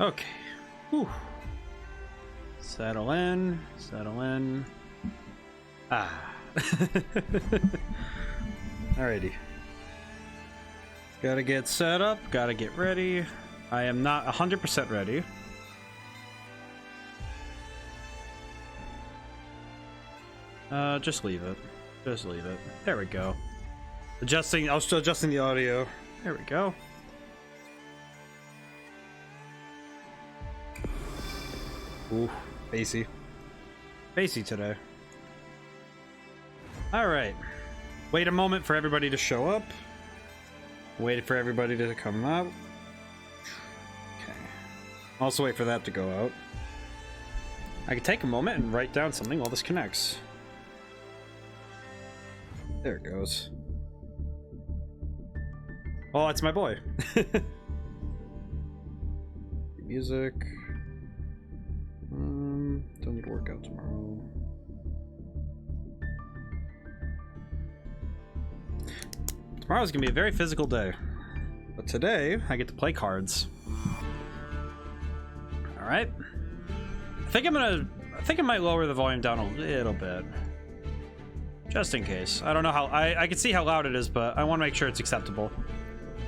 Okay. Whew. Settle in. Settle in. Ah. Alrighty. Gotta get set up. Gotta get ready. I am not 100% ready. Just leave it. Just leave it. There we go. Adjusting. I was still adjusting the audio. There we go. Ooh, bassy. Bassy today. Alright. Wait a moment for everybody to show up. Wait for everybody to come out. Okay. Also wait for that to go out. I can take a moment and write down something while this connects. There it goes. Oh, it's my boy. Music. Don't need to work out tomorrow. Tomorrow's gonna be a very physical day, but today I get to play cards. All right. I think I might lower the volume down a little bit, just in case. I don't know how. I can see how loud it is, but I want to make sure it's acceptable.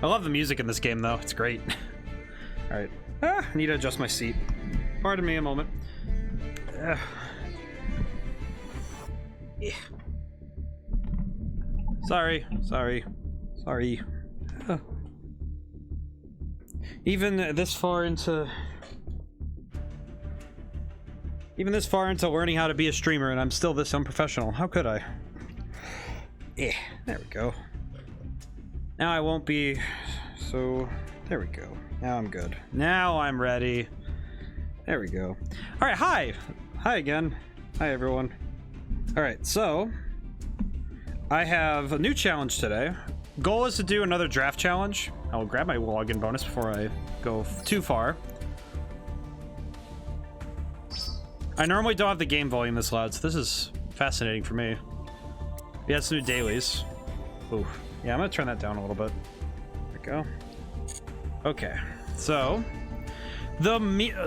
I love the music in this game, though. It's great. All right. I need to adjust my seat. Pardon me a moment. Yeah. Sorry. Even this far into learning how to be a streamer, and I'm still this unprofessional. How could I? Yeah, there we go. Now I won't be. So there we go. Now I'm good. Now I'm ready. There we go. All right. Hi again. Hi everyone. All right. So I have a new challenge today. Goal is to do another draft challenge. I'll grab my login bonus before I go too far. I normally don't have the game volume this loud, so this is fascinating for me. Yeah, it's new dailies. Ooh, yeah, I'm gonna turn that down a little bit. There we go. Okay, so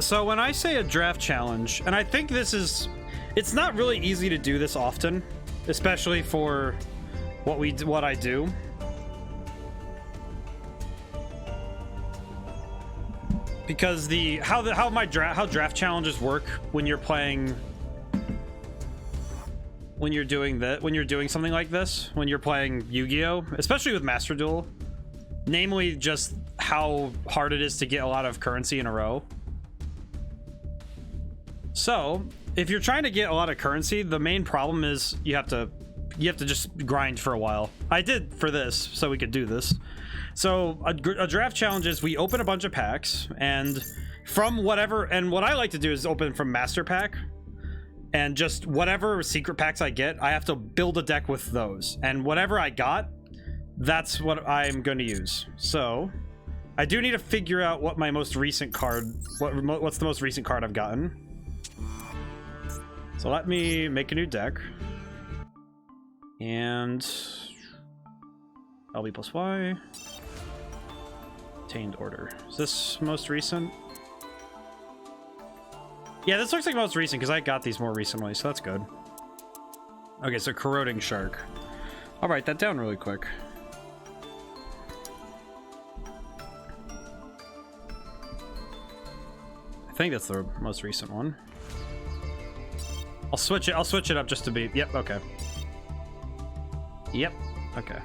so when I say a draft challenge, and I think this is, it's not really easy to do this often, especially for what I do. Because how draft challenges work when you're playing, when you're doing something like this, when you're playing Yu-Gi-Oh, especially with Master Duel, namely just how hard it is to get a lot of currency in a row. So if you're trying to get a lot of currency, the main problem is you have to just grind for a while. I did for this so we could do this. So a draft challenge is we open a bunch of packs, and from whatever, and what I like to do is open from master pack, and just whatever secret packs I get, I have to build a deck with those, and whatever I got, that's what I'm going to use. So I do need to figure out what my most recent card, what's the most recent card I've gotten. So let me make a new deck, and LB plus Y. Obtained order. Is this most recent? Yeah, this looks like most recent because I got these more recently, so that's good. Okay, so corroding shark. I'll write that down really quick. I think that's the most recent one. I'll switch it up just to be. Yep. Okay. Yep. Okay.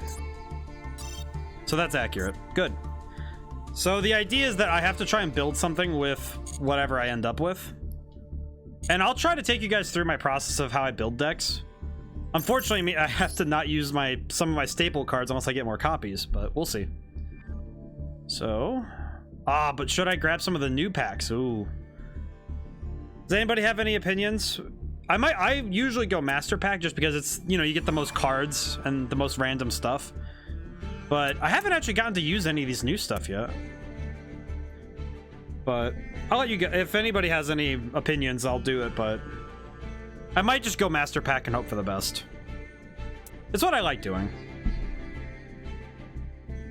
So that's accurate. Good. So the idea is that I have to try and build something with whatever I end up with. And I'll try to take you guys through my process of how I build decks. Unfortunately, I have to not use some of my staple cards unless I get more copies, but we'll see. So, but should I grab some of the new packs? Ooh. Does anybody have any opinions? I usually go master pack just because it's, you know, you get the most cards and the most random stuff. But I haven't actually gotten to use any of these new stuff yet. But I'll let you go. If anybody has any opinions, I'll do it. But I might just go master pack and hope for the best. It's what I like doing.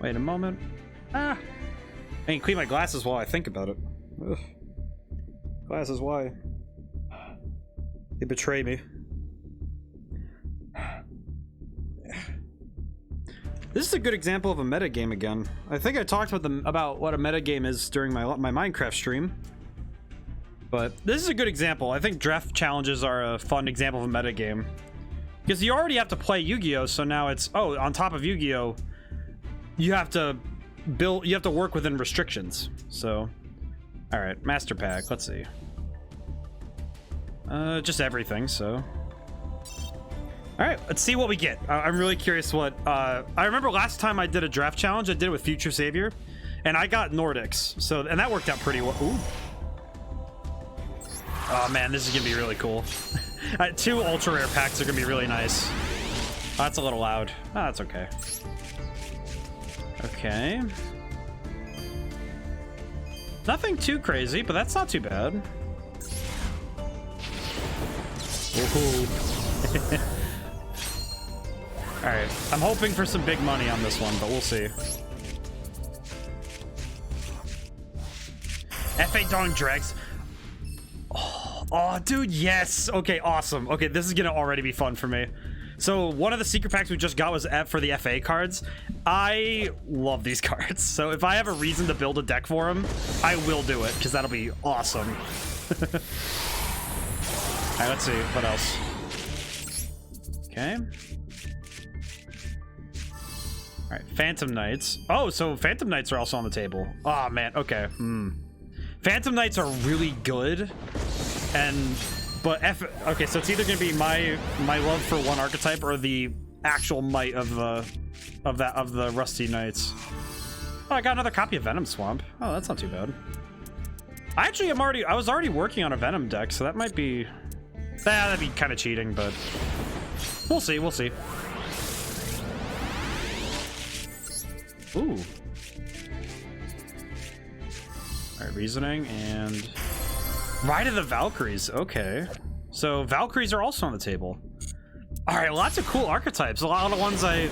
Wait a moment. I can clean my glasses while I think about it. Ugh. Glasses, why? They betray me. This is a good example of a metagame again. I think I talked about what a metagame is during my Minecraft stream. But this is a good example. I think draft challenges are a fun example of a metagame. Because you already have to play Yu-Gi-Oh! So now it's, oh, on top of Yu-Gi-Oh! You have to work within restrictions. So, alright, Master Pack, let's see. Just everything, so. Alright, let's see what we get. I'm really curious what, I remember last time I did a draft challenge, I did it with Future Savior, and I got Nordics, so, and that worked out pretty well. Ooh. Oh man, this is gonna be really cool. 2 ultra rare packs are gonna be really nice. Oh, that's a little loud. Oh, that's okay. Okay. Nothing too crazy, but that's not too bad. Alright, I'm hoping for some big money on this one, but we'll see. F8 Dong Drex. Oh, dude, yes. Okay, awesome. Okay, this is gonna already be fun for me. So one of the secret packs we just got was for the FA cards. I love these cards. So if I have a reason to build a deck for them, I will do it, because that'll be awesome. Alright, let's see. What else? Okay. Alright, Phantom Knights. Oh, so Phantom Knights are also on the table. Oh, man. Okay. Phantom Knights are really good. But okay, so it's either gonna be my love for one archetype or the actual might of the Rusty Knights. Oh, I got another copy of Venom Swamp. Oh, that's not too bad. I was already working on a Venom deck, so that might be, that'd be kind of cheating, but we'll see. Ooh. All right, Reasoning and Ride of the Valkyries. Okay, so Valkyries are also on the table. All right, lots of cool archetypes. A lot of ones I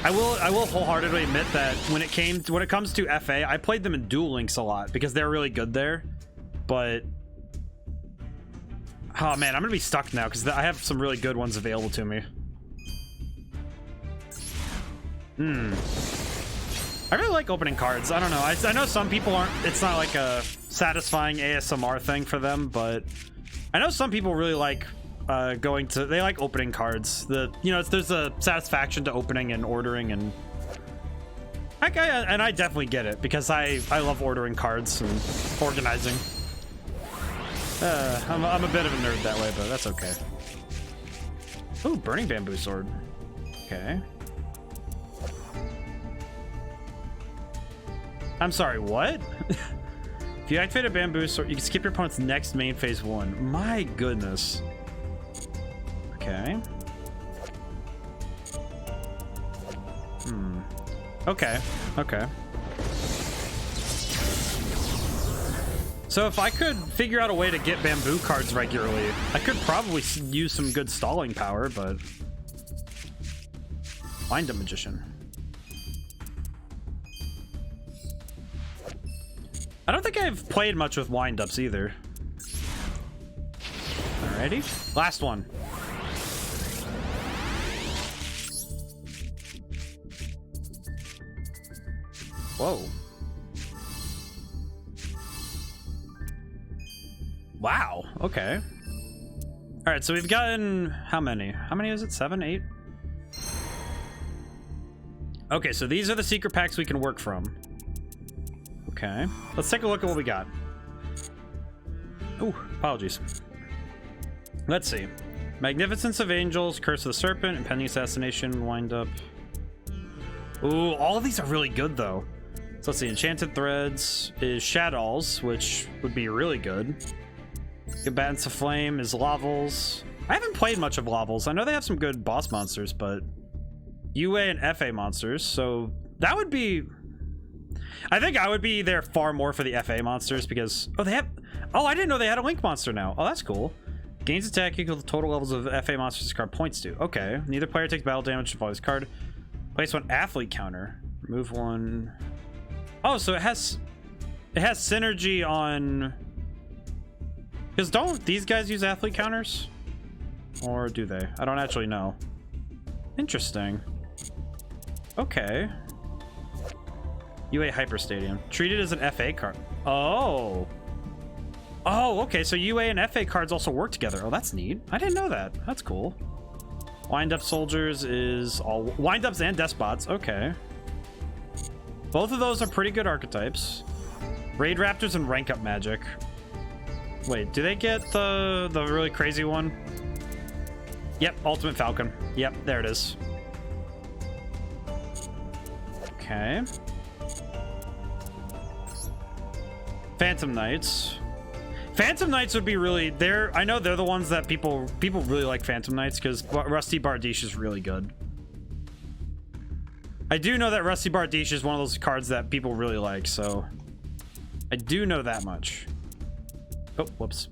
will wholeheartedly admit that when it comes to FA, I played them in Duel Links a lot because they're really good there. But oh man, I'm gonna be stuck now because I have some really good ones available to me. I really like opening cards. I don't know. I know some people aren't. It's not like a satisfying ASMR thing for them, but I know some people really like they like opening cards. There's a satisfaction to opening and ordering, and I definitely get it because I love ordering cards and organizing. I'm a bit of a nerd that way, but that's okay. Ooh, Burning Bamboo Sword. Okay. I'm sorry, what? If you activate a bamboo sword, you can skip your opponent's next main phase 1. My goodness. Okay. Okay. So if I could figure out a way to get bamboo cards regularly, I could probably use some good stalling power, but... Find a Magician. I don't think I've played much with wind-ups either. Alrighty. Last one. Whoa. Wow. Okay. Alright, so we've gotten... How many? How many is it? 7? 8? Okay, so these are the secret packs we can work from. Okay, let's take a look at what we got. Oh, apologies. Let's see. Magnificence of Angels, Curse of the Serpent, Impending Assassination, Wind Up. Ooh, all of these are really good though. So let's see. Enchanted Threads is Shadows, which would be really good. Combatants of Flame is Lavels. I haven't played much of Lavels. I know they have some good boss monsters, but UA and FA monsters, so that would be... I think I would be there far more for the FA monsters because... Oh, they have... Oh, I didn't know they had a Link monster now. Oh, that's cool. Gains attack equal to total levels of FA monsters this card points to. Okay. Neither player takes battle damage to follow this card. Place one athlete counter. Remove one... Oh, so it has synergy on Because don't these guys use athlete counters? Or do they? I don't actually know. Interesting. Okay. UA Hyper Stadium. Treated as an FA card. Oh. Oh, okay. So UA and FA cards also work together. Oh, that's neat. I didn't know that. That's cool. Wind Up Soldiers is all... Wind Ups and Despots. Okay. Both of those are pretty good archetypes. Raid Raptors and Rank Up Magic. Wait, do they get the really crazy one? Yep, Ultimate Falcon. Yep, there it is. Okay. Phantom Knights. Phantom Knights would be really... I know they're the ones that people really like Phantom Knights because Rusty Bardiche is really good. I do know that Rusty Bardiche is one of those cards that people really like, so... I do know that much. Oh, whoops.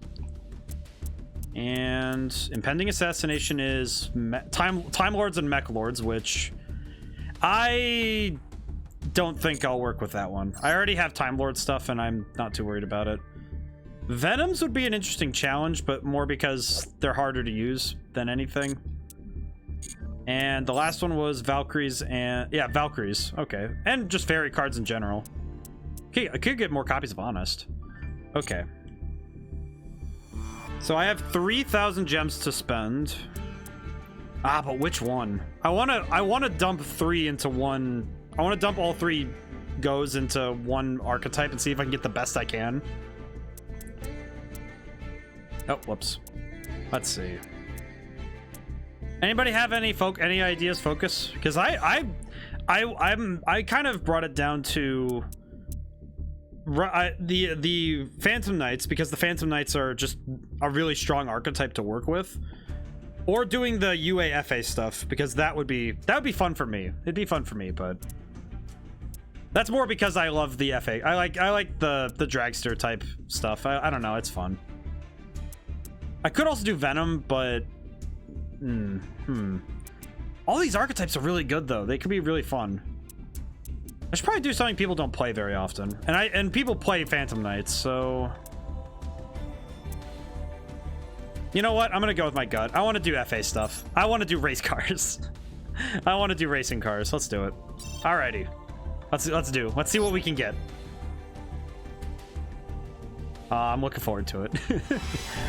And Impending Assassination is Time Lords and Mech Lords, which I don't think I'll work with that one. I already have Time Lord stuff, and I'm not too worried about it. Venoms would be an interesting challenge, but more because they're harder to use than anything. And the last one was Valkyries and... Yeah, Valkyries. Okay. And just fairy cards in general. Okay, I could get more copies of Honest. Okay. So I have 3,000 gems to spend. Ah, but which one? I wanna dump 3 into one. I wanna dump all 3 goes into one archetype and see if I can get the best I can. Oh, whoops. Let's see. Anybody have any ideas? Focus, because I kind of brought it down to the Phantom Knights, because the Phantom Knights are just a really strong archetype to work with, or doing the UAFA stuff, because that would be fun for me. It'd be fun for me, but that's more because I love the FA. I like the dragster type stuff. I don't know, it's fun. I could also do Venom, but all these archetypes are really good though. They could be really fun. I should probably do something people don't play very often. And people play Phantom Knights, so... You know what? I'm gonna go with my gut. I want to do FA stuff. I want to do race cars. I want to do racing cars. Let's do it. Alrighty. Let's see what we can get. I'm looking forward to it.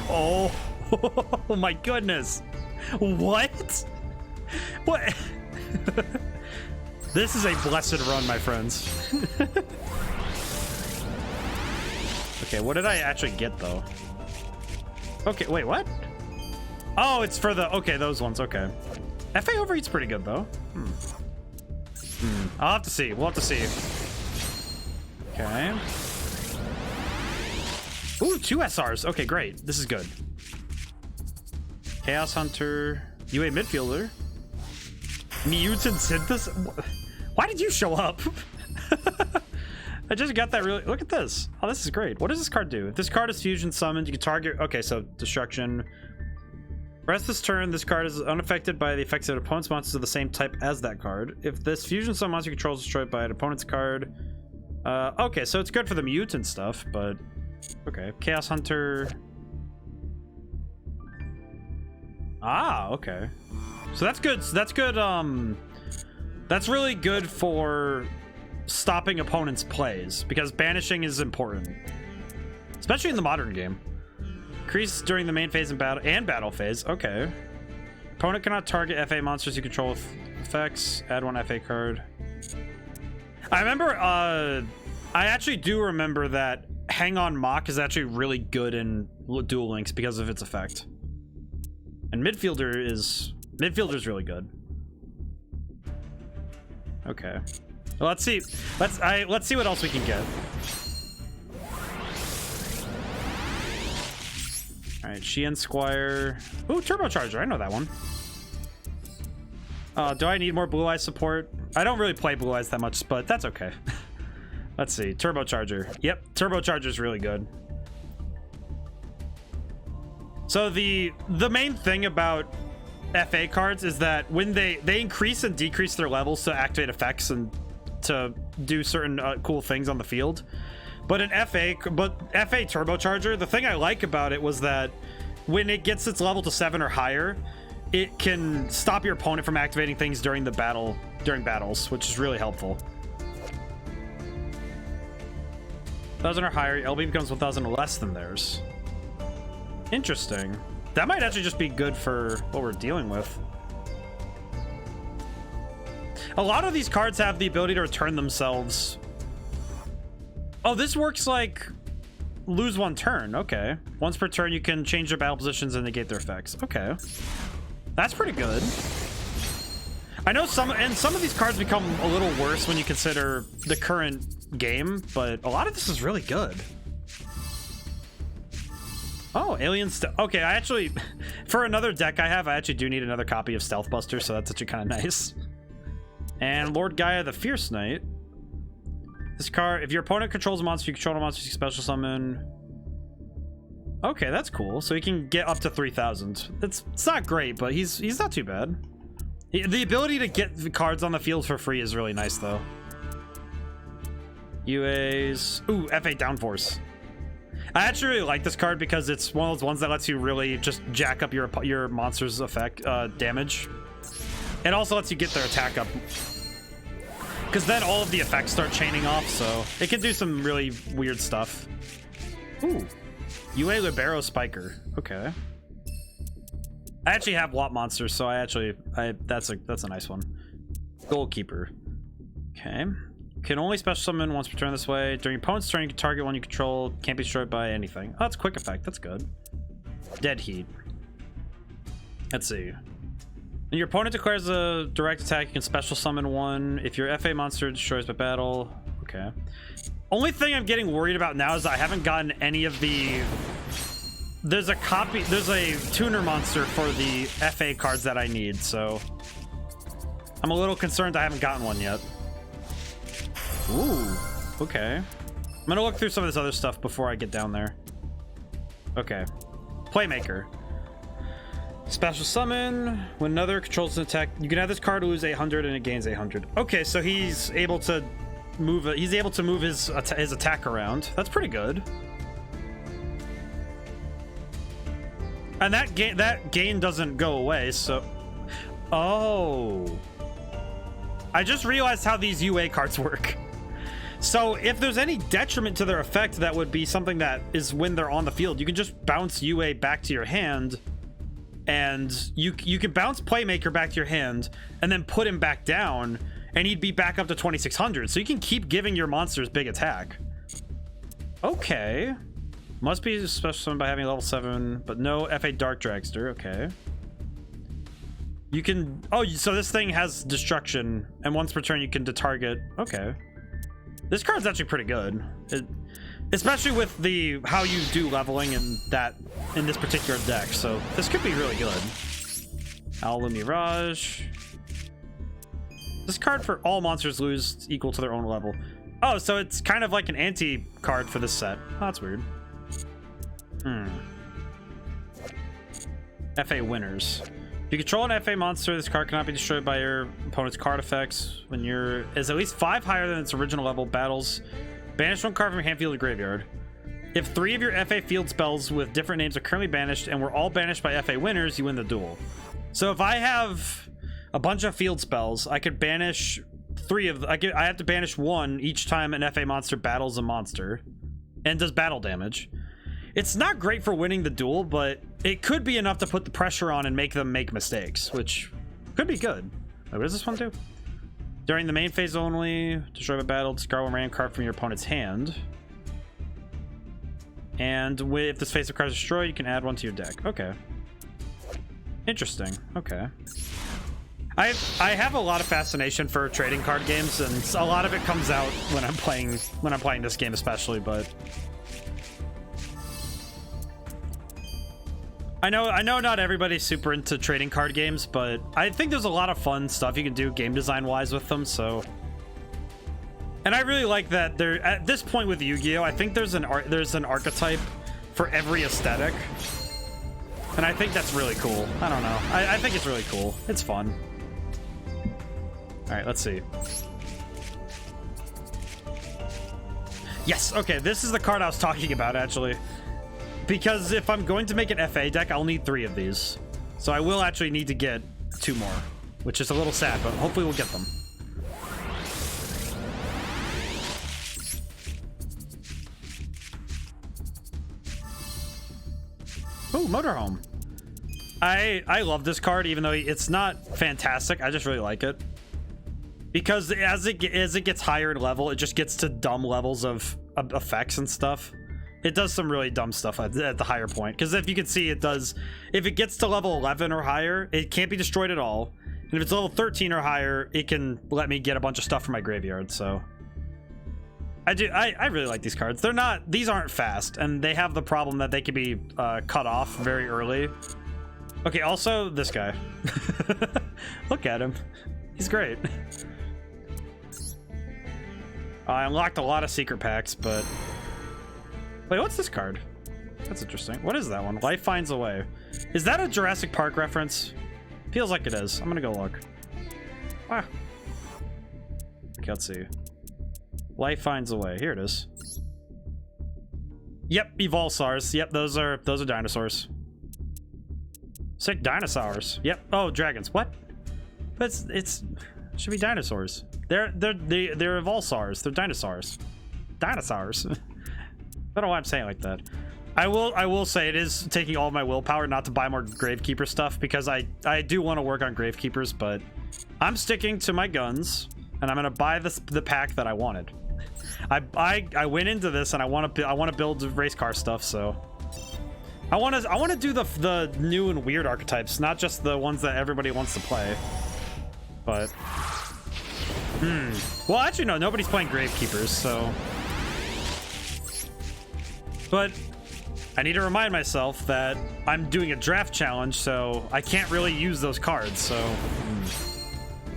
Oh. Oh my goodness. What? What? This is a blessed run, my friends. Okay, what did I actually get, though? Okay, wait, what? Oh, it's for the... Okay, those ones, okay. FA Overheat's pretty good, though. I'll have to see. We'll have to see. Okay. Ooh, 2 SRs. Okay, great. This is good. Chaos Hunter. UA Midfielder. Mutant Synthesis. Why did you show up? I just got that really... Look at this. Oh, this is great. What does this card do? If this card is fusion summoned, you can target... Okay, so destruction. Rest this turn, this card is unaffected by the effects of an opponent's monsters of the same type as that card. If this fusion summon monster you control is destroyed by an opponent's card... okay, so it's good for the mutant stuff, but... Okay, Chaos Hunter... Ah, okay. So that's good. That's good. That's really good for stopping opponents' plays, because banishing is important, especially in the modern game. Increase during the main phase and battle phase. Okay. Opponent cannot target FA monsters you control with effects. Add 1 FA card. I remember. I actually do remember that Hang On Mock is actually really good in Duel Links because of its effect. And Midfielder's really good. Okay. Well, let's see. Let's see what else we can get. All right, Sheehan Squire. Ooh, Turbocharger. I know that one. Do I need more Blue Eyes support? I don't really play Blue Eyes that much, but that's okay. Let's see. Turbocharger. Yep, Turbocharger's really good. So the main thing about FA cards is that when they increase and decrease their levels to activate effects and to do certain cool things on the field, But FA turbocharger, the thing I like about it was that when it gets its level to 7 or higher, it can stop your opponent from activating things during battles, which is really helpful. 1,000 or higher, LB becomes 1,000 less than theirs. Interesting. That might actually just be good for what we're dealing with. A lot of these cards have the ability to return themselves. Oh, this works like lose 1 turn. Okay. Once per turn, you can change their battle positions and negate their effects. Okay. That's pretty good. I know some of these cards become a little worse when you consider the current game, but a lot of this is really good. Oh, aliens. Okay, I actually, for another deck I actually do need another copy of Stealth Buster, so that's actually kind of nice. And Lord Gaia, the Fierce Knight. This card, if your opponent controls a monster, you control a monster, you can special summon. Okay, that's cool. So he can get up to 3,000. It's not great, but he's not too bad. The ability to get the cards on the field for free is really nice, though. UAs. Ooh, FA Downforce. I actually really like this card because it's one of those ones that lets you really just jack up your monster's effect damage. It also lets you get their attack up, because then all of the effects start chaining off, so it can do some really weird stuff. Ooh, UA Libero Spiker. Okay. I actually have Lot monsters, so that's a nice one. Goalkeeper. Okay. Can only special summon once per turn this way. During your opponent's turn, you can target one you control. Can't be destroyed by anything. Oh, that's quick effect. That's good. Dead Heat. Let's see. When your opponent declares a direct attack, you can special summon one. If your FA monster destroys by battle. Okay. Only thing I'm getting worried about now is I haven't gotten any of the... There's a tuner monster for the FA cards that I need, so... I'm a little concerned I haven't gotten one yet. Ooh, okay. I'm gonna look through some of this other stuff before I get down there. Okay. Playmaker. Special summon. When another controls an attack, you can have this card lose 800 and it gains 800. Okay, so he's able to move it. He's able to move his attack around. That's pretty good. And that gain doesn't go away, so... Oh. I just realized how these UA cards work. So if there's any detriment to their effect, that would be something that is when they're on the field. You can just bounce UA back to your hand, and you can bounce Playmaker back to your hand, and then put him back down, and he'd be back up to 2,600. So you can keep giving your monsters big attack. Okay. Must be special summoned by having level 7, but no FA Dark Dragster. Okay. You can... Oh, so this thing has destruction, and once per turn you can target. Okay. This card's actually pretty good, especially with how you do leveling in this particular deck. So this could be really good. Owl Mirage. This card for all monsters lose equal to their own level. Oh, so it's kind of like an anti card for this set. Oh, that's weird. FA Winners. If you control an FA monster, this card cannot be destroyed by your opponent's card effects. When is at least 5 higher than its original level, battles. Banish one card from your hand, field, or graveyard. If 3 of your FA field spells with different names are currently banished and were all banished by FA winners, you win the duel. So if I have a bunch of field spells, I could banish 3 of them. I have to banish 1 each time an FA monster battles a monster and does battle damage. It's not great for winning the duel, but it could be enough to put the pressure on and make them make mistakes, which could be good. Wait, what does this one do? During the main phase only, destroy a battle, discard one random card from your opponent's hand. And if this phase of cards is destroyed, you can add 1 to your deck. Okay. Interesting. Okay. I have a lot of fascination for trading card games, and a lot of it comes out when I'm playing this game especially, but I know not everybody's super into trading card games, but I think there's a lot of fun stuff you can do game design wise with them. So, and I really like that there at this point with Yu-Gi-Oh, I think there's an archetype for every aesthetic, and I think that's really cool. I don't know, I think it's really cool. It's fun. All right, let's see. Yes, okay, this is the card I was talking about, actually. Because if I'm going to make an FA deck, I'll need 3 of these. So I will actually need to get 2 more, which is a little sad, but hopefully we'll get them. Ooh, Motorhome. I love this card, even though it's not fantastic. I just really like it. Because as it gets higher in level, it just gets to dumb levels of effects and stuff. It does some really dumb stuff at the higher point. Because if you can see, it does... If it gets to level 11 or higher, it can't be destroyed at all. And if it's level 13 or higher, it can let me get a bunch of stuff from my graveyard, so... I really like these cards. These aren't fast, and they have the problem that they can be cut off very early. Okay, also, this guy. Look at him. He's great. I unlocked a lot of secret packs, but... Wait, what's this card? That's interesting. What is that one? Life Finds a Way. Is that a Jurassic Park reference? Feels like it is. I'm gonna go look. Ah. Okay, let's see. Life Finds a Way. Here it is. Yep, Evolsaurs. Yep, those are dinosaurs. Sick dinosaurs. Yep. Oh, dragons. What? But it should be dinosaurs. They're Evolsaurs. They're dinosaurs. Dinosaurs. I don't know why I'm saying it like that. I will say it is taking all of my willpower not to buy more Gravekeeper stuff, because I do want to work on Gravekeepers, but I'm sticking to my guns, and I'm gonna buy the pack that I wanted. I went into this and I want to build race car stuff, so I want to do the new and weird archetypes, not just the ones that everybody wants to play. But well, actually no, nobody's playing Gravekeepers, so. But I need to remind myself that I'm doing a draft challenge, so I can't really use those cards, so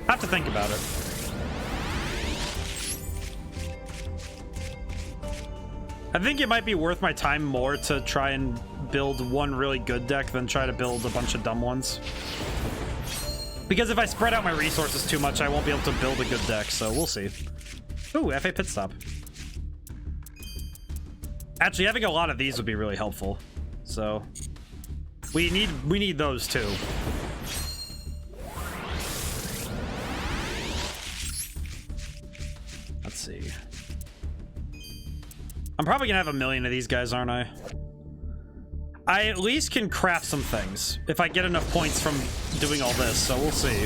I have to think about it. I think it might be worth my time more to try and build one really good deck than try to build a bunch of dumb ones. Because if I spread out my resources too much, I won't be able to build a good deck, so we'll see. Ooh, FA Pit Stop. Actually, having a lot of these would be really helpful. So we need those too. Let's see. I'm probably gonna have a million of these guys, aren't I? I at least can craft some things if I get enough points from doing all this, so we'll see.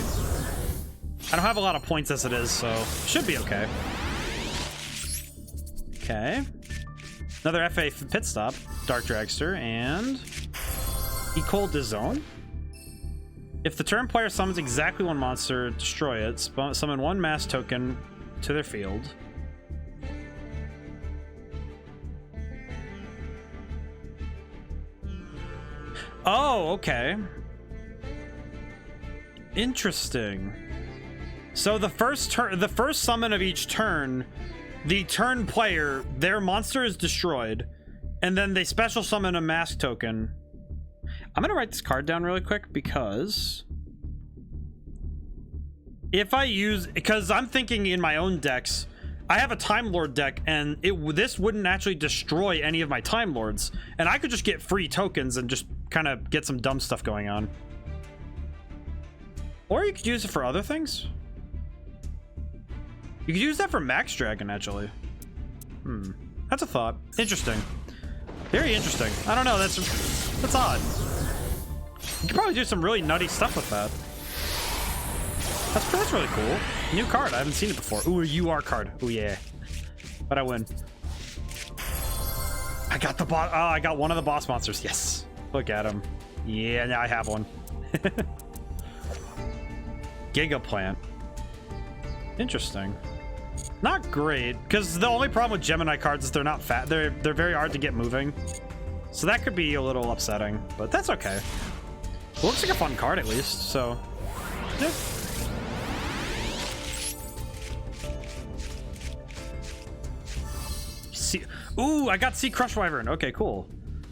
I don't have a lot of points as it is, so should be okay. Okay. Another FA Pit Stop, Dark Dragster, and Ecole de Zone. If the turn player summons exactly one monster, destroy it. Summon one mass token to their field. Oh, okay. Interesting. So the first summon of each turn, the turn player, their monster is destroyed, and then they special summon a mask token. I'm gonna write this card down really quick, because if I use, because I'm thinking in my own decks, I have a Time Lord deck, and this wouldn't actually destroy any of my Time Lords, and I could just get free tokens and just kind of get some dumb stuff going on. Or you could use it for other things. You could use that for Max Dragon, actually. That's a thought. Interesting. Very interesting. I don't know, that's odd. You could probably do some really nutty stuff with that. That's really cool. New card, I haven't seen it before. Ooh, a UR card. Ooh, yeah. But I win. I got the boss. Oh, I got one of the boss monsters. Yes. Look at him. Yeah, now I have one. Giga Plant. Interesting. Not great, because the only problem with Gemini cards is they're not fat. They're very hard to get moving. So that could be a little upsetting, but that's okay. It looks like a fun card at least, so. Yeah. Ooh, I got Sea Crush Wyvern. Okay, cool.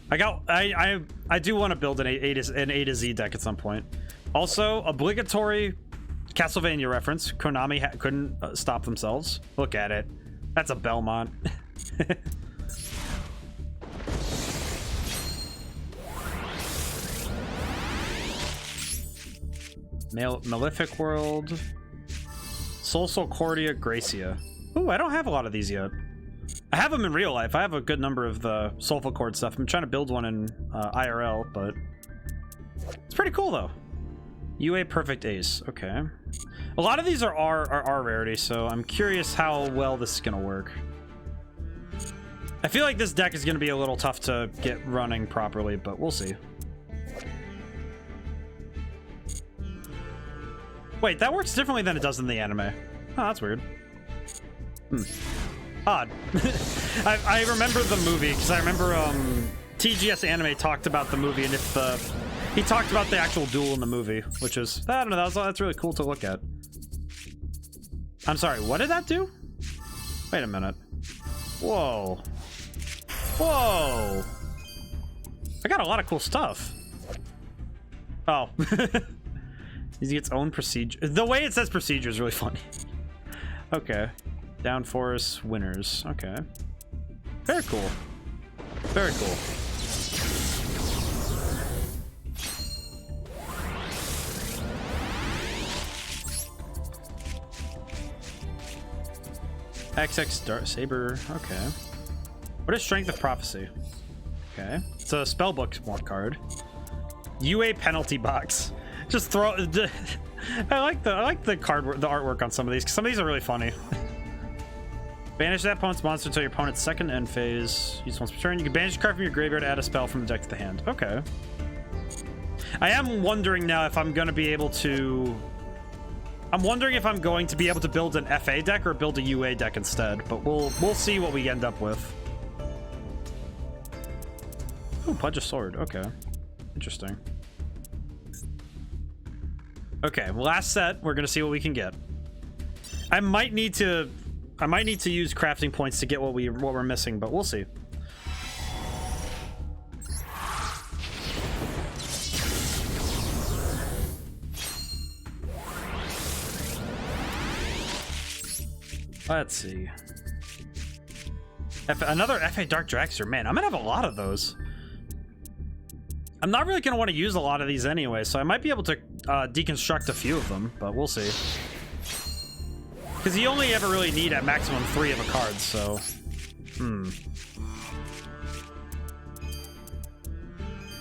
I do want to build an A to Z deck at some point. Also, obligatory Castlevania reference. Konami couldn't stop themselves. Look at it. That's a Belmont. Malefic World. Soul Cordia Gracia. Ooh, I don't have a lot of these yet. I have them in real life. I have a good number of the Soulful Cord stuff. I'm trying to build one in IRL, but it's pretty cool though. UA Perfect Ace. Okay. A lot of these are R rarity, so I'm curious how well this is gonna work. I feel like this deck is gonna be a little tough to get running properly, but we'll see. Wait, that works differently than it does in the anime. Oh, that's weird. Odd. I remember the movie, because I remember TGS Anime talked about the movie, and he talked about the actual duel in the movie, which is, I don't know, that's really cool to look at. I'm sorry, what did that do? Wait a minute. Whoa. Whoa. I got a lot of cool stuff. Oh. He gets own procedure. The way it says procedure is really funny. Okay. Down forest winners. Okay. Very cool. Very cool. XX Dart Saber. Okay. What is Strength of Prophecy? Okay. It's a spellbook card. UA Penalty Box. Just throw. I like the artwork on some of these, because some of these are really funny. Banish that opponent's monster until your opponent's second end phase. Use once per turn. You can banish a card from your graveyard to add a spell from the deck to the hand. Okay. I am wondering now if I'm going to be able to. I'm wondering if I'm going to be able to build an FA deck or build a UA deck instead, but we'll see what we end up with. Oh, Pledge of Sword. Okay. Interesting. Okay, last set. We're gonna see what we can get. I might need to use crafting points to get what we're missing, but we'll see. Let's see. Another FA Dark Dragster. Man, I'm gonna have a lot of those. I'm not really gonna want to use a lot of these anyway, so I might be able to deconstruct a few of them, but we'll see. Because you only ever really need at maximum 3 of a card, so...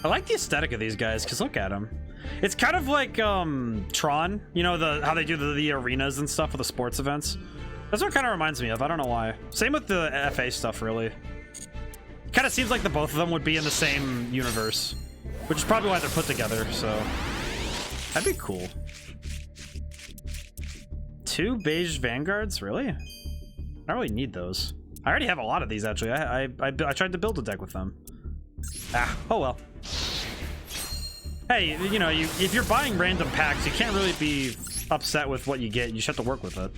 I like the aesthetic of these guys, because look at them. It's kind of like Tron, you know, how they do the arenas and stuff for the sports events. That's what it kind of reminds me of, I don't know why. Same with the FA stuff, really. It kind of seems like the both of them would be in the same universe. Which is probably why they're put together, so... That'd be cool. 2 beige vanguards? Really? I don't really need those. I already have a lot of these, actually. I tried to build a deck with them. Ah, oh well. Hey, you know, if you're buying random packs, you can't really be upset with what you get. You just have to work with it.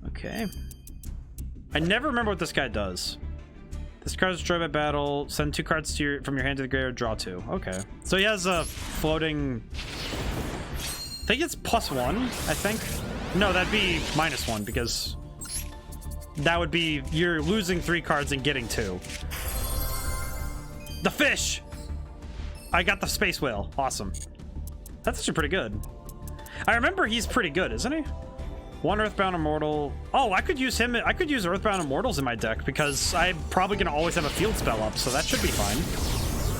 Okay. I never remember what this guy does. This card is destroyed by battle. Send 2 cards from your hand to the graveyard. Draw 2. Okay. So he has a floating... I think it's +1, I think. No, that'd be -1, because that would be you're losing 3 cards and getting 2. The fish! I got the space whale. Awesome. That's actually pretty good. I remember he's pretty good, isn't he? 1 Earthbound Immortal. Oh, I could use him. I could use Earthbound Immortals in my deck because I'm probably going to always have a field spell up, so that should be fine.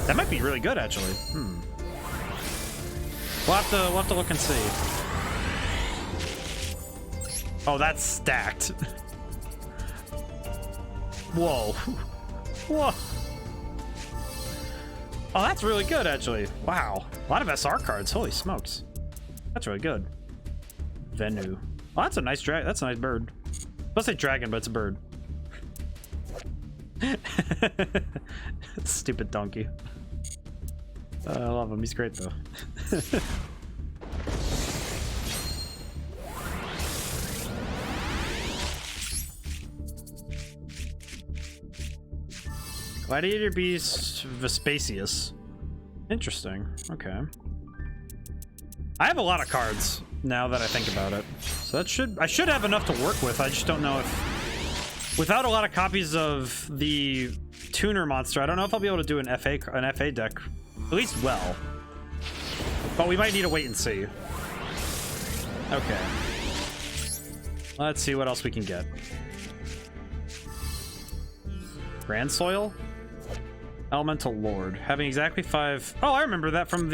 That might be really good, actually. We'll have to look and see. Oh, that's stacked. Whoa. Whoa. Oh, that's really good, actually. Wow. A lot of SR cards. Holy smokes. That's really good. Venu. Oh, that's a nice that's a nice bird. I was supposed to say dragon, but it's a bird. Stupid donkey. I love him. He's great, though. Gladiator Beast Vespasius. Interesting. Okay. I have a lot of cards now that I think about it. So I should have enough to work with. I just don't know if Without a lot of copies of the tuner monster, I don't know if I'll be able to do an FA deck at least well. But we might need to wait and see. Okay. Let's see what else we can get. Grand Soil? Elemental Lord. Having exactly 5... Oh, I remember that from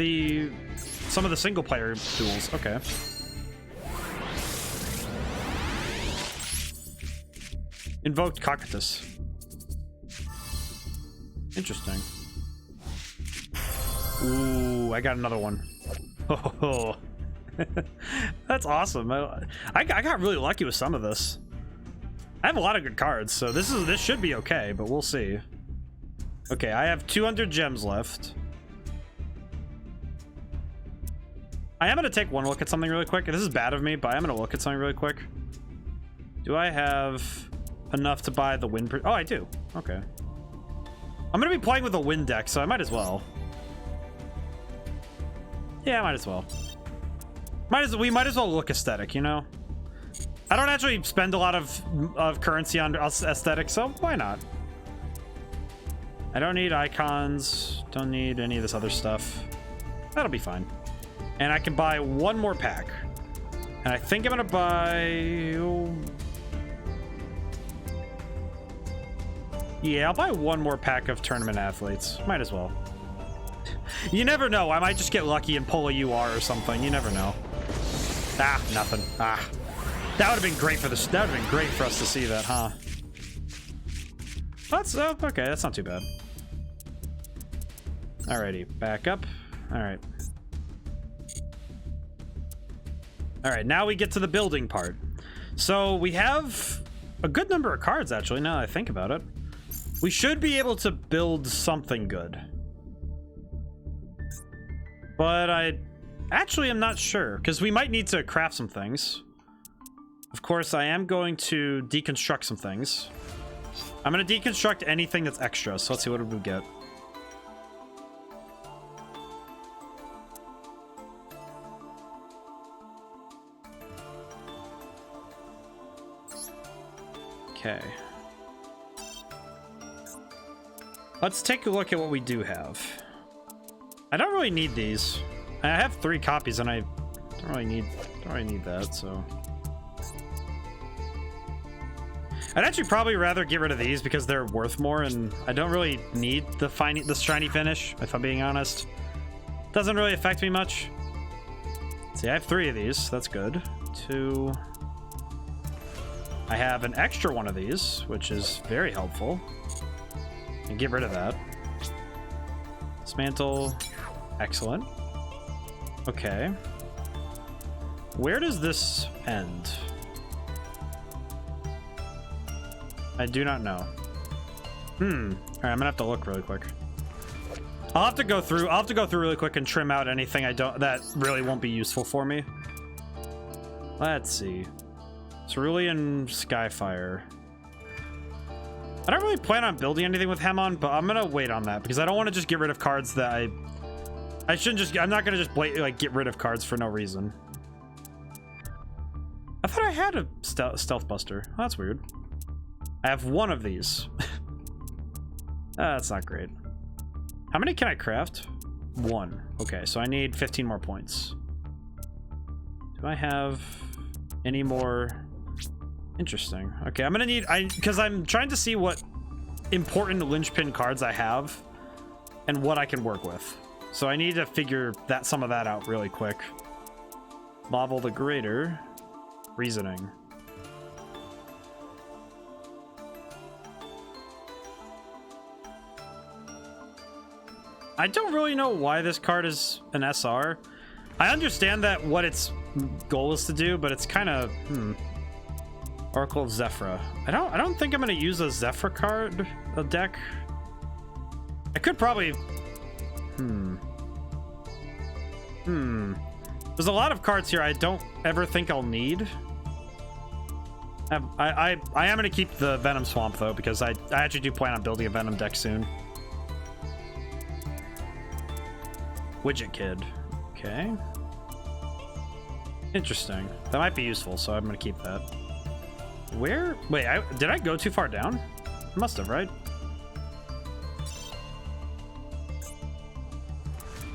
some of the single player duels. Okay. Invoked Cocytus. Interesting. Ooh, I got another one. Oh, that's awesome. I got really lucky with some of this. I have a lot of good cards, so this should be okay, but we'll see. Okay, I have 200 gems left. I am going to take one look at something really quick. This is bad of me, but I'm going to look at something really quick. Do I have enough to buy the wind? Oh, I do. Okay. I'm going to be playing with a wind deck, so I might as well. Yeah, might as well. We might as well look aesthetic, you know? I don't actually spend a lot of currency on aesthetic, so why not? I don't need icons. Don't need any of this other stuff. That'll be fine. And I can buy one more pack. And I think I'm gonna buy... Yeah, I'll buy one more pack of tournament athletes. Might as well. You never know. I might just get lucky and pull a UR or something. You never know. Ah, nothing. Ah. That would have been great for this. That would have been great for us to see that, huh? That's okay. That's not too bad. Alrighty, back up. Alright. Alright, now we get to the building part. So we have a good number of cards, actually, now that I think about it. We should be able to build something good. But I actually am not sure, because we might need to craft some things. Of course, I am going to deconstruct some things. I'm going to deconstruct anything that's extra, so let's see what we get. Okay. Let's take a look at what we do have. I don't really need these. I have 3 copies and I don't really need that, so. I'd actually probably rather get rid of these because they're worth more and I don't really need the shiny finish, if I'm being honest. Doesn't really affect me much. See, I have 3 of these. That's good. 2. I have an extra one of these, which is very helpful. And get rid of that. Dismantle. Excellent. Okay. Where does this end? I do not know. Alright, I'm gonna have to look really quick. I'll have to go through really quick and trim out anything that really won't be useful for me. Let's see. Cerulean Skyfire. I don't really plan on building anything with Hemon, but I'm gonna wait on that because I don't want to just get rid of cards that I shouldn't just. I'm not gonna just like get rid of cards for no reason. I thought I had a Stealth Buster. Oh, that's weird. I have 1 of these. That's not great. How many can I craft? 1. Okay, so I need 15 more points. Do I have any more? Interesting. Okay, I'm gonna need because I'm trying to see what important linchpin cards I have and what I can work with. So I need to figure some of that out really quick. Marvel the Greater. Reasoning. I don't really know why this card is an SR. I understand that what its goal is to do, but it's kind of Oracle of Zephyra. I don't think I'm going to use a Zephyra card, a deck. I could probably... There's a lot of cards here I don't ever think I'll need. I am going to keep the Venom Swamp, though, because I actually do plan on building a Venom deck soon. Widget Kid. Okay. Interesting. That might be useful, so I'm going to keep that. Where? Wait, did I go too far down? I must have, right?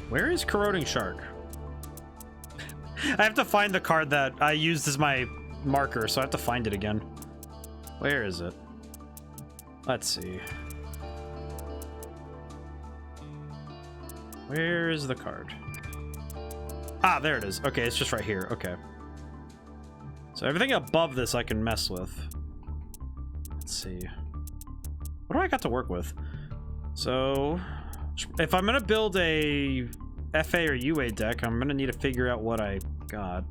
Where is Corroding Shark? I have to find the card that I used as my marker, so I have to find it again. Where is it? Let's see. Where is the card? Ah, there it is. Okay, it's just right here. Okay. So everything above this I can mess with. Let's see. What do I got to work with? So if I'm gonna build a FA or UA deck, I'm gonna need to figure out what I got.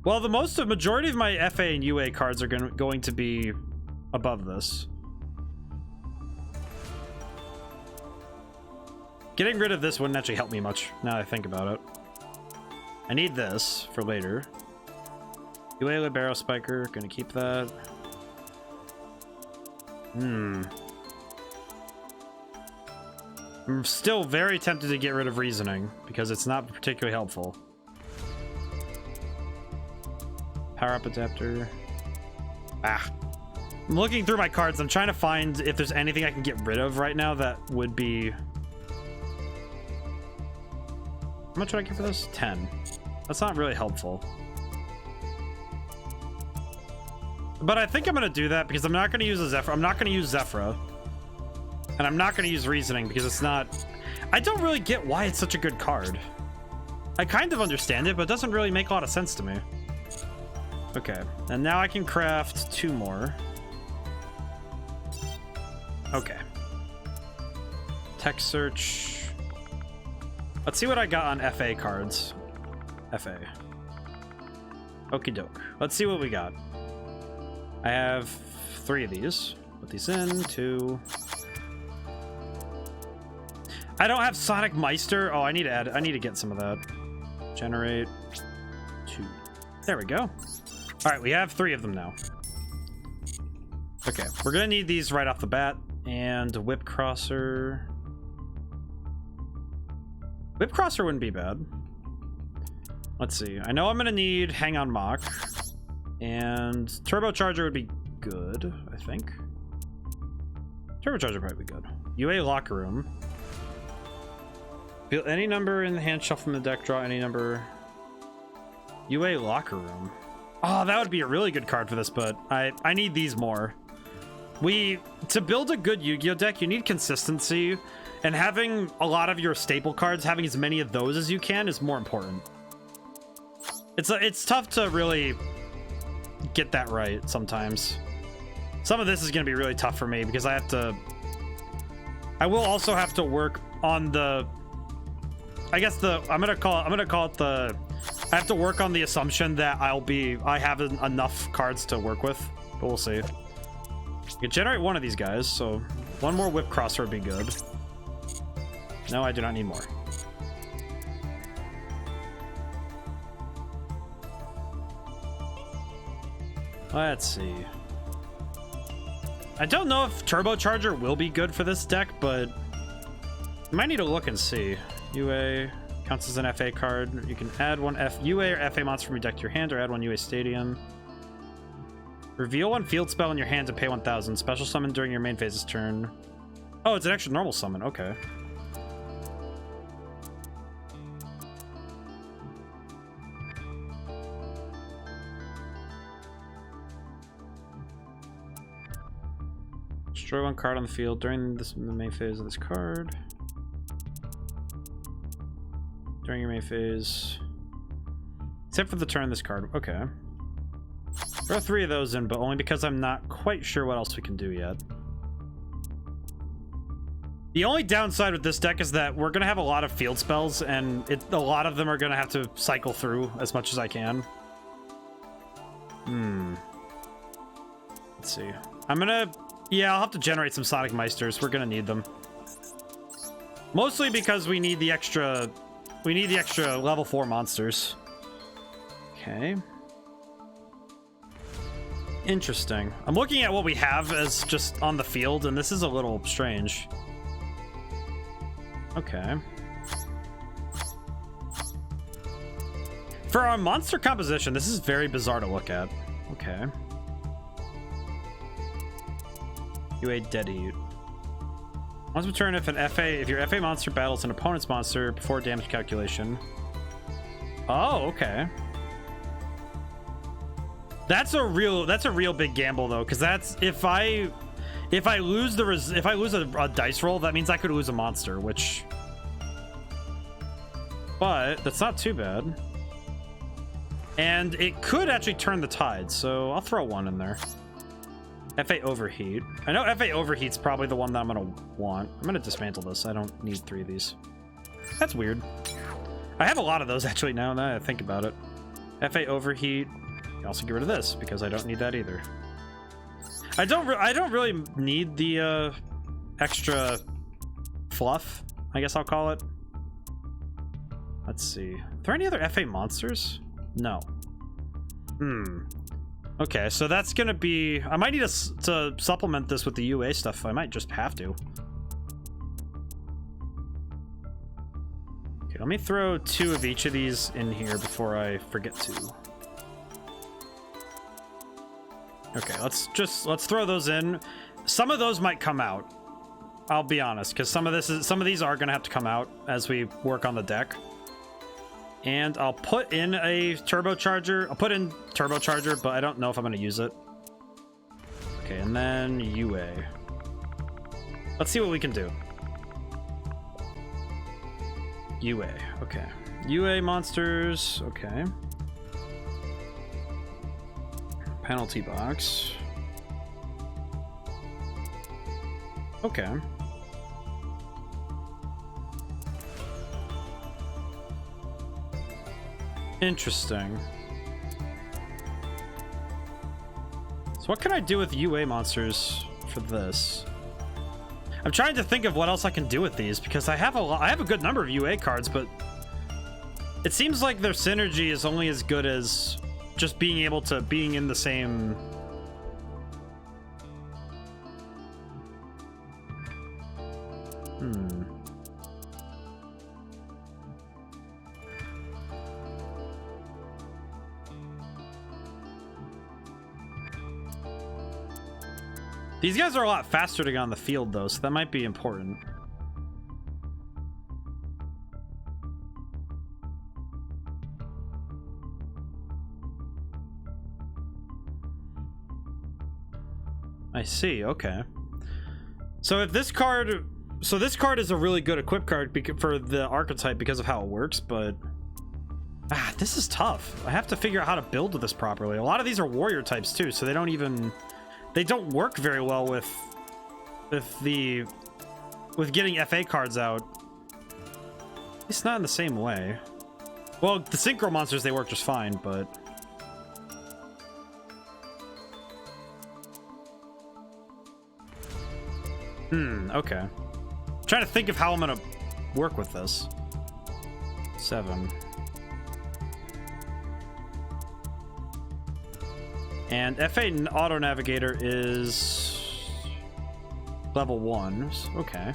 Well, the majority of my FA and UA cards are going to be above this. Getting rid of this wouldn't actually help me much, now that I think about it. I need this for later. UA Libero Spiker, gonna keep that. I'm still very tempted to get rid of Reasoning, because it's not particularly helpful. Power Up Adapter. Ah. I'm looking through my cards. I'm trying to find if there's anything I can get rid of right now that would be... How much would I get for this? 10. That's not really helpful. But I think I'm going to do that because I'm not going to use a Zephyr. I'm not going to use Zephyra. And I'm not going to use Reasoning because it's not... I don't really get why it's such a good card. I kind of understand it, but it doesn't really make a lot of sense to me. Okay, and now I can craft 2 more. Okay. Text search. Let's see what I got on FA cards. FA. Okie doke. Let's see what we got. I have 3 of these. Put these in. 2. I don't have Sonic Meister. Oh, I need to get some of that. Generate 2. There we go. All right, we have 3 of them now. Okay, we're gonna need these right off the bat. And Whip Crosser. Whip Crosser wouldn't be bad. Let's see. I know I'm gonna need Hang On Mock. And Turbocharger would be good, I think. Turbocharger would probably be good. UA Locker Room. Feel any number in the hand, shuffle from the deck, draw any number. UA Locker Room. Oh, that would be a really good card for this, but I need these more. To build a good Yu-Gi-Oh deck, you need consistency, and having a lot of your staple cards, having as many of those as you can is more important. It's tough to really get that right sometimes. Some of this is going to be really tough for me because I will also have to work on the, I guess I'm going to call it the, I have to work on the assumption that I have enough cards to work with, but we'll see. I can generate 1 of these guys, so 1 more Whip Crosser would be good. No, I do not need more. Let's see. I don't know if Turbocharger will be good for this deck, but I might need to look and see. UA counts as an FA card. You can add 1 UA or FA monster from your deck to your hand, or add 1 UA Stadium. Reveal 1 field spell in your hand to pay 1,000. Special summon during your main phase's turn. Oh, it's an extra normal summon. Okay. Destroy 1 card on the field during the main phase of this card. During your main phase. Except for the turn this card. Okay. Throw 3 of those in, but only because I'm not quite sure what else we can do yet. The only downside with this deck is that we're going to have a lot of field spells, and a lot of them are going to have to cycle through as much as I can. Let's see. Yeah, I'll have to generate some Sonic Meisters. We're going to need them. Mostly because we need the extra level 4 monsters. Okay. Interesting. I'm looking at what we have as just on the field, and this is a little strange. Okay. For our monster composition, this is very bizarre to look at. Okay. UA Deadite. Once per turn, if your FA monster battles an opponent's monster before damage calculation. Oh, okay. That's a real big gamble though, because that's if I lose a dice roll, that means I could lose a monster, which. But that's not too bad. And it could actually turn the tide, so I'll throw one in there. FA Overheat. I know FA Overheat's probably the one that I'm gonna want. I'm gonna dismantle this. I don't need 3 of these. That's weird. I have a lot of those actually now that I think about it. FA Overheat. I also get rid of this because I don't need that either. I don't really need the extra fluff, I guess I'll call it. Let's see. Are there any other FA monsters? No. Okay, so that's gonna be... I might need to supplement this with the UA stuff. I might just have to. Okay, let me throw 2 of each of these in here before I forget to. Okay, let's throw those in. Some of those might come out. I'll be honest, because some of these are gonna have to come out as we work on the deck. And I'll put in a turbocharger. I'll put in turbocharger, but I don't know if I'm going to use it. Okay, and then UA. Let's see what we can do. UA. Okay. UA monsters. Okay. Penalty box. Okay. Interesting. So what can I do with UA monsters for this? I'm trying to think of what else I can do with these because I have a good number of UA cards, but it seems like their synergy is only as good as just being in the same. These guys are a lot faster to get on the field, though, so that might be important. I see, okay. So if this card... So this card is a really good equip card for the archetype because of how it works, but... this is tough. I have to figure out how to build this properly. A lot of these are warrior types, too, so they don't even... They don't work very well with getting FA cards out. It's not in the same way. Well, the synchro monsters, they work just fine, but... Okay. I'm trying to think of how I'm gonna work with this. 7. And FA Auto Navigator is level 1. Okay.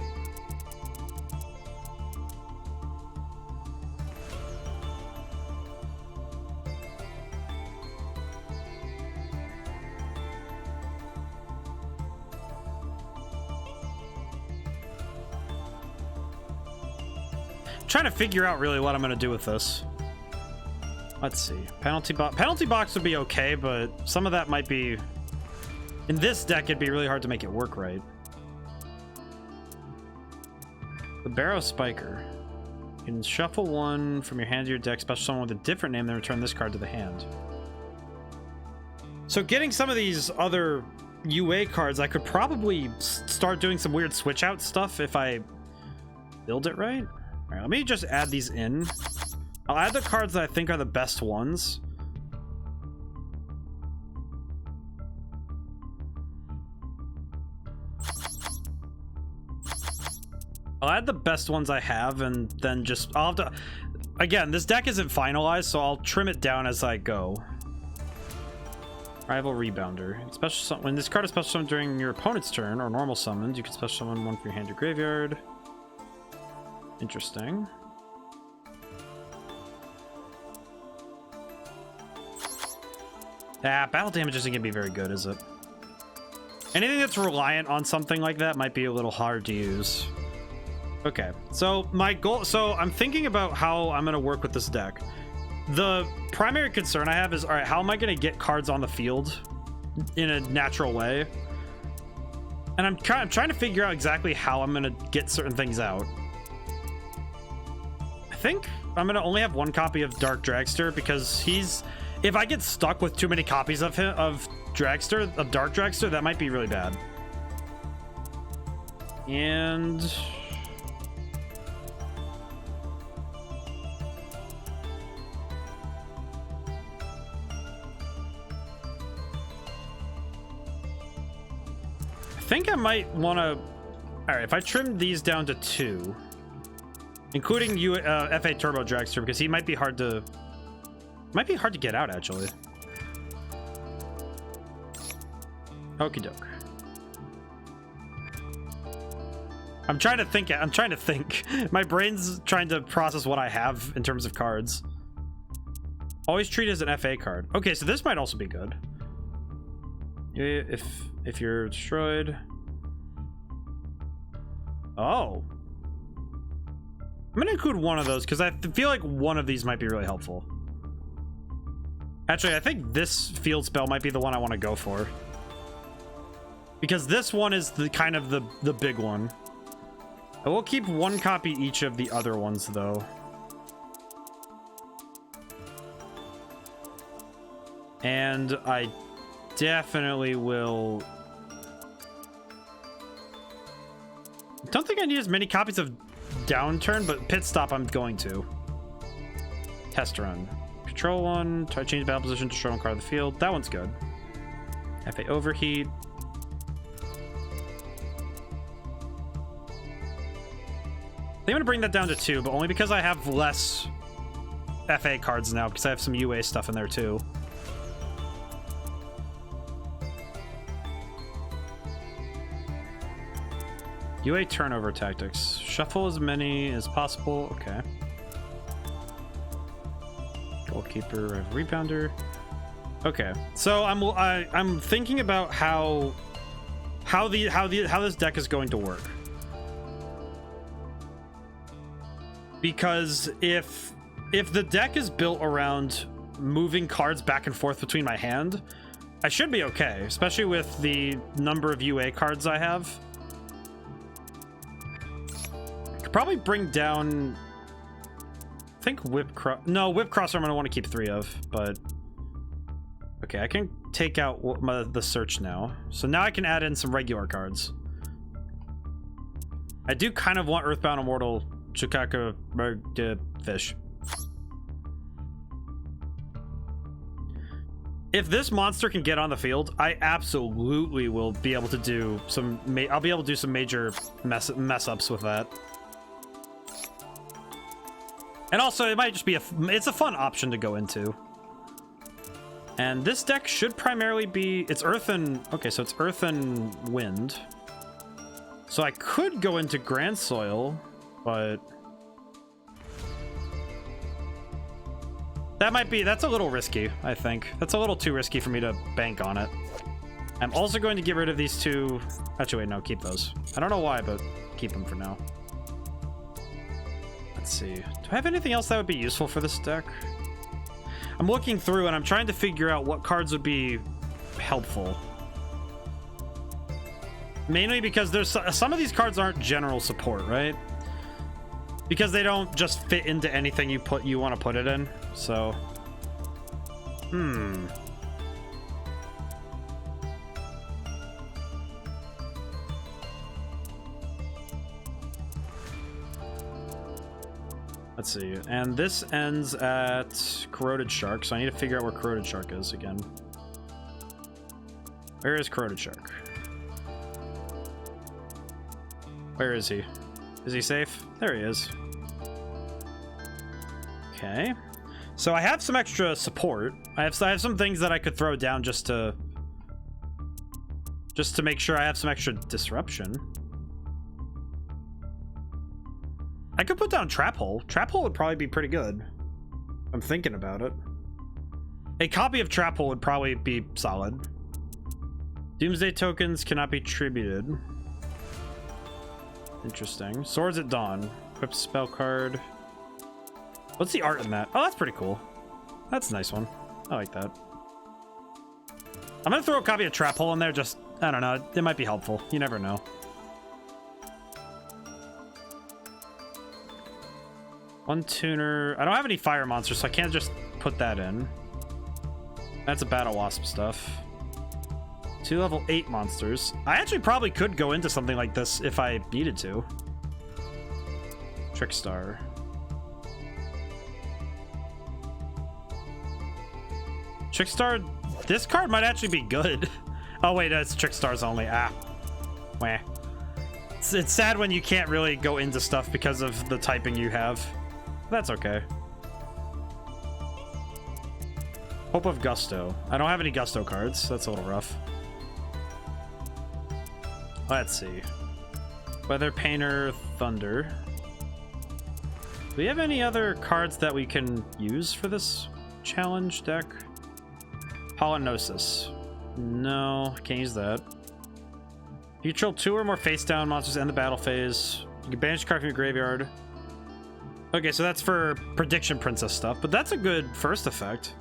I'm trying to figure out really what I'm going to do with this. Let's see. Penalty box would be okay, but some of that might be... In this deck, it'd be really hard to make it work right. The Barrow Spiker. You can shuffle 1 from your hand to your deck, special summon with a different name, then return this card to the hand. So getting some of these other UA cards, I could probably start doing some weird switch out stuff if I build it right. All right, let me just add these in. I'll add the cards that I think are the best ones. I'll add the best ones I have, and then just... I'll have to... Again, this deck isn't finalized, so I'll trim it down as I go. Rival Rebounder. When this card is special summoned during your opponent's turn, or normal summoned, you can special summon 1 from your hand or graveyard. Interesting. Ah, battle damage isn't gonna be very good, is it? Anything that's reliant on something like that might be a little hard to use. Okay, so my goal, so I'm thinking about how I'm gonna work with this deck. The primary concern I have is, all right, how am I gonna get cards on the field in a natural way? And I'm trying to figure out exactly how I'm gonna get certain things out. I think I'm gonna only have one copy of Dark Dragster because if I get stuck with too many copies of him, of Dark Dragster, that might be really bad. And I think I might want to. All right, if I trim these down to 2, including FA Turbo Dragster, because he might be hard to get out actually. Okie doke. I'm trying to think. My brain's trying to process what I have in terms of cards. Always treat it as an FA card. Okay, so this might also be good. If you're destroyed. Oh. I'm gonna include one of those because I feel like one of these might be really helpful. Actually, I think this field spell might be the one I want to go for. Because this one is the kind of the big one. I will keep one copy each of the other ones though. And I definitely will. Don't think I need as many copies of Downturn, but Pit Stop I'm going to. Test run. Control 1, try to change battle position to show one card of the field. That one's good. FA Overheat. I think I'm gonna bring that down to 2, but only because I have less FA cards now, because I have some UA stuff in there too. UA turnover tactics. Shuffle as many as possible. Okay. Goalkeeper, rebounder. Okay, so I'm thinking about how this deck is going to work. Because if the deck is built around moving cards back and forth between my hand, I should be okay, especially with the number of UA cards I have. Could probably bring down, I think Whip Crossarm I don't want to keep 3 of, but okay, I can take out the search now. So now I can add in some regular cards. I do kind of want Earthbound Immortal Chukaka Fish. If this monster can get on the field, I absolutely will be able to do some. I'll be able to do some major mess ups with that. And also, it might just be it's a fun option to go into. And this deck should primarily be it's Earth and okay, so it's Earth and Wind. So I could go into Grand Soil. But that's a little risky, I think. That's a little too risky for me to bank on it. I'm also going to get rid of these 2. Actually, wait, no, keep those. I don't know why, but keep them for now. Let's see. Do I have anything else that would be useful for this deck? I'm looking through and I'm trying to figure out what cards would be helpful. Mainly because there's some of these cards aren't general support, right? Because they don't just fit into anything you want to put it in. So, let's see. And this ends at Corroded Shark, so I need to figure out where Corroded Shark is again. Where is Corroded Shark? Where is he? Is he safe? There he is. Okay. So I have some extra support. I have some things that I could throw down just to make sure I have some extra disruption. I could put down Trap Hole. Trap Hole would probably be pretty good. I'm thinking about it. A copy of Trap Hole would probably be solid. Doomsday tokens cannot be tributed. Interesting. Swords at Dawn. Equip spell card. What's the art in that? Oh, that's pretty cool. That's a nice one. I like that. I'm gonna throw a copy of Trap Hole in there. Just, I don't know. It might be helpful. You never know. One tuner. I don't have any fire monsters, so I can't just put that in. That's a Battle Wasp stuff. 2 level 8 monsters. I actually probably could go into something like this if I needed to. Trickstar. Trickstar, this card might actually be good. Oh wait, it's Trickstars only. Ah. Wah. It's sad when you can't really go into stuff because of the typing you have. That's okay. Hope of Gusto. I don't have any Gusto cards. That's a little rough. Let's see. Weather Painter, Thunder. Do we have any other cards that we can use for this challenge deck? Polynosis. No, can't use that. You control 2 or more face-down monsters in the battle phase. You can banish a card from your graveyard. Okay, so that's for Prediction Princess stuff, but that's a good first effect.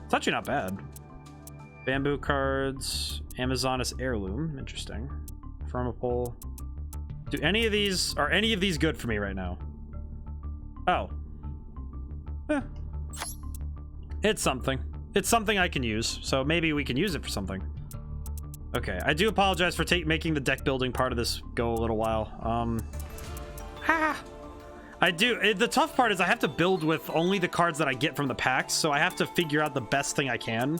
It's actually not bad. Bamboo cards. Amazonas Heirloom. Interesting. Firmapole. Are any of these good for me right now? Oh. Eh. It's something. It's something I can use, so maybe we can use it for something. Okay, I do apologize for making the deck building part of this go a little while. I do. The tough part is I have to build with only the cards that I get from the packs, so I have to figure out the best thing I can.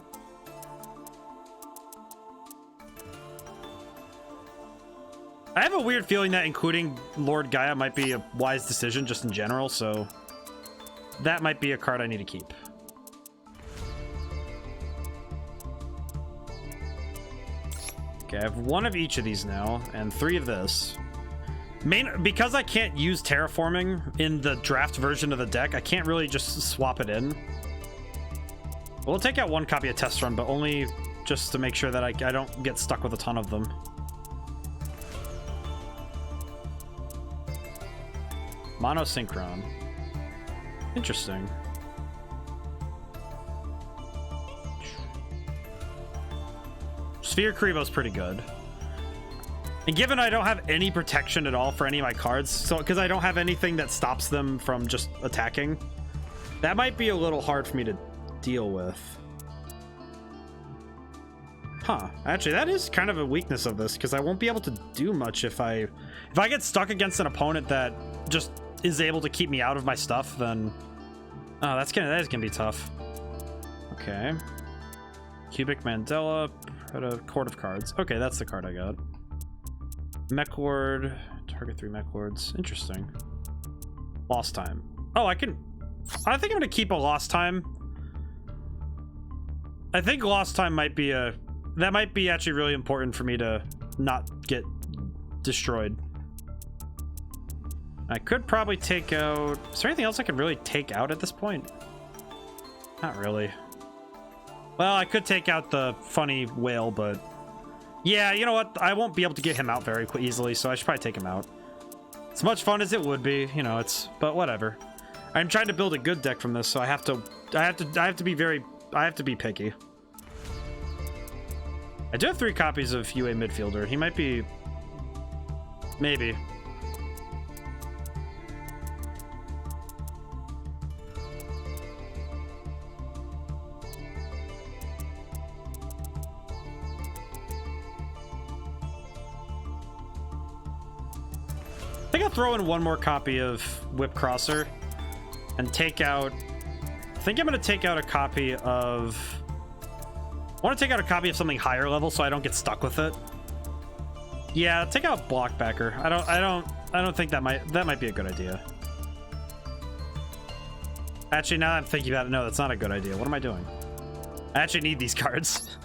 I have a weird feeling that including Lord Gaia might be a wise decision just in general, so that might be a card I need to keep. Okay, I have 1 of each of these now, and 3 of this. Because I can't use terraforming in the draft version of the deck, I can't really just swap it in. We'll take out 1 copy of Test Run, but only just to make sure that I don't get stuck with a ton of them. Monosynchron. Interesting. Sphere Kribo's pretty good. And given I don't have any protection at all for any of my cards, so because I don't have anything that stops them from just attacking, that might be a little hard for me to deal with. Huh. Actually, that is kind of a weakness of this, because I won't be able to do much if I get stuck against an opponent that just is able to keep me out of my stuff, then that is gonna be tough. Okay. Cubic Mandela, Court of Cards. Okay, that's the card I got. Mech Lord, target 3 Mech Lords. Interesting. Lost Time. Oh, I think I'm gonna keep a Lost Time. I think Lost Time might be that might be actually really important for me to not get destroyed. I could probably take out... Is there anything else I can really take out at this point? Not really. Well, I could take out the funny whale, but... Yeah, you know what? I won't be able to get him out very easily, so I should probably take him out. As much fun as it would be, you know, but whatever. I'm trying to build a good deck from this, so I have to be picky. I do have 3 copies of UA Midfielder. He might be... Maybe. I think I'll throw in 1 more copy of Whip Crosser and take out... I think I'm going to take out a copy of... I want to take out a copy of something higher level so I don't get stuck with it. Yeah, take out Blockbacker. I don't think that might be a good idea. Actually, now that I'm thinking about it, no, that's not a good idea. What am I doing? I actually need these cards.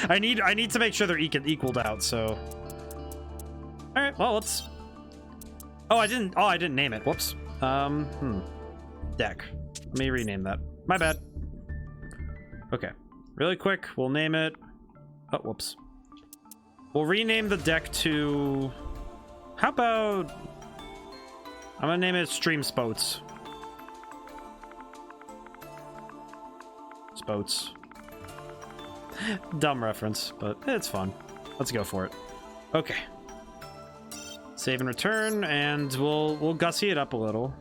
I need to make sure they're equaled out, so... All right, well, let's... Oh, I didn't name it. Whoops. Deck. Let me rename that. My bad. Okay, really quick, we'll name it... Oh, whoops. We'll rename the deck to... How about... I'm gonna name it Stream Spoats. Spoats. Dumb reference, but it's fun. Let's go for it. Okay. Save and return, and we'll gussy it up a little.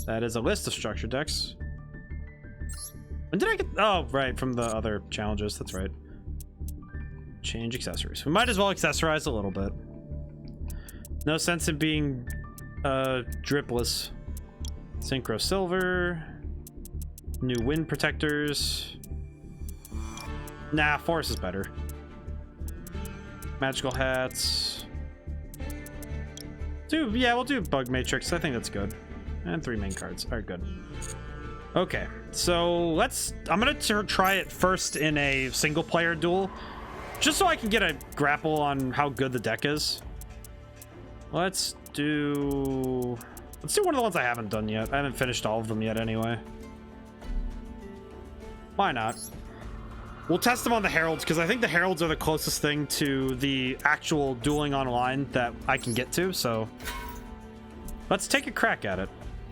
That is a list of structure decks. When did I get... Oh, right, from the other challenges. That's right. Change accessories. We might as well accessorize a little bit. No sense in being dripless. Synchro silver. New wind protectors. Nah, forest is better. Magical hats. Yeah, we'll do bug matrix. I think that's good. And 3 main cards. All right, good. Okay, so I'm gonna try it first in a single player duel, just so I can get a grapple on how good the deck is. Let's do one of the ones I haven't done yet. I haven't finished all of them yet anyway. Why not? We'll test them on the heralds, because I think the heralds are the closest thing to the actual dueling online that I can get to, so let's take a crack at it.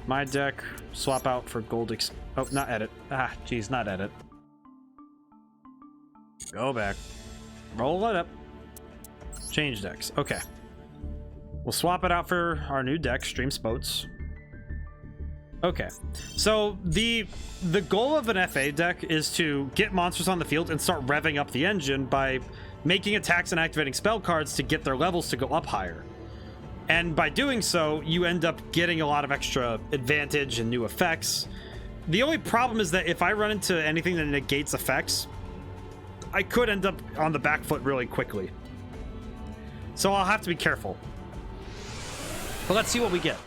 My deck, swap out for gold oh, not edit. Ah, geez, not edit. Go back. Roll it up. Change decks. Okay. We'll swap it out for our new deck, Stream Spoats. Okay. So the goal of an FA deck is to get monsters on the field and start revving up the engine by making attacks and activating spell cards to get their levels to go up higher. And by doing so, you end up getting a lot of extra advantage and new effects. The only problem is that if I run into anything that negates effects, I could end up on the back foot really quickly. So I'll have to be careful. But let's see what we get.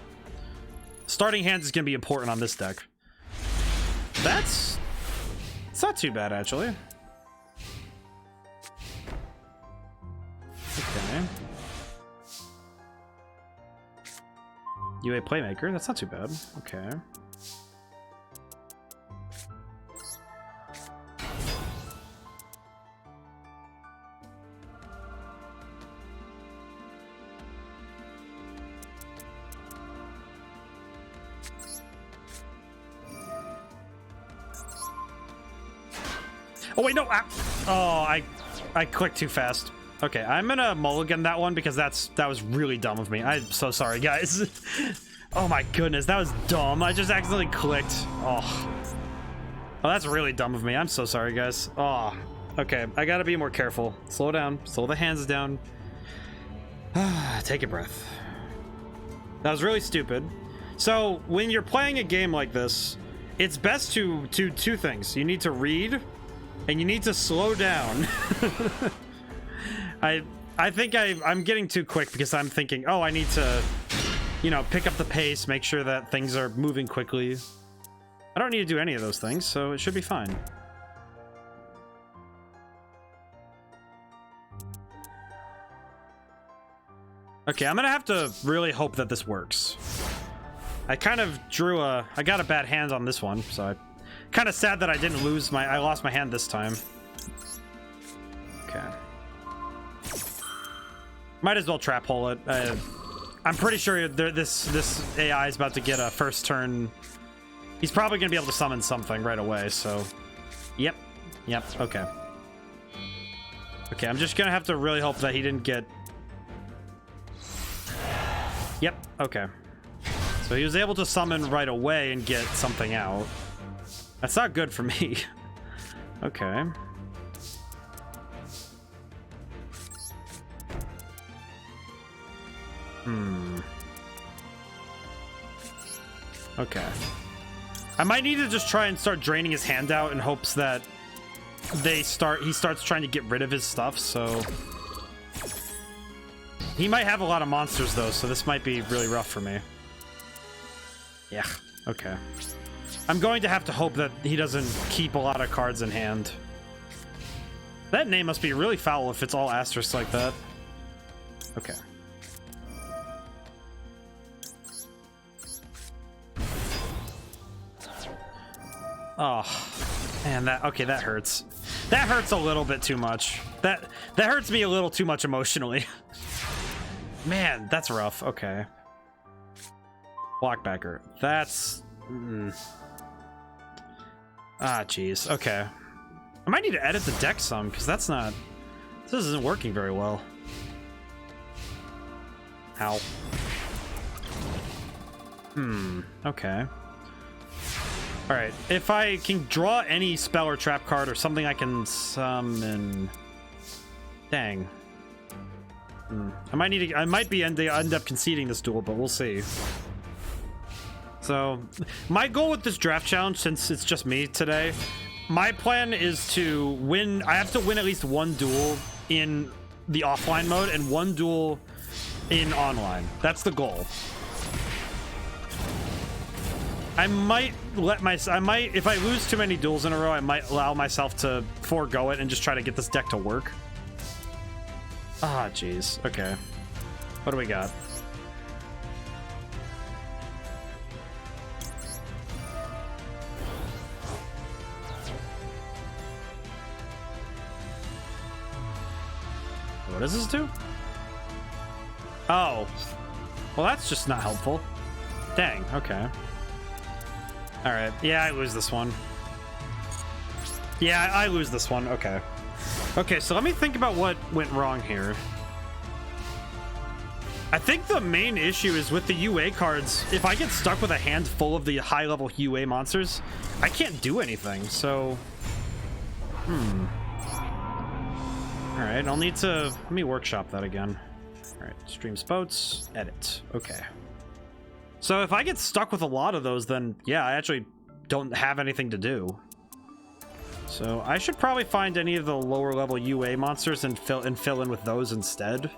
Starting hands is going to be important on this deck. It's not too bad, actually. Okay. UA Playmaker, that's not too bad. Okay. Oh wait, no! I clicked too fast. Okay, I'm gonna mulligan that one because that was really dumb of me. I'm so sorry, guys. Oh my goodness, that was dumb. I just accidentally clicked. Oh, that's really dumb of me. I'm so sorry, guys. Oh, okay, I gotta be more careful. Slow down. Slow the hands down. Take a breath. That was really stupid. So when you're playing a game like this, it's best to do 2 things. You need to read, and you need to slow down. I think I'm getting too quick because I'm thinking, oh, I need to, you know, pick up the pace, make sure that things are moving quickly. I don't need to do any of those things, so it should be fine. Okay, I'm gonna have to really hope that this works. I kind of I got a bad hand on this one, so I'm kind of sad that I didn't I lost my hand this time. Okay. Might as well trap hole it. I'm pretty sure this AI is about to get a first turn. He's probably gonna be able to summon something right away, so. Yep, okay. Okay, I'm just gonna have to really hope that he didn't get... Yep, okay. So he was able to summon right away and get something out. That's not good for me. Okay. Okay. I might need to just try and start draining his hand out in hopes that he starts trying to get rid of his stuff, so... He might have a lot of monsters, though, so this might be really rough for me. Yeah, okay. I'm going to have to hope that he doesn't keep a lot of cards in hand. That name must be really foul if it's all asterisks like that. Okay. Oh. Man, that hurts. That hurts a little bit too much. That hurts me a little too much emotionally. Man, that's rough. Okay. Blockbacker. That's... Ah, jeez. Okay. I might need to edit the deck some, because that's not... This isn't working very well. Ow. Okay. Alright, if I can draw any spell or trap card or something I can summon... Dang. I might need to... I might be end up conceding this duel, but we'll see. So, my goal with this draft challenge, since it's just me today, my plan is to win... I have to win at least one duel in the offline mode and one duel in online. That's the goal. I might if I lose too many duels in a row, I might allow myself to forego it and just try to get this deck to work. Ah, jeez. Okay. What do we got? What does this do? Oh. Well, that's just not helpful. Dang, okay. Alright, yeah, I lose this one. Yeah, I lose this one, okay. Okay, so let me think about what went wrong here. I think the main issue is with the UA cards. If I get stuck with a hand full of the high-level UA monsters, I can't do anything, so... Alright, I'll need to... Let me workshop that again. Alright, stream spots, edit. Okay. So if I get stuck with a lot of those, then yeah, I actually don't have anything to do. So I should probably find any of the lower level UA monsters and fill in with those instead.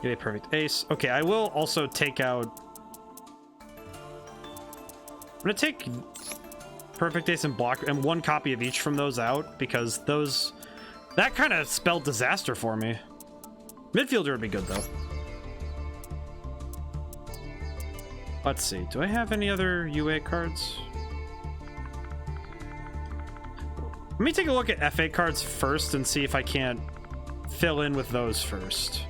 Get a perfect ace. Okay, I will also take out... I'm gonna take perfect ace and block and one copy of each from those out, because those... That kind of spelled disaster for me. Midfielder would be good though. Let's see. Do I have any other UA cards? Let me take a look at F8 cards first and see if I can't fill in with those first.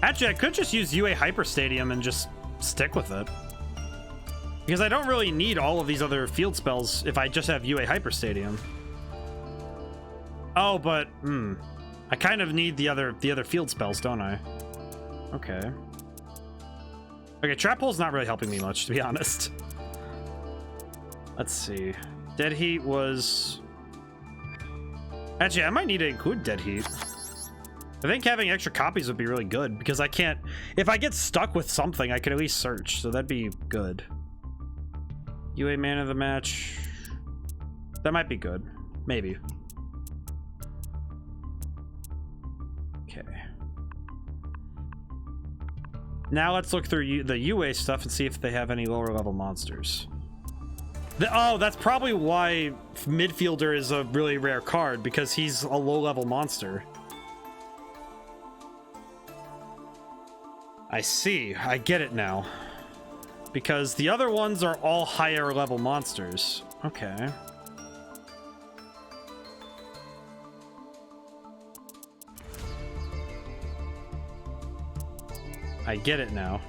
Actually, I could just use UA Hyper Stadium and just stick with it. Because I don't really need all of these other field spells if I just have UA Hyper Stadium. Oh, but I kind of need the other field spells, don't I? Okay. Okay, Trap Hole's not really helping me much, to be honest. Let's see. Dead Heat was... Actually, I might need to include Dead Heat. I think having extra copies would be really good, because I can't... If I get stuck with something, I can at least search, so that'd be good. UA Man of the Match... That might be good. Maybe. Okay. Now let's look through the UA stuff and see if they have any lower level monsters. Oh, that's probably why Midfielder is a really rare card, because he's a low level monster. I see. I get it now. Because the other ones are all higher level monsters. Okay. I get it now.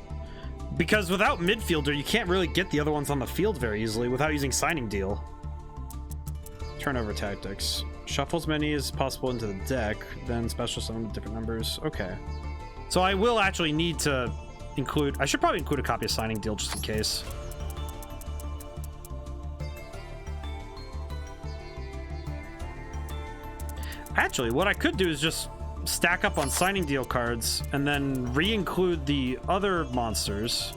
Because without Midfielder, you can't really get the other ones on the field very easily without using Signing Deal. Turnover tactics. Shuffle as many as possible into the deck, then special summon with different numbers. Okay. So I will actually need to include... I should probably include a copy of Signing Deal just in case. Actually, what I could do is just stack up on Signing Deal cards and then re-include the other monsters.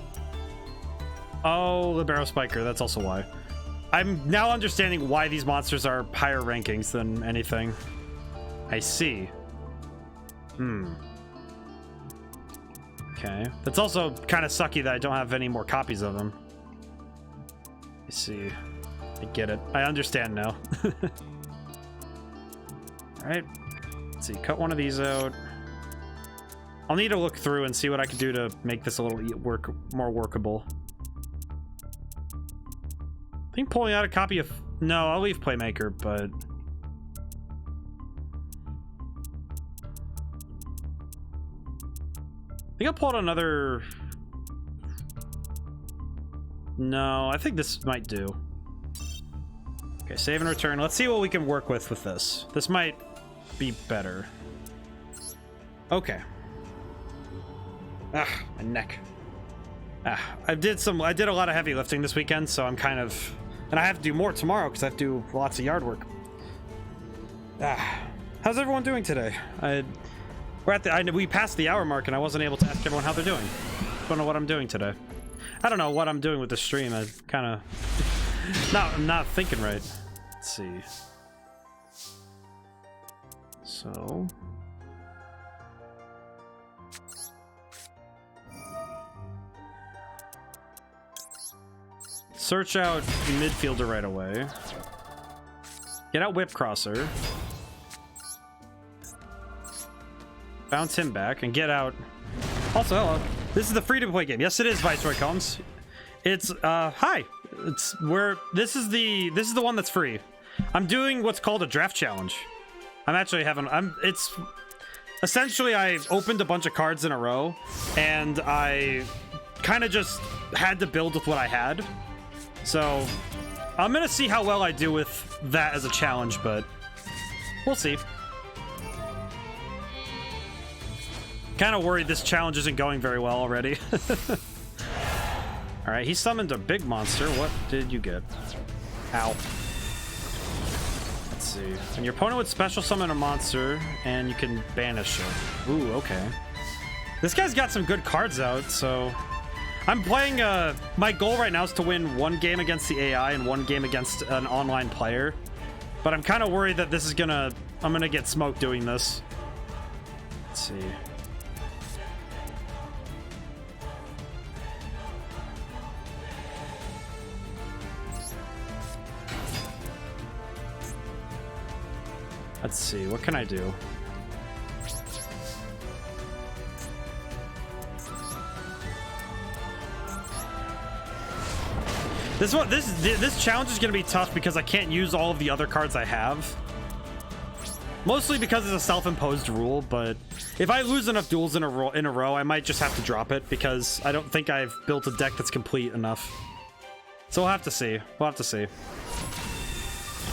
Oh, Libero Spiker, that's also why. I'm now understanding why these monsters are higher rankings than anything. I see. Okay. That's also kind of sucky that I don't have any more copies of them. see. I get it. I understand now. All right. Let's see. Cut one of these out. I'll need to look through and see what I can do to make this a little more workable. I think pulling out a copy of... No, I'll leave Playmaker, but... I think I'll pull out another... No, I think this might do. Okay, save and return. Let's see what we can work with this. This might be better. Okay. Ah, my neck. Ah, I did a lot of heavy lifting this weekend, so I'm kind of... And I have to do more tomorrow because I have to do lots of yard work. Ah, how's everyone doing today? We passed the hour mark and I wasn't able to ask everyone how they're doing. Don't know what I'm doing today. I don't know what I'm doing with the stream. I kind of not thinking right. Let's see. So search out midfielder right away. Get out Whip Crosser. Bounce him back and get out. Also, hello. This is the free-to-play game. Yes, it is, Viceroy Combs. It's hi. It's where this is the one that's free. I'm doing what's called a draft challenge. It's essentially I opened a bunch of cards in a row and I kind of just had to build with what I had. So I'm gonna see how well I do with that as a challenge, but we'll see. Kind of worried this challenge isn't going very well already. All right, he summoned a big monster. What did you get? Ow. Let's see. And your opponent would special summon a monster, and you can banish it. Ooh, okay. This guy's got some good cards out, so... I'm playing, my goal right now is to win one game against the AI and one game against an online player. But I'm kind of worried that this is I'm gonna get smoked doing this. Let's see. Let's see, what can I do? This challenge is going to be tough because I can't use all of the other cards I have. Mostly because it's a self-imposed rule, but if I lose enough duels in a row, I might just have to drop it because I don't think I've built a deck that's complete enough. So we'll have to see. We'll have to see.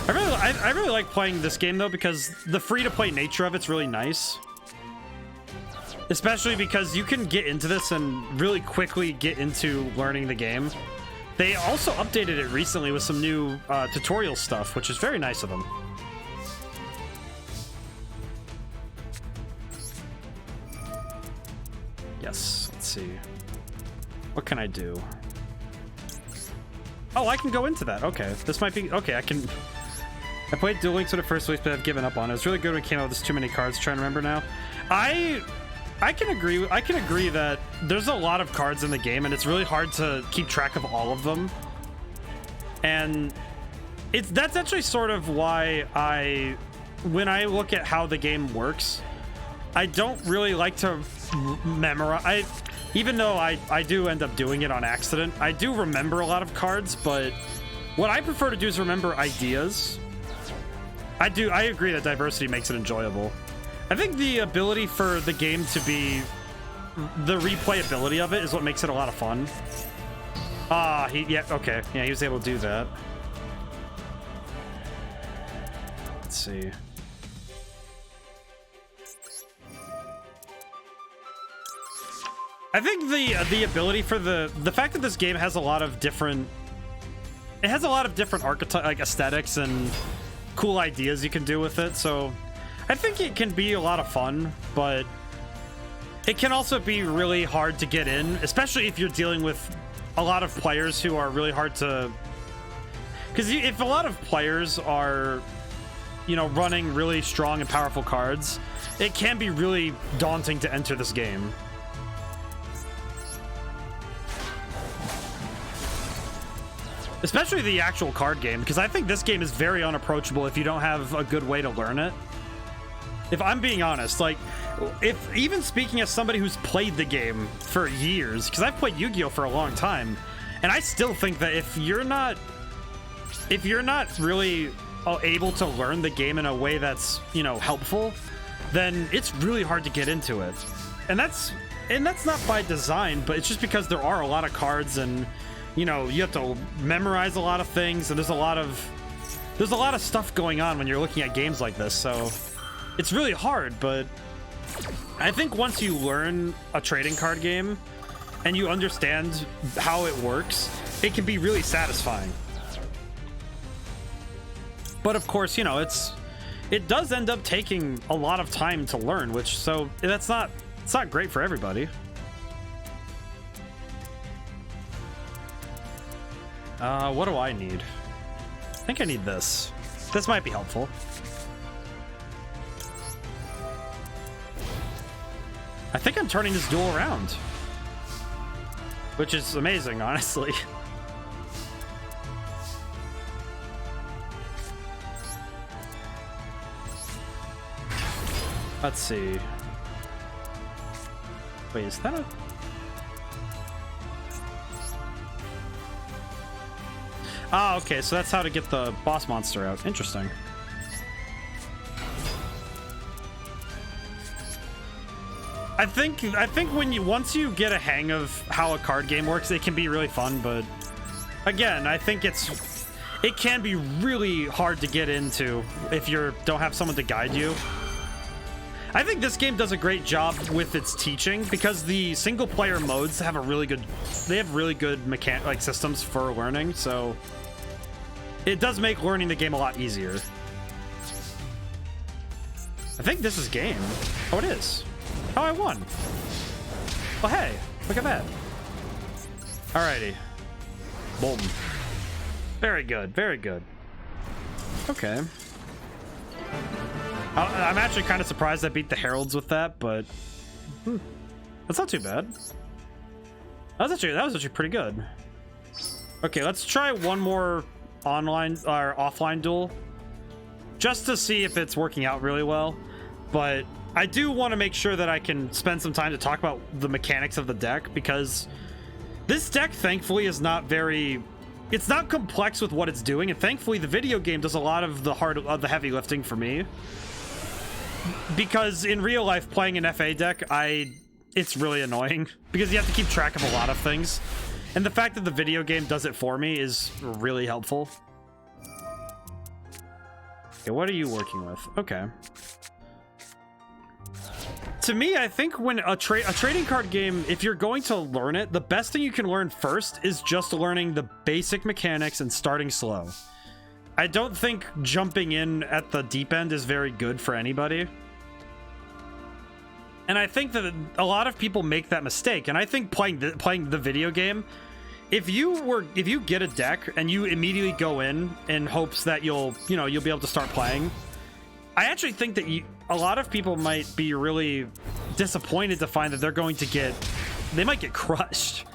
I really like playing this game though because the free-to-play nature of it's really nice. Especially because you can get into this and really quickly get into learning the game. They also updated it recently with some new tutorial stuff, which is very nice of them. Yes, let's see. What can I do? Oh, I can go into that. Okay, this might be... Okay, I played Duel Links when it first released, but I've given up on it. It was really good when it came out with too many cards. Trying to remember now. I can agree that there's a lot of cards in the game, and it's really hard to keep track of all of them. And that's actually sort of why when I look at how the game works, I don't really like to memorize. Even though I do end up doing it on accident, I do remember a lot of cards, but what I prefer to do is remember ideas. I agree that diversity makes it enjoyable. I think the ability for the game to be... The replayability of it is what makes it a lot of fun. Yeah, okay. Yeah, he was able to do that. Let's see. I think the ability for the fact that this game has a lot of different... It has a lot of different archetype, like aesthetics and cool ideas you can do with it, so... I think it can be a lot of fun, but it can also be really hard to get in, especially if you're dealing with a lot of players who are really hard to... Because if a lot of players are, you know, running really strong and powerful cards, it can be really daunting to enter this game. especially the actual card game, because I think this game is very unapproachable if you don't have a good way to learn it. If I'm being honest, like, if even speaking as somebody who's played the game for years, because I've played Yu-Gi-Oh for a long time, and I still think that if you're not really able to learn the game in a way that's, you know, helpful, then it's really hard to get into it. And that's not by design, but it's just because there are a lot of cards, and, you know, you have to memorize a lot of things, and there's a lot of stuff going on when you're looking at games like this, so it's really hard. But I think once you learn a trading card game and you understand how it works, it can be really satisfying. But of course, you know, it does end up taking a lot of time to learn, which, so it's not great for everybody. What do I need? I think I need this. This might be helpful. I think I'm turning this duel around, which is amazing, honestly. Let's see. Wait, is that a... Ah, okay, so that's how to get the boss monster out. Interesting. I think once you get a hang of how a card game works, it can be really fun, but again, I think it can be really hard to get into if you don't have someone to guide you. I think this game does a great job with its teaching, because the single player modes have really good systems for learning, so it does make learning the game a lot easier. I think this is game. Oh, it is. Oh, I won. Well, hey, look at that. Alrighty. Boom. Very good, very good. Okay. I'm actually kind of surprised I beat the Heralds with that, but that's not too bad. That was actually pretty good. Okay, let's try one more online or offline duel, just to see if it's working out really well. But I do want to make sure that I can spend some time to talk about the mechanics of the deck, because this deck, thankfully, is not very... It's not complex with what it's doing, and thankfully the video game does a lot of the heavy lifting for me. Because in real life, playing an FA deck, it's really annoying, because you have to keep track of a lot of things. And the fact that the video game does it for me is really helpful. Okay, what are you working with? Okay. To me, I think when a trading card game, if you're going to learn it, the best thing you can learn first is just learning the basic mechanics and starting slow. I don't think jumping in at the deep end is very good for anybody. And I think that a lot of people make that mistake. And I think playing the video game, if you get a deck and you immediately go in hopes that you'll be able to start playing, I actually think that a lot of people might be really disappointed to find that they might get crushed.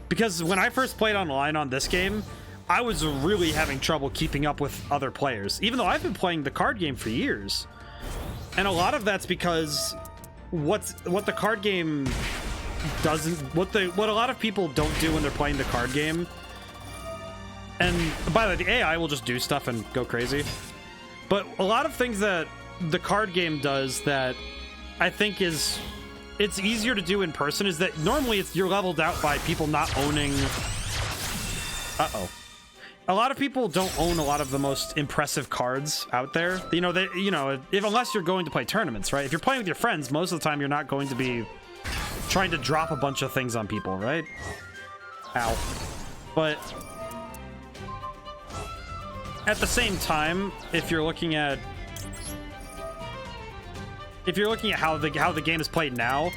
Because when I first played online on this game, I was really having trouble keeping up with other players, even though I've been playing the card game for years. And a lot of that's because what the card game doesn't, what a lot of people don't do when they're playing the card game. And by the way, the AI will just do stuff and go crazy. But a lot of things that the card game does that I think it's easier to do in person is that normally you're leveled out by people not owning... Uh-oh. A lot of people don't own a lot of the most impressive cards out there. Unless you're going to play tournaments, right? If you're playing with your friends, most of the time you're not going to be trying to drop a bunch of things on people, right? Ow. But at the same time, if you're looking at how the game is played now,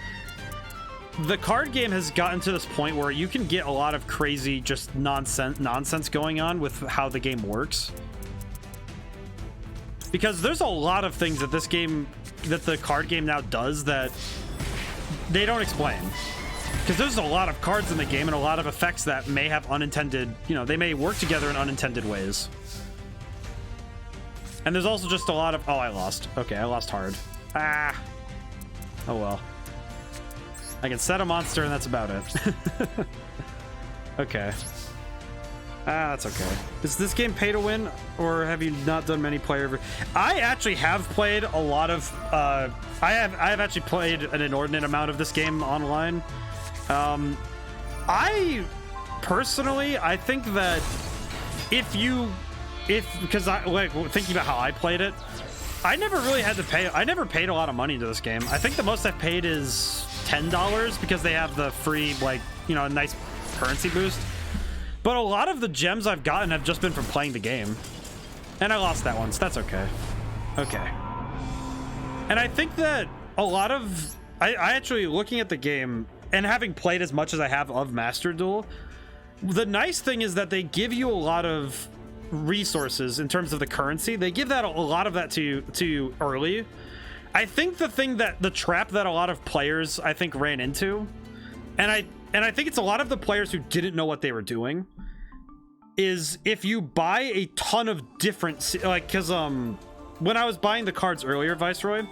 the card game has gotten to this point where you can get a lot of crazy just nonsense going on with how the game works. Because there's a lot of things that the card game now does that they don't explain. Because there's a lot of cards in the game and a lot of effects that may have unintended, you know, they may work together in unintended ways. And there's also just a lot of... Oh, I lost. Okay, I lost hard. Ah. Oh, well. I can set a monster and that's about it. Okay. Ah, that's okay. Is this game pay to win, or have you not done many player? I actually have played a lot of. I have actually played an inordinate amount of this game online. I personally, I think that because I like thinking about how I played it, I never really had to pay. I never paid a lot of money into this game. I think the most I've paid is $10 because they have the free, like, you know, a nice currency boost. But a lot of the gems I've gotten have just been from playing the game. And I lost that one, so that's okay. Okay. And I think that a lot of... I actually, looking at the game, and having played as much as I have of Master Duel, the nice thing is that they give you a lot of resources in terms of the currency. They give that a lot of that to you early. I think the trap that a lot of players, I think, ran into, and I think it's a lot of the players who didn't know what they were doing, is if you buy a ton of different, like, because when I was buying the cards earlier, Viceroy,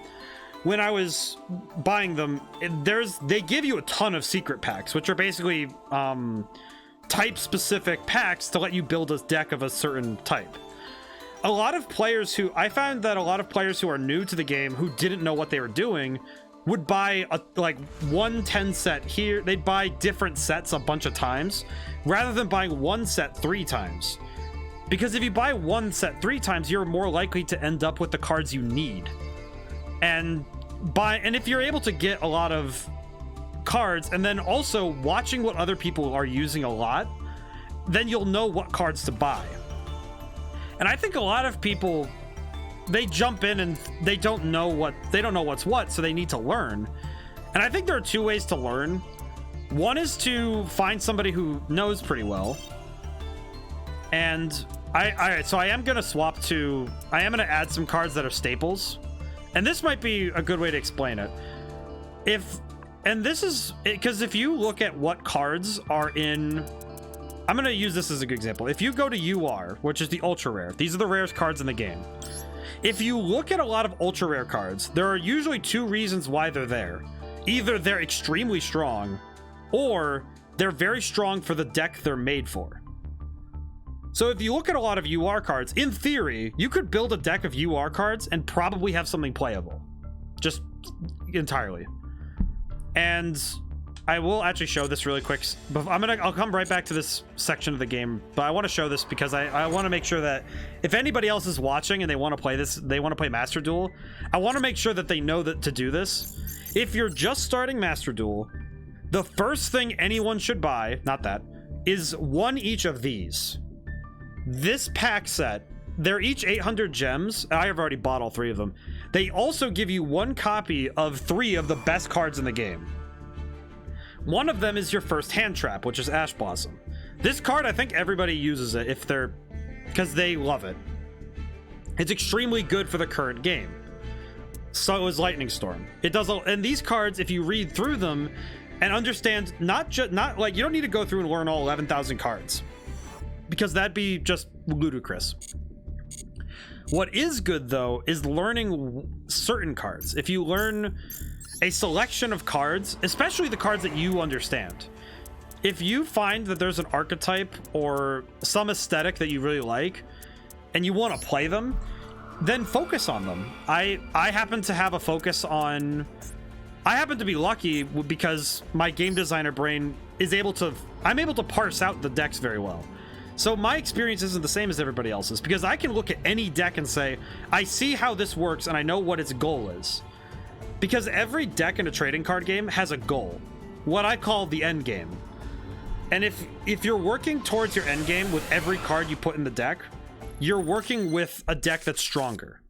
when I was buying them, they give you a ton of secret packs, which are basically type specific packs to let you build a deck of a certain type. A lot of players I found that a lot of players who are new to the game who didn't know what they were doing would buy one 10 set here. They'd buy different sets a bunch of times rather than buying one set 3 times. Because if you buy one set 3 times, you're more likely to end up with the cards you need. And if you're able to get a lot of cards and then also watching what other people are using a lot, then you'll know what cards to buy. And I think a lot of people, they jump in and they don't know what's what, so they need to learn. And I think there are 2 ways to learn. One is to find somebody who knows pretty well. And so I am going to add some cards that are staples. And this might be a good way to explain it. Because if you look at what cards are in... I'm going to use this as a good example. If you go to UR, which is the ultra rare, these are the rarest cards in the game. If you look at a lot of ultra rare cards, there are usually 2 reasons why they're there. Either they're extremely strong, or they're very strong for the deck they're made for. So if you look at a lot of UR cards, in theory, you could build a deck of UR cards and probably have something playable. Just entirely. And I will actually show this really quick, but I'll come right back to this section of the game, but I want to show this because I want to make sure that if anybody else is watching and they want to play this, they want to play Master Duel, I want to make sure that they know that to do this. If you're just starting Master Duel, the first thing anyone should buy, is one each of these. This pack set, they're each 800 gems. I have already bought all 3 of them. They also give you 1 copy of 3 of the best cards in the game. One of them is your first hand trap, which is Ash Blossom. This card, I think everybody uses it because they love it. It's extremely good for the current game. So is Lightning Storm. It does, and these cards, if you read through them and understand, not like you don't need to go through and learn all 11,000 cards, because that'd be just ludicrous. What is good though is learning certain cards. If you learn a selection of cards, especially the cards that you understand. If you find that there's an archetype or some aesthetic that you really like and you want to play them, then focus on them. I happen to have a focus on... I happen to be lucky because my game designer brain is I'm able to parse out the decks very well. So my experience isn't the same as everybody else's because I can look at any deck and say, I see how this works and I know what its goal is. Because every deck in a trading card game has a goal, what I call the end game. And if you're working towards your end game with every card you put in the deck, you're working with a deck that's stronger.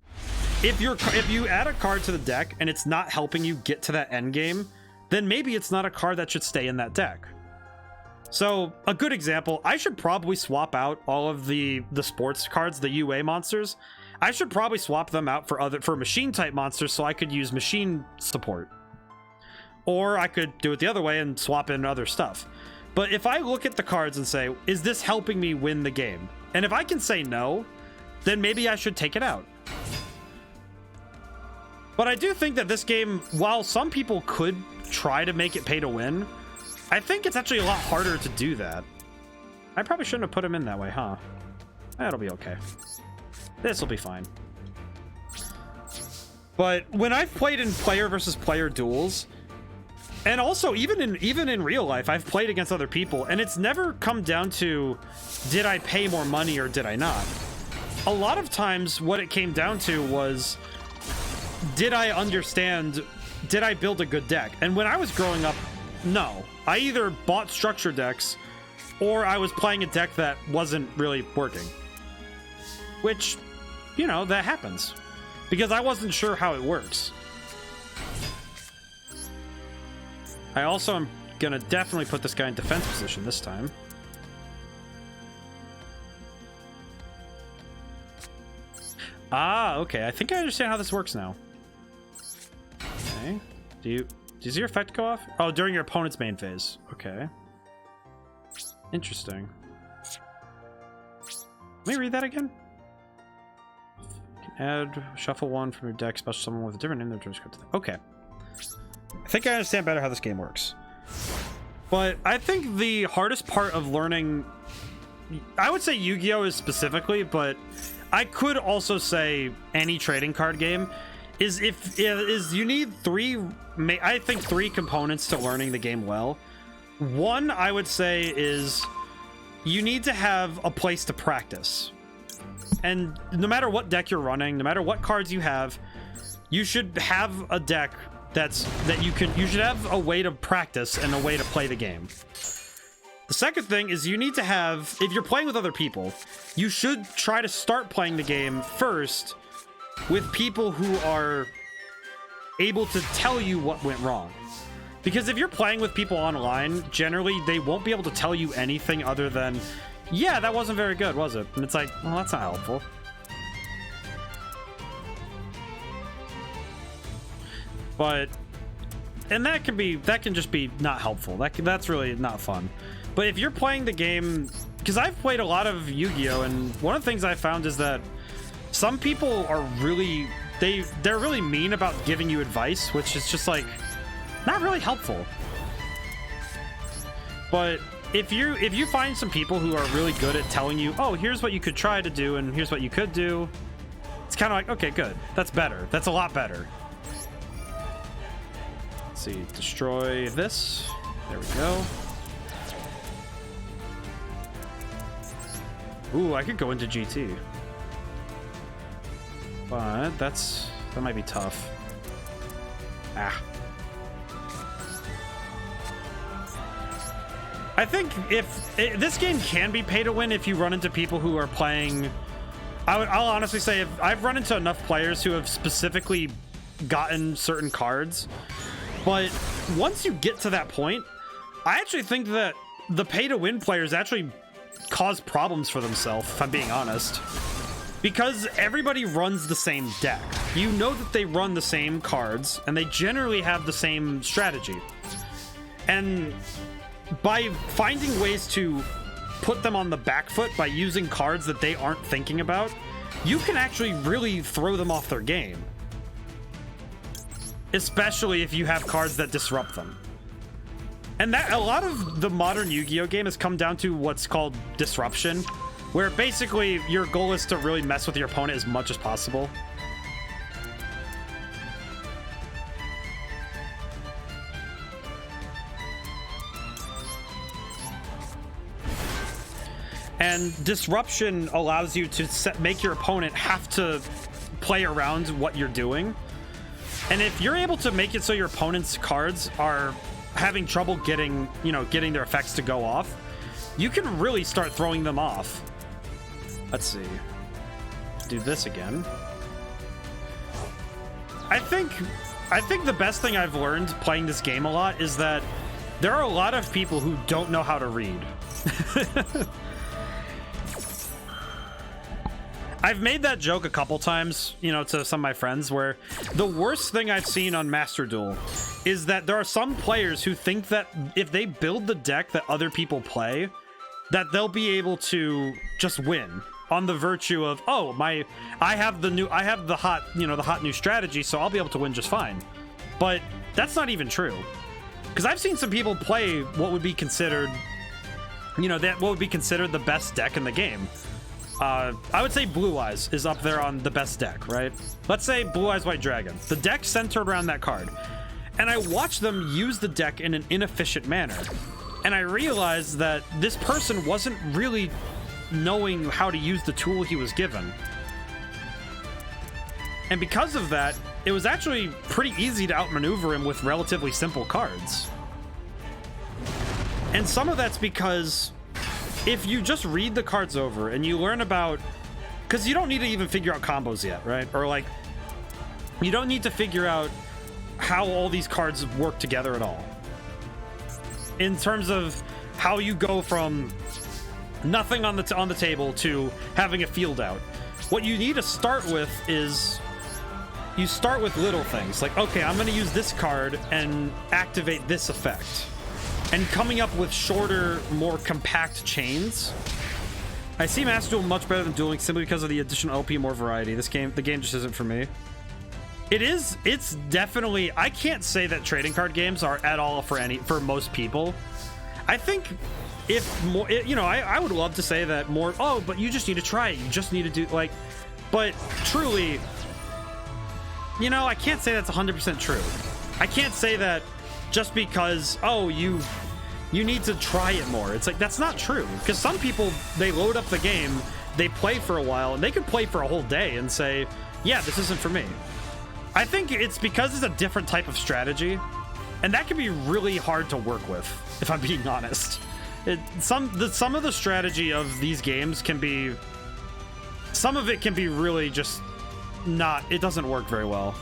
If you add a card to the deck and it's not helping you get to that end game, then maybe it's not a card that should stay in that deck. So a good example, I should probably swap out all of the sports cards, the UA monsters. I should probably swap them out for machine type monsters so I could use machine support. Or I could do it the other way and swap in other stuff. But if I look at the cards and say, is this helping me win the game? And if I can say no, then maybe I should take it out. But I do think that this game, while some people could try to make it pay to win, I think it's actually a lot harder to do that. I probably shouldn't have put him in that way, huh? That'll be okay. This will be fine. But when I've played in player versus player duels, and also even in real life, I've played against other people, and it's never come down to, did I pay more money or did I not? A lot of times what it came down to was, did I understand, did I build a good deck? And when I was growing up, no. I either bought structure decks or I was playing a deck that wasn't really working. Which, you know, that happens. Because I wasn't sure how it works. I also am gonna definitely put this guy in defense position this time. Ah, okay. I think I understand how this works now. Okay. Does your effect go off? Oh, during your opponent's main phase. Okay. Interesting. Let me read that again. Add shuffle one from your deck, special someone with a different name. Okay. I think I understand better how this game works. But I think the hardest part of learning, I would say Yu-Gi-Oh! Is specifically, but I could also say any trading card game, is you need I think three components to learning the game well. One, I would say, is you need to have a place to practice. And no matter what deck you're running, no matter what cards you have, you should have a deck you should have a way to practice and a way to play the game. The second thing is you need to have, if you're playing with other people, you should try to start playing the game first with people who are able to tell you what went wrong. Because if you're playing with people online, generally they won't be able to tell you anything other than, yeah, that wasn't very good, was it? And it's like, well, that's not helpful. But, and that can just be not helpful. That's really not fun. But if you're playing the game, because I've played a lot of Yu-Gi-Oh! And one of the things I found is that some people are really, they're really mean about giving you advice, which is just like, not really helpful. But if you find some people who are really good at telling you, oh, here's what you could try to do and here's what you could do, it's kind of like, okay, good. That's better. That's a lot better. Let's see, destroy this. There we go. Ooh, I could go into GT. But that might be tough. Ah. I think this game can be pay to win if you run into people who are playing. I'll honestly say I've run into enough players who have specifically gotten certain cards, but once you get to that point, I actually think that the pay to win players actually cause problems for themselves, if I'm being honest, because everybody runs the same deck. You know that they run the same cards and they generally have the same strategy, and by finding ways to put them on the back foot by using cards that they aren't thinking about, you can actually really throw them off their game. Especially if you have cards that disrupt them. And that a lot of the modern Yu-Gi-Oh! Game has come down to what's called disruption, where basically your goal is to really mess with your opponent as much as possible. And disruption allows you to make your opponent have to play around what you're doing. And if you're able to make it so your opponent's cards are having trouble getting their effects to go off, you can really start throwing them off. Let's see. Do this again. I think the best thing I've learned playing this game a lot is that there are a lot of people who don't know how to read. I've made that joke a couple times, to some of my friends, where the worst thing I've seen on Master Duel is that there are some players who think that if they build the deck that other people play, that they'll be able to just win on the virtue of, oh, I have the hot, you know, the hot new strategy, so I'll be able to win just fine. But that's not even true, because I've seen some people play what would be considered, you know, what would be considered the best deck in the game. I would say Blue Eyes is up there on the best deck, right? Let's say Blue Eyes White Dragon. The deck centered around that card. And I watched them use the deck in an inefficient manner. And I realized that this person wasn't really knowing how to use the tool he was given. And because of that, it was actually pretty easy to outmaneuver him with relatively simple cards. And some of that's because if you just read the cards over and you learn about, because you don't need to even figure out combos yet, right? Or like, you don't need to figure out how all these cards work together at all. In terms of how you go from nothing on the table to having a field out. What you need to start with is, you start with little things like, okay, I'm going to use this card and activate this effect, and coming up with shorter, more compact chains. I see Master Duel much better than dueling simply because of the additional LP, more variety. The game just isn't for me. It's definitely, I can't say that trading card games are at all for most people. I think if more, you know, I would love to say that more, oh, but you just need to try it. You just need to do, like, but truly, you know, I can't say that's 100% true. I can't say that just because, oh, you need to try it more. It's like, that's not true. Because some people, they load up the game, they play for a while, and they could play for a whole day and say, yeah, this isn't for me. I think it's because it's a different type of strategy, and that can be really hard to work with, if I'm being honest. Some of the strategy of these games can be, some of it can be really just not, it doesn't work very well.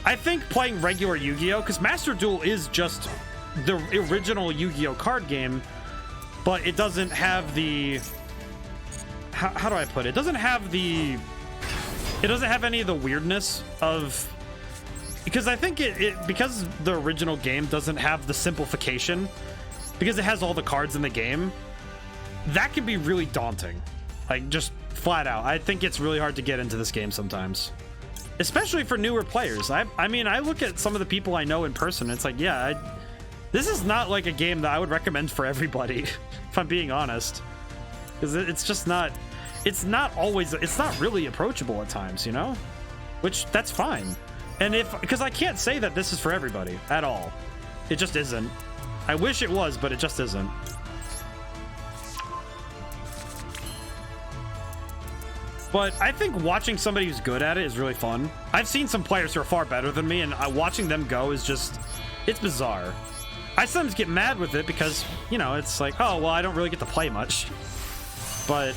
I think playing regular Yu-Gi-Oh, because Master Duel is just the original Yu-Gi-Oh card game, but it doesn't have the, how do I put it? It doesn't have any of the weirdness of, because I think because the original game doesn't have the simplification, because it has all the cards in the game, that can be really daunting. Like, just flat out. I think it's really hard to get into this game sometimes, especially for newer players. I mean, I look at some of the people I know in person, and it's like, yeah, this is not like a game that I would recommend for everybody, if I'm being honest. Because it's just not, it's not really approachable at times, you know? Which, that's fine. And because I can't say that this is for everybody at all. It just isn't. I wish it was, but it just isn't. But I think watching somebody who's good at it is really fun. I've seen some players who are far better than me, and watching them go is just, it's bizarre. I sometimes get mad with it because, you know, it's like, oh, well, I don't really get to play much. But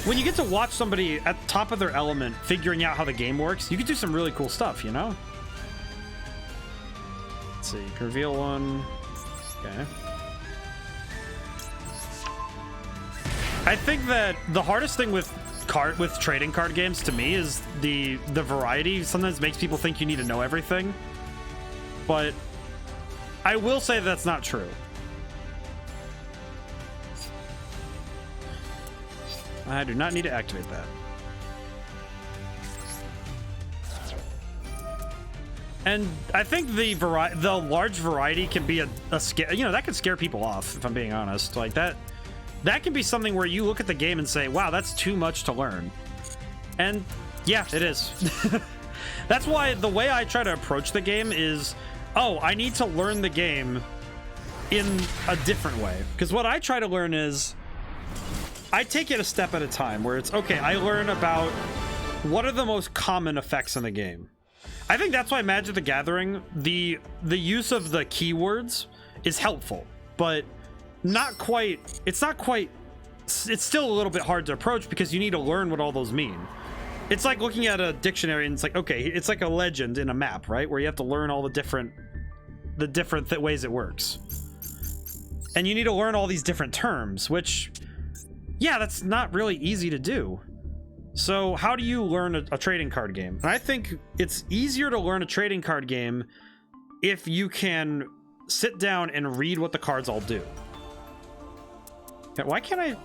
when you get to watch somebody at the top of their element figuring out how the game works, you can do some really cool stuff, you know? Let's see, you can reveal one. Okay. I think that the hardest thing with trading card games to me is the variety. Sometimes makes people think you need to know everything, but I will say that's not true. I do not need to activate that. And I think the large variety can be a scare, you know, that could scare people off, if I'm being honest. Like that can be something where you look at the game and say, wow, that's too much to learn. And yeah, it is. That's why the way I try to approach the game is, oh, I need to learn the game in a different way. Because what I try to learn is, I take it a step at a time, where it's, okay, I learn about what are the most common effects in the game. I think that's why Magic the Gathering, the use of the keywords is helpful, but it's still a little bit hard to approach because you need to learn what all those mean. It's like looking at a dictionary and it's like, okay, it's like a legend in a map, right? Where you have to learn all the different ways it works. And you need to learn all these different terms, which, yeah, that's not really easy to do. So how do you learn a trading card game? And I think it's easier to learn a trading card game if you can sit down and read what the cards all do. Okay, why can't I?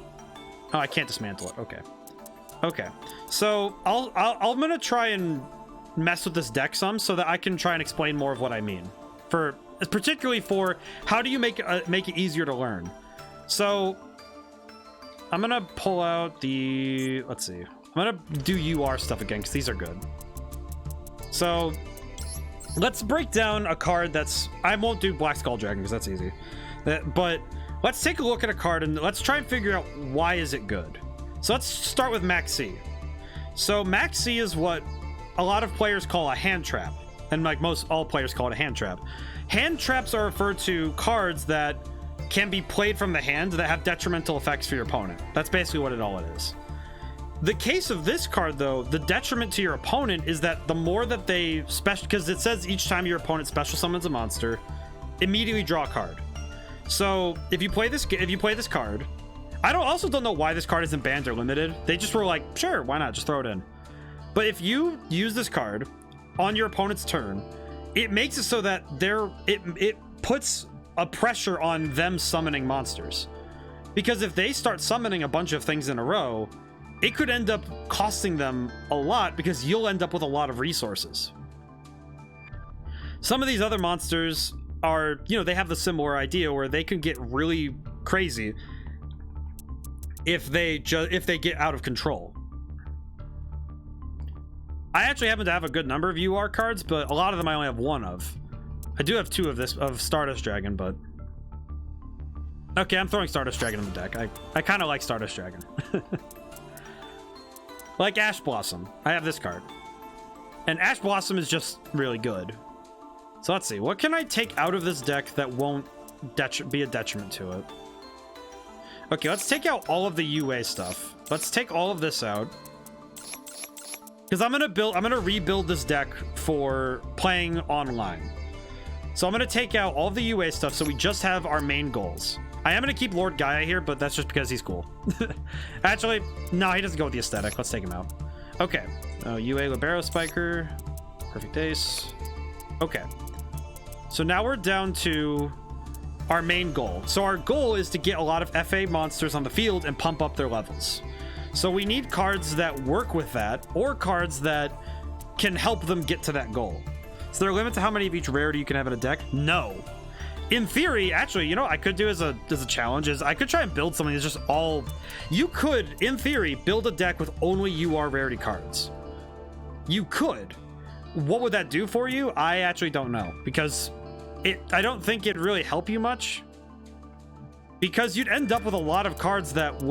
Oh, I can't dismantle it. Okay. Okay. So I'm gonna try and mess with this deck some so that I can try and explain more of what I mean. Particularly for how do you make it easier to learn. So I'm gonna pull out the, let's see, I'm gonna do UR stuff again because these are good. So let's break down a card that's, I won't do Black Skull Dragon because that's easy, but let's take a look at a card and let's try and figure out why is it good. So let's start with Max C. So Max C is what a lot of players call a hand trap, and like all players call it a hand trap. Hand traps are referred to cards that can be played from the hand that have detrimental effects for your opponent. That's basically what all it is. The case of this card, though, the detriment to your opponent is that the more that they special, because it says each time your opponent special summons a monster, immediately draw a card. So if you play this card, I also don't know why this card isn't banned or limited. They just were like, sure, why not? Just throw it in. But if you use this card on your opponent's turn, it makes it so that it puts a pressure on them summoning monsters. Because if they start summoning a bunch of things in a row, it could end up costing them a lot because you'll end up with a lot of resources. Some of these other monsters are, they have the similar idea where they can get really crazy if they get out of control. I actually happen to have a good number of UR cards, but a lot of them I only have one of. I do have two of Stardust Dragon, but okay, I'm throwing Stardust Dragon in the deck. I kind of like Stardust Dragon. Like Ash Blossom, I have this card, and Ash Blossom is just really good. So let's see, what can I take out of this deck that won't be a detriment to it? Okay, let's take out all of the UA stuff. Let's take all of this out, because I'm gonna rebuild this deck for playing online. So I'm gonna take out all of the UA stuff so we just have our main goals. I am gonna keep Lord Gaia here, but that's just because he's cool. Actually, no, he doesn't go with the aesthetic. Let's take him out. Okay, UA Libero Spiker, perfect ace. Okay, so now we're down to our main goal. So our goal is to get a lot of FA monsters on the field and pump up their levels. So we need cards that work with that, or cards that can help them get to that goal. Is there a limit to how many of each rarity you can have in a deck? No. In theory, actually, I could do as a challenge is I could try and build something that's just all... You could, in theory, build a deck with only UR rarity cards. You could. What would that do for you? I actually don't know, because I don't think it'd really help you much, because you'd end up with a lot of cards that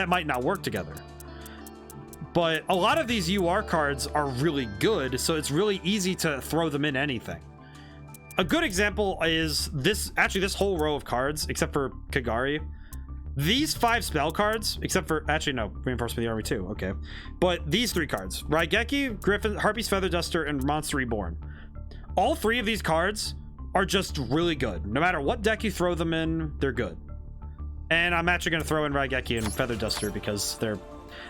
might not work together. But a lot of these UR cards are really good, so it's really easy to throw them in anything. A good example is this whole row of cards, except for Kagari. These 5 spell cards, except for, actually no, Reinforcement of the Army too, okay. But these 3 cards, Raigeki, Griffin, Harpy's Feather Duster, and Monster Reborn. All 3 of these cards are just really good. No matter what deck you throw them in, they're good. And I'm actually going to throw in Raigeki and Feather Duster because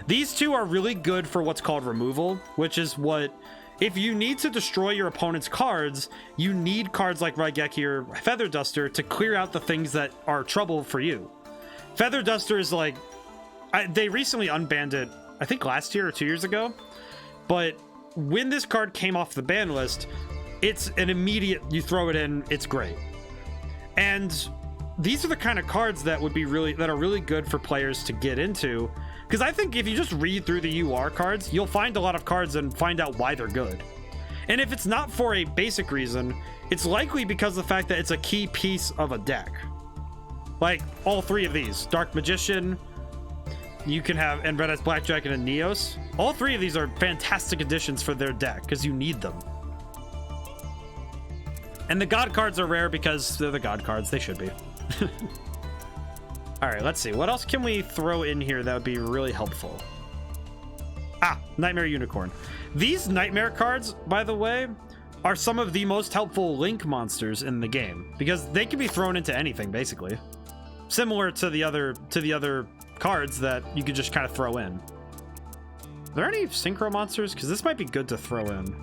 these 2 are really good for what's called removal, which is what... If you need to destroy your opponent's cards, you need cards like Raigeki or Feather Duster to clear out the things that are trouble for you. Feather Duster is like... they recently unbanned it, I think last year or 2 years ago. But when this card came off the ban list, it's an immediate... You throw it in, it's great. And these are the kind of cards that are really good for players to get into. Because I think if you just read through the UR cards, you'll find a lot of cards and find out why they're good. And if it's not for a basic reason, it's likely because of the fact that it's a key piece of a deck. Like all 3 of these. Dark Magician, you can have, and Red Eyes Black Dragon and Neos. All 3 of these are fantastic additions for their deck, because you need them. And the God cards are rare because they're the God cards. They should be. All right, let's see. What else can we throw in here that would be really helpful? Nightmare Unicorn. These Nightmare cards, by the way, are some of the most helpful Link monsters in the game, because they can be thrown into anything, basically. Similar to the other cards that you could just kind of throw in. Are there any Synchro monsters? Because this might be good to throw in.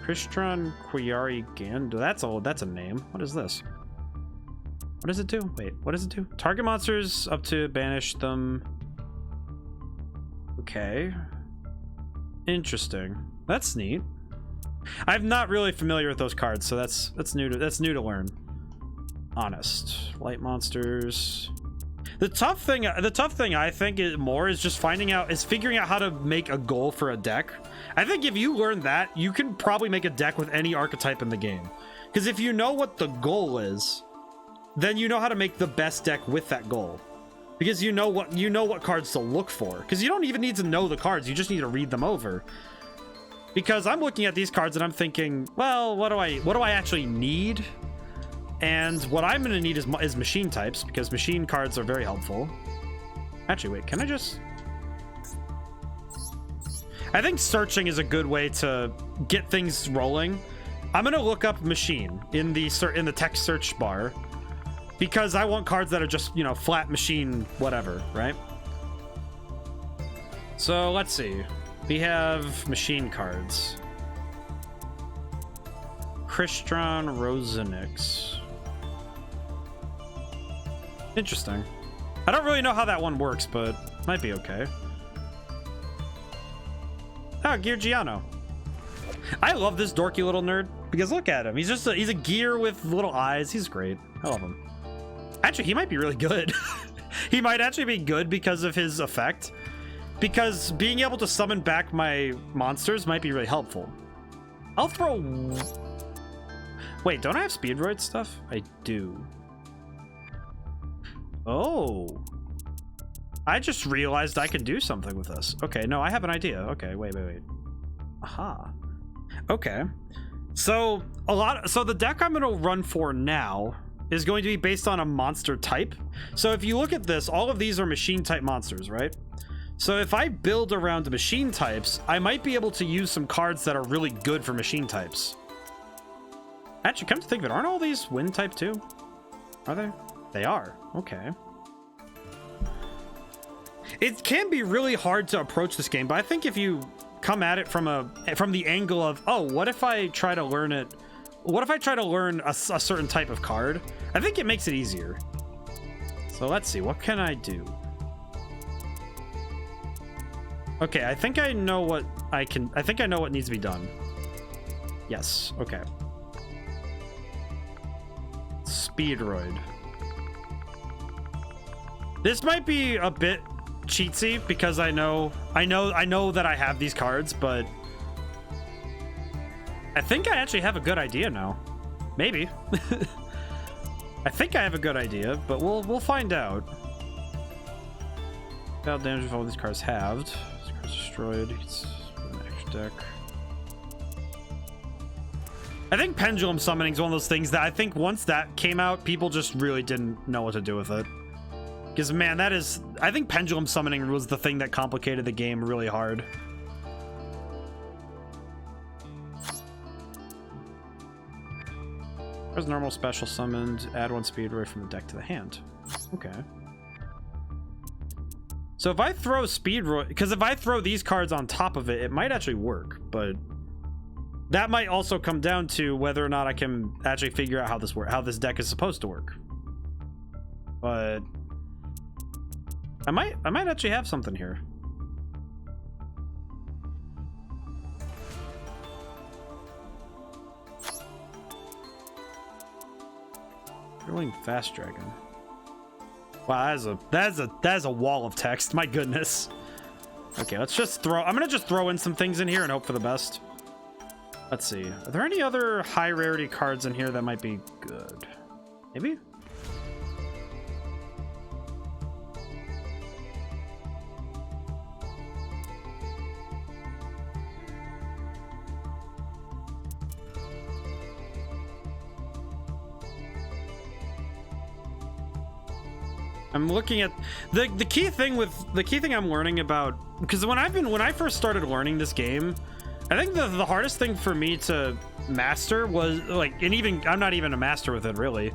Crystron Quiari Gand. That's a name. What is this? What does it do? Wait, what does it do? Target monsters up to banish them. Okay. Interesting. That's neat. I'm not really familiar with those cards, so that's new to learn. Honest. Light monsters. The tough thing I think is just figuring out how to make a goal for a deck. I think if you learn that, you can probably make a deck with any archetype in the game. Because if you know what the goal is, then you know how to make the best deck with that goal. Because you know what cards to look for. Because you don't even need to know the cards, you just need to read them over. Because I'm looking at these cards and I'm thinking, well, what do I actually need? And what I'm going to need is machine types, because machine cards are very helpful. Actually, wait, can I just... I think searching is a good way to get things rolling. I'm going to look up machine in the text search bar, because I want cards that are just, you know, flat machine, whatever, right? So let's see. We have machine cards. Crystron Rosenix. Interesting. I don't really know how that one works, but might be okay. Oh, Gear Giano. I love this dorky little nerd because look at him. He's a gear with little eyes. He's great. I love him. Actually, he might be really good. He might actually be good because of his effect. Because being able to summon back my monsters might be really helpful. I'll throw... Wait, don't I have Speedroid stuff? I do. Oh. I just realized I can do something with this. Okay, no, I have an idea. Okay, wait. Aha. Okay. So the deck I'm gonna run for now is going to be based on a monster type. So if you look at this, all of these are machine type monsters, right? So if I build around machine types, I might be able to use some cards that are really good for machine types. Actually, come to think of it, aren't all these wind type too? Are they? They are. Okay. It can be really hard to approach this game, but I think if you come at it from the angle of, oh, what if I try to learn it? What if I try to learn a certain type of card? I think it makes it easier. So let's see, what can I do? Okay, I think I know what I think I know what needs to be done. Yes, okay. Speedroid. This might be a bit cheatsy because I know that I have these cards, but I think I actually have a good idea now. Maybe. I think I have a good idea, but we'll find out. Battle damage if all these cards halved. This card's destroyed. It's an extra deck. I think Pendulum Summoning is one of those things that I think once that came out, people just really didn't know what to do with it. Because, man, I think Pendulum Summoning was the thing that complicated the game really hard. There's normal special summoned, add one Speedroid from the deck to the hand. Okay. So if I throw Speedroid, because if I throw these cards on top of it, it might actually work, but that might also come down to whether or not I can actually figure out how this deck is supposed to work. But I might actually have something here. Rolling Fast Dragon. Wow, that is a wall of text. My goodness. Okay, let's just I'm gonna just throw in some things in here and hope for the best. Let's see. Are there any other high rarity cards in here that might be good? Maybe? I'm looking at the key thing I'm learning about, because when I first started learning this game, I think the hardest thing for me to master was like, and even I'm not even a master with it really,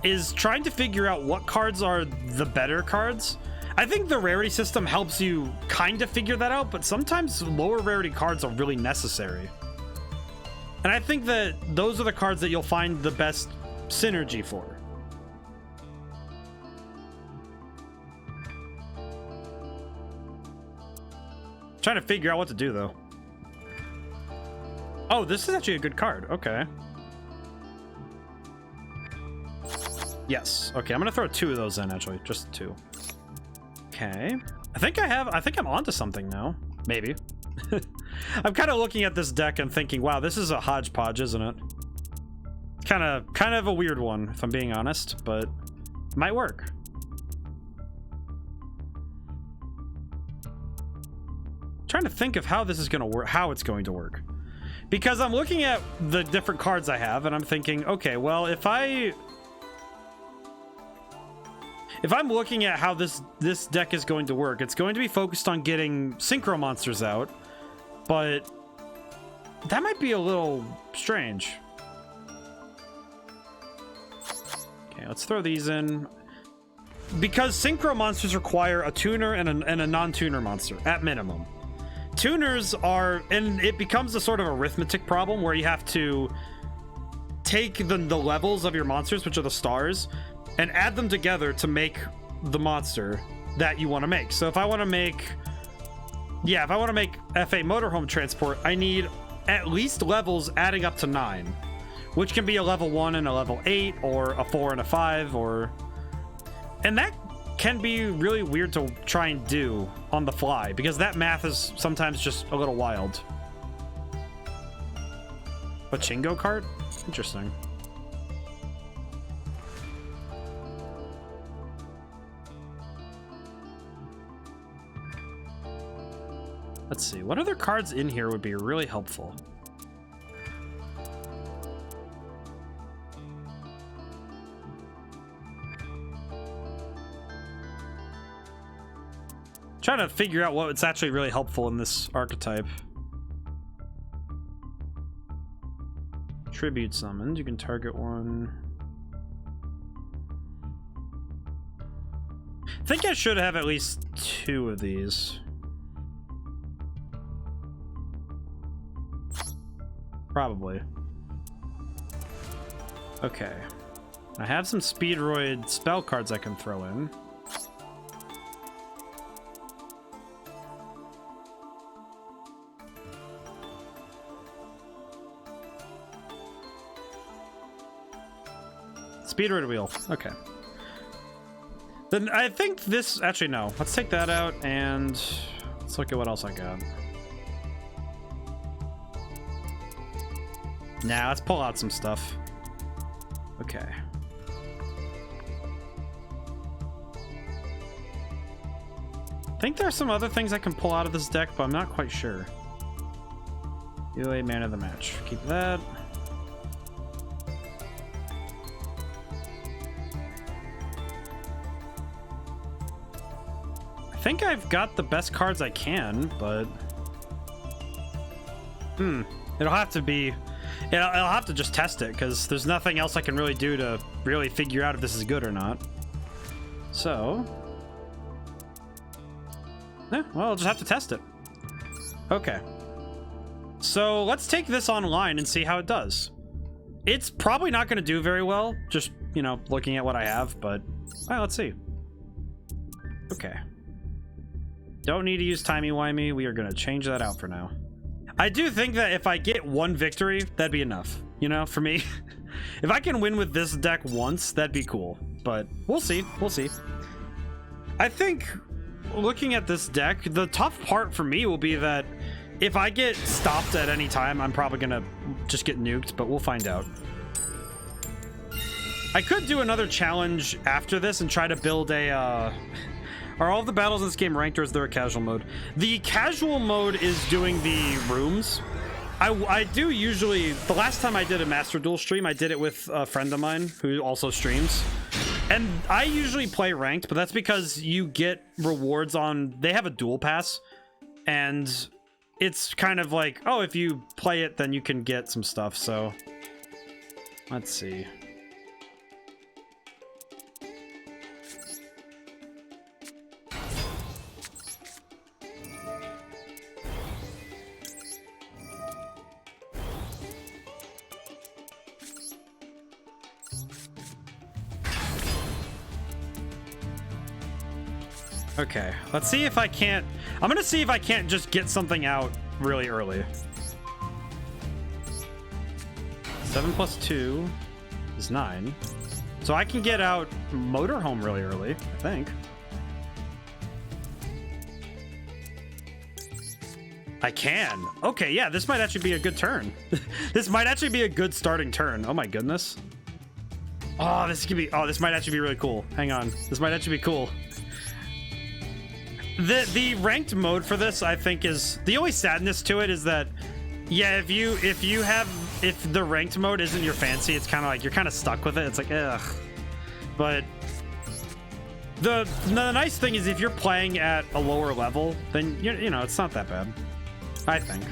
is trying to figure out what cards are the better cards. I think the rarity system helps you kind of figure that out, but sometimes lower rarity cards are really necessary. And I think that those are the cards that you'll find the best synergy for. Trying to figure out what to do, though. Oh, this is actually a good card. Okay. Yes. Okay, I'm gonna throw 2 of those in, actually. Just 2. Okay. I think I'm onto something now. Maybe. I'm kind of looking at this deck and thinking, wow, this is a hodgepodge, isn't it? Kind of a weird one, if I'm being honest, but might work. Trying to think of how this is going to work, how it's going to work, because I'm looking at the different cards I have and I'm thinking, okay, well, if I'm looking at how this deck is going to work, it's going to be focused on getting synchro monsters out, but that might be a little strange. Okay, let's throw these in, because synchro monsters require a tuner and a non-tuner monster at minimum. Tuners are, and it becomes a sort of arithmetic problem where you have to take the levels of your monsters, which are the stars, and add them together to make the monster that you want to make. So if I want to make FA Motorhome Transport, I need at least levels adding up to 9, which can be a level 1 and a level 8, or a 4 and a 5, and that can be really weird to try and do on the fly, because that math is sometimes just a little wild. A Chingo cart? Interesting. Let's see, what other cards in here would be really helpful? Trying to figure out what's actually really helpful in this archetype. Tribute summoned. You can target one. I think I should have at least 2 of these. Probably. Okay. I have some Speedroid spell cards I can throw in. Speedroid wheel. Okay. Then I think this... Actually, no. Let's take that out and let's look at what else I got. Nah, let's pull out some stuff. Okay. I think there are some other things I can pull out of this deck, but I'm not quite sure. UA man of the match. Keep that. I think I've got the best cards I can, but... It'll have to be... I'll have to just test it, because there's nothing else I can really do to really figure out if this is good or not. So... yeah, well, I'll just have to test it. Okay. So let's take this online and see how it does. It's probably not going to do very well, just, you know, looking at what I have, but... well, let's see. Okay. Don't need to use timey-wimey. We are going to change that out for now. I do think that if I get 1 victory, that'd be enough, you know, for me. If I can win with this deck once, that'd be cool. But we'll see. We'll see. I think looking at this deck, the tough part for me will be that if I get stopped at any time, I'm probably going to just get nuked, but we'll find out. I could do another challenge after this and try to build a... Are all of the battles in this game ranked, or is there a casual mode? The casual mode is doing the rooms. I do usually... The last time I did a Master Duel stream, I did it with a friend of mine who also streams. And I usually play ranked, but that's because you get rewards on... They have a duel pass, and it's kind of like, oh, if you play it, then you can get some stuff, so... Let's see. Okay, let's see if I can't... I'm gonna see if I can't just get something out really early. 7 plus 2 is 9. So I can get out Motorhome really early, I think. I can. Okay, yeah, this might actually be a good turn. This might actually be a good starting turn. Oh my goodness. Oh, this could be... Oh, this might actually be really cool. Hang on. This might actually be cool. The ranked mode for this, I think, is... The only sadness to it is that, yeah, if the ranked mode isn't your fancy, it's kind of like, you're kind of stuck with it. It's like, ugh. But the nice thing is if you're playing at a lower level, then, you know, it's not that bad, I think.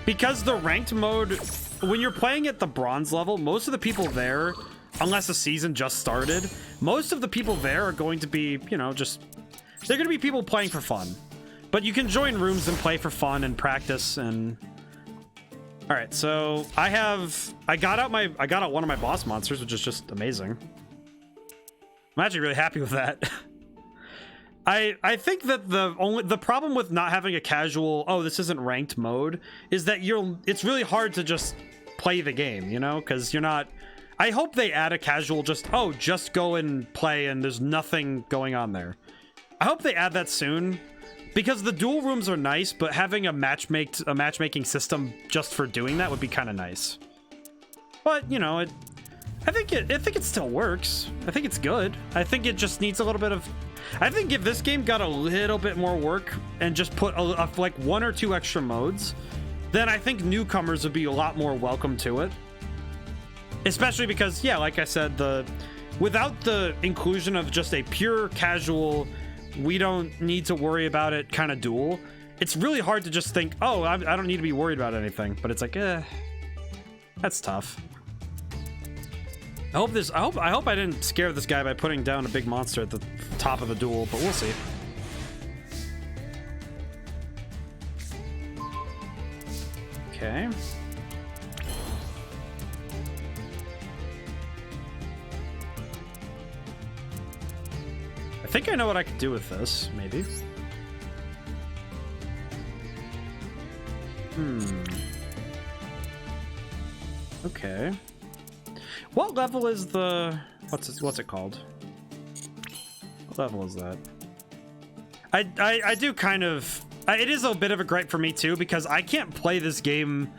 Because the ranked mode, when you're playing at the bronze level, most of the people there, unless the season just started, most of the people there are going to be, you know, just... They're going to be people playing for fun. But you can join rooms and play for fun and practice and... All right, so I got out one of my boss monsters, which is just amazing. I'm actually really happy with that. I think that the problem with not having a casual, oh, this isn't ranked mode, is that it's really hard to just play the game, you know, because you're not... I hope they add a casual just go and play and there's nothing going on there. I hope they add that soon, because the duel rooms are nice, but having a matchmaking system just for doing that would be kind of nice. But, you know, I think it still works. I think it's good. I think it just needs a little bit of... I think if this game got a little bit more work and just put like 1 or 2 extra modes, then I think newcomers would be a lot more welcome to it. Especially because, yeah, like I said, without the inclusion of just a pure casual, we don't need to worry about it kind of duel, it's really hard to just think, oh, I don't need to be worried about anything. But it's like, that's tough. I hope I didn't scare this guy by putting down a big monster at the top of the duel, but we'll see. Okay. I think I know what I could do with this, maybe. Okay. What level is the... What's it called? What level is that? I do kind of... It is a bit of a gripe for me, too, because I can't play this game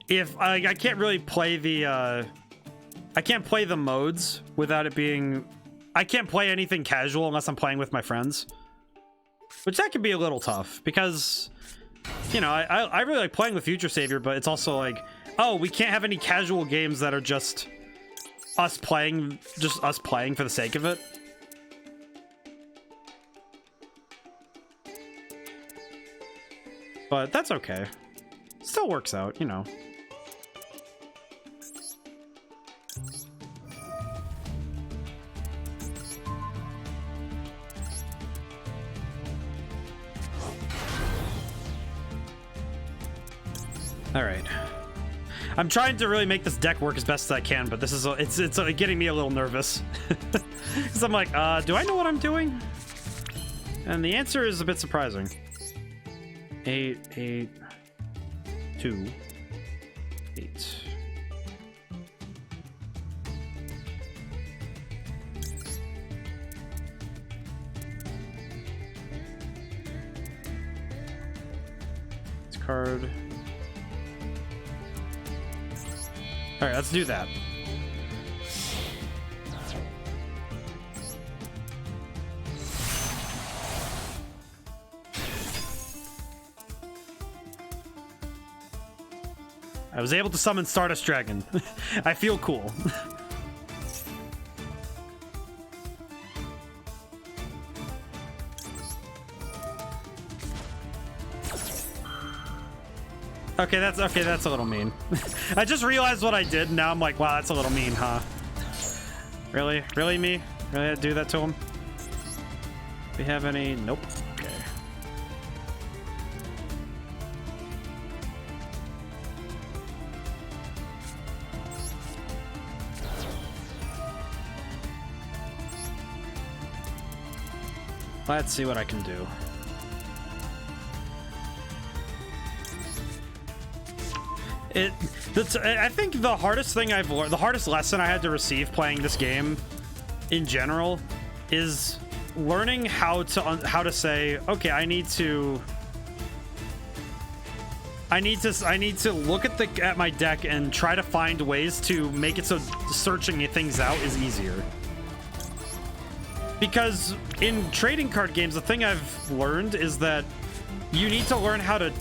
if... I can't really play the... I can't play the modes without it being... I can't play anything casual unless I'm playing with my friends. Which that can be a little tough, because... You know, I really like playing with Future Savior, but it's also like... Oh, we can't have any casual games that are just... us playing for the sake of it. But that's okay. Still works out, you know. All right. I'm trying to really make this deck work as best as I can, but this is it's getting me a little nervous. Because I'm like, do I know what I'm doing? And the answer is a bit surprising. 8, 8, 2, 8. This card. All right, let's do that. I was able to summon Stardust Dragon. I feel cool. Okay, that's a little mean. I just realized what I did, and now I'm like, wow, that's a little mean, huh? Really? Really, me? Really do that to him? Do we have any? Nope. Okay. Let's see what I can do. I think the hardest thing I've learned, the hardest lesson I had to receive playing this game in general is learning how to say, okay, I need to look at my deck and try to find ways to make it so searching things out is easier. Because in trading card games, the thing I've learned is that you need to learn how to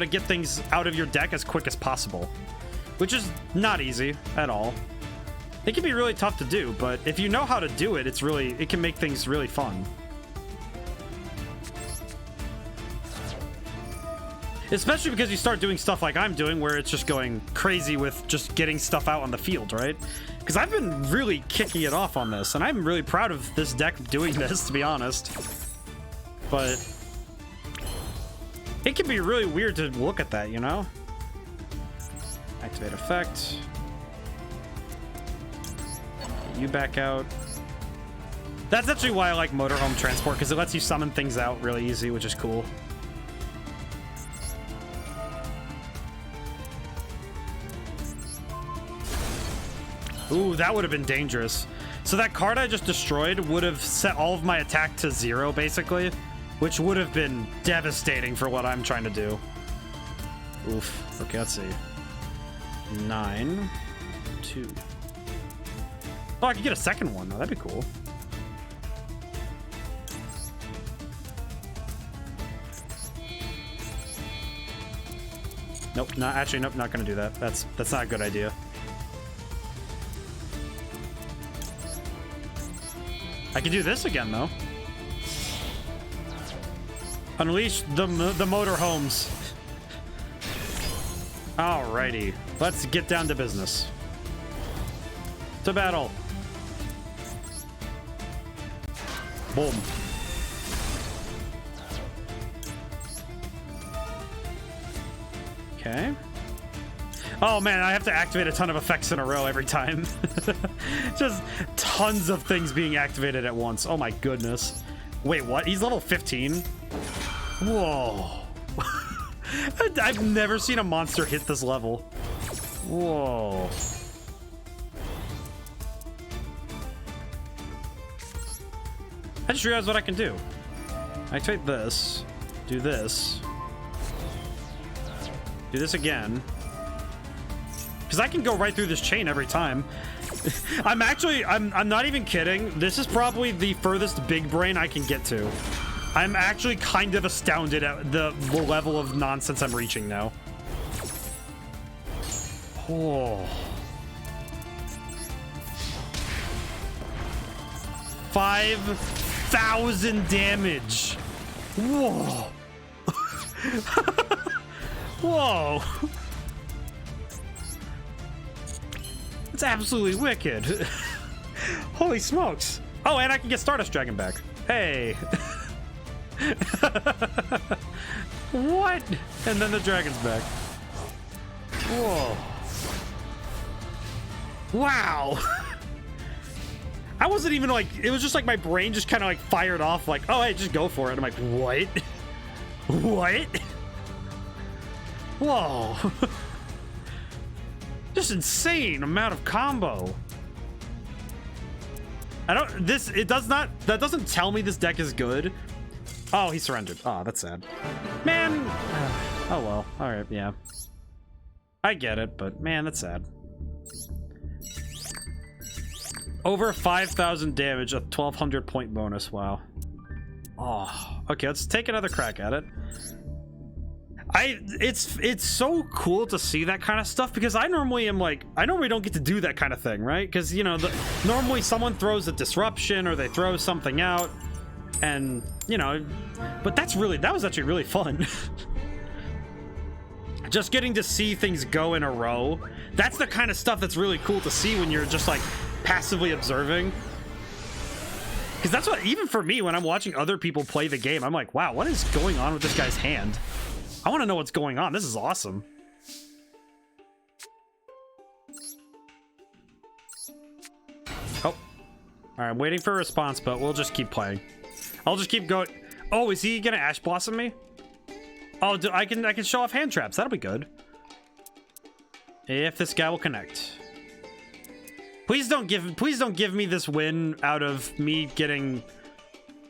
get things out of your deck as quick as possible, which is not easy at all. It can be really tough to do, but if you know how to do it, it can make things really fun. Especially because you start doing stuff like I'm doing, where it's just going crazy with just getting stuff out on the field, right? Because I've been really kicking it off on this, and I'm really proud of this deck doing this, to be honest. But it can be really weird to look at that, you know? Activate effect. You back out. That's actually why I like Motorhome Transport, because it lets you summon things out really easy, which is cool. Ooh, that would have been dangerous. So that card I just destroyed would have set all of my attack to 0, basically, which would have been devastating for what I'm trying to do. Oof. Okay, let's see. 9, 2. Oh, I could get a second one, though. That'd be cool. Nope, nope, not gonna do that. That's not a good idea. I can do this again, though. Unleash the motorhomes. Alrighty, let's get down to business. To battle. Boom. Okay. Oh man, I have to activate a ton of effects in a row every time. Just tons of things being activated at once. Oh my goodness. Wait, what? He's level 15? Whoa. I've never seen a monster hit this level. Whoa. I just realized what I can do. Activate this. Do this. Do this again. Because I can go right through this chain every time. I'm not even kidding. This is probably the furthest big brain I can get to. I'm actually kind of astounded at the level of nonsense I'm reaching now. Oh. 5,000 damage. Whoa. Whoa. It's absolutely wicked. Holy smokes. Oh, and I can get Stardust Dragon back. Hey. What? And then the dragon's back. Whoa. Wow. I wasn't even like, it was just like my brain just kind of like fired off like, oh, hey, just go for it. I'm like, what? What? Whoa. Just insane amount of combo. That doesn't tell me this deck is good. Oh, he surrendered. Oh, that's sad. Man. Oh, well. All right, yeah. I get it, but man, that's sad. Over 5,000 damage, a 1,200 point bonus. Wow. Oh, okay, let's take another crack at it. It's so cool to see that kind of stuff because I normally don't get to do that kind of thing, right? Because, you know, normally someone throws a disruption or they throw something out and, you know, but that was actually really fun. Just getting to see things go in a row. That's the kind of stuff that's really cool to see when you're just like passively observing. Because that's what, even for me, when I'm watching other people play the game, I'm like, wow, what is going on with this guy's hand? I want to know what's going on. This is awesome. Oh, All right, I'm waiting for a response, but we'll just keep playing. I'll just keep going. Oh, is he gonna Ash Blossom me? Oh, I can show off hand traps. That'll be good. If this guy will connect. Please don't give me this win out of me getting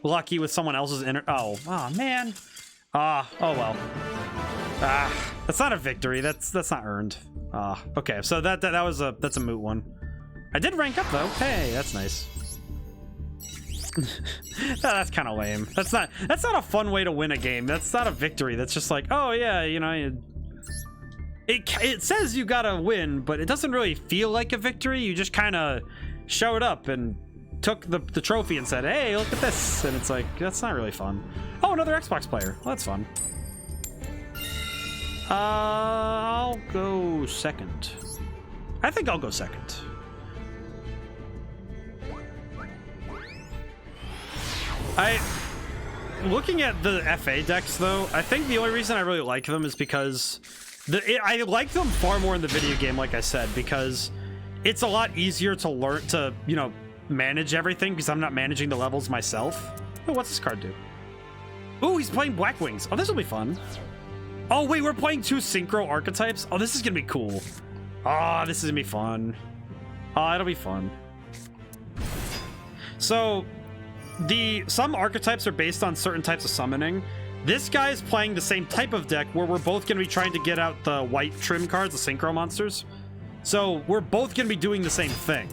lucky with someone else's inner. Oh man. Oh well. That's not a victory. That's not earned. Okay. So that's a moot one. I did rank up though. Hey, that's nice. That's kind of lame. That's not a fun way to win a game. That's not a victory. That's just like, oh yeah, you know, it says you gotta win, but it doesn't really feel like a victory. You just kind of showed up and took the trophy and said, hey, look at this, and it's like, that's not really fun. Oh, another Xbox player. Well, that's fun. I'll go second. I think I'll go second. Looking at the FA decks though, I think the only reason I really like them is because I like them far more in the video game, like I said, because it's a lot easier to learn to, you know, manage everything because I'm not managing the levels myself. Oh, what's this card do? Oh, he's playing Black Wings. Oh, this will be fun. Oh, wait, we're playing 2 synchro archetypes? Oh, this is gonna be cool. Oh, this is gonna be fun. Oh, it'll be fun. So, some archetypes are based on certain types of summoning. This guy is playing the same type of deck where we're both gonna be trying to get out the white trim cards, the synchro monsters. So, we're both gonna be doing the same thing,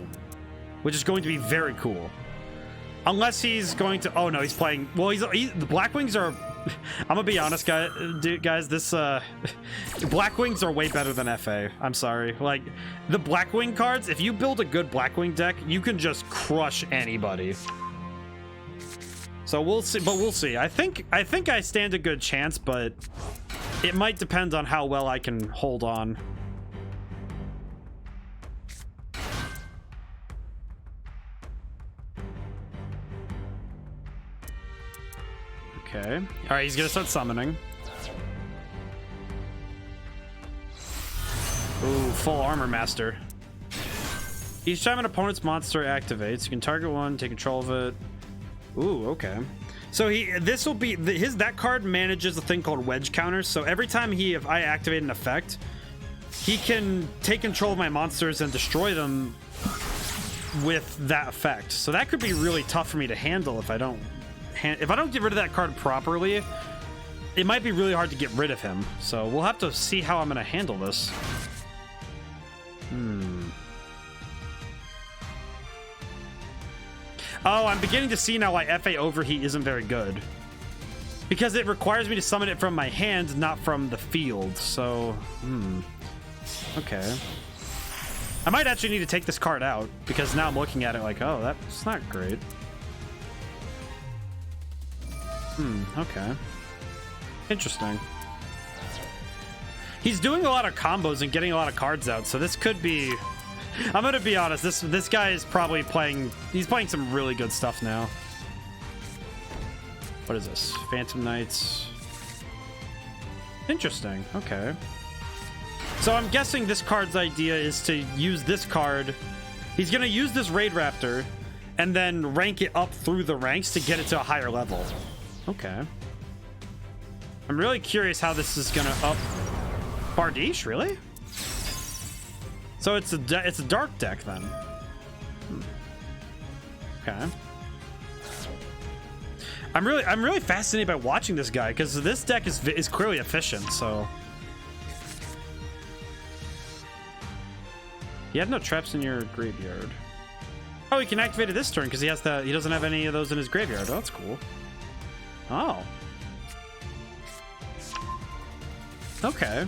which is going to be very cool. Unless he's going to... Oh, no, he's playing... Well, the Black Wings are... I'm gonna be honest, guys. This Black Wings are way better than FA. I'm sorry. Like, the Black Wing cards, if you build a good Black Wing deck, you can just crush anybody. So we'll see, but we'll see. I think I stand a good chance, but it might depend on how well I can hold on. Okay. All right, he's gonna start summoning. Ooh, full armor master. Each time an opponent's monster activates, you can target one, take control of it. Ooh, okay. So this will be that card manages a thing called wedge counters. So every time if I activate an effect, he can take control of my monsters and destroy them with that effect. So that could be really tough for me to handle if I don't get rid of that card properly. It might be really hard to get rid of him. So we'll have to see how I'm going to handle this. Oh, I'm beginning to see now why FA Overheat isn't very good. Because it requires me to summon it from my hand, not from the field. So, okay. I might actually need to take this card out, because now I'm looking at it like, oh, that's not great. Okay. Interesting. He's doing a lot of combos and getting a lot of cards out, so this could be... I'm gonna be honest, this guy is probably playing... He's playing some really good stuff now. What is this? Phantom Knights. Interesting, okay. So I'm guessing this card's idea is to use this card. He's gonna use this Raid Raptor and then rank it up through the ranks to get it to a higher level. Okay. I'm really curious how this is gonna up... Bardiche, really? So it's a dark deck then. Okay. I'm really fascinated by watching this guy because this deck is clearly efficient. So you have no traps in your graveyard. Oh, he can activate it this turn because he doesn't have any of those in his graveyard. Oh, that's cool. Oh. Okay.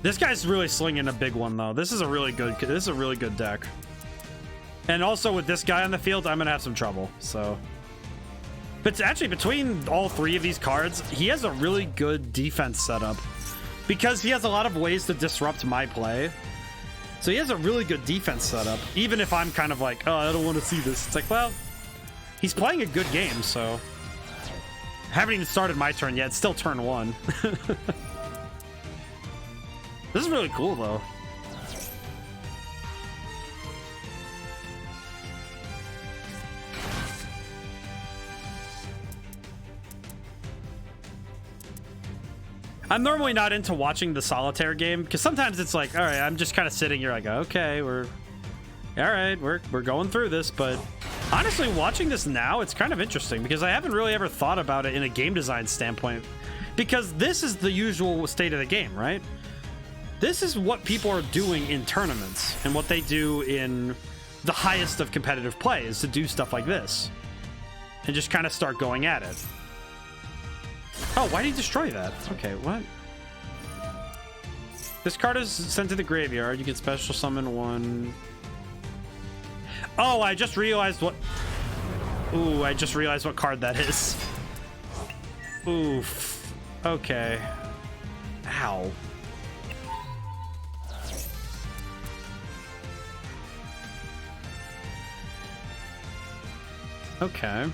This guy's really slinging a big one though. This is a really good deck. And also with this guy on the field, I'm gonna have some trouble. So, but actually between all 3 of these cards, he has a really good defense setup because he has a lot of ways to disrupt my play. So he has a really good defense setup, even if I'm kind of like, oh, I don't want to see this. It's like, well, he's playing a good game, so. I haven't even started my turn yet. It's still turn 1. This is really cool, though. I'm normally not into watching the solitaire game because sometimes it's like, all right, I'm just kind of sitting here like, okay, we're going through this. But honestly, watching this now, it's kind of interesting because I haven't really ever thought about it in a game design standpoint, because this is the usual state of the game, right? This is what people are doing in tournaments, and what they do in the highest of competitive play is to do stuff like this and just kind of start going at it. Oh, why did he destroy that? Okay, what? This card is sent to the graveyard. You can special summon one. Oh, I just realized what... Ooh, I just realized what card that is. Oof. Okay. Ow. Okay.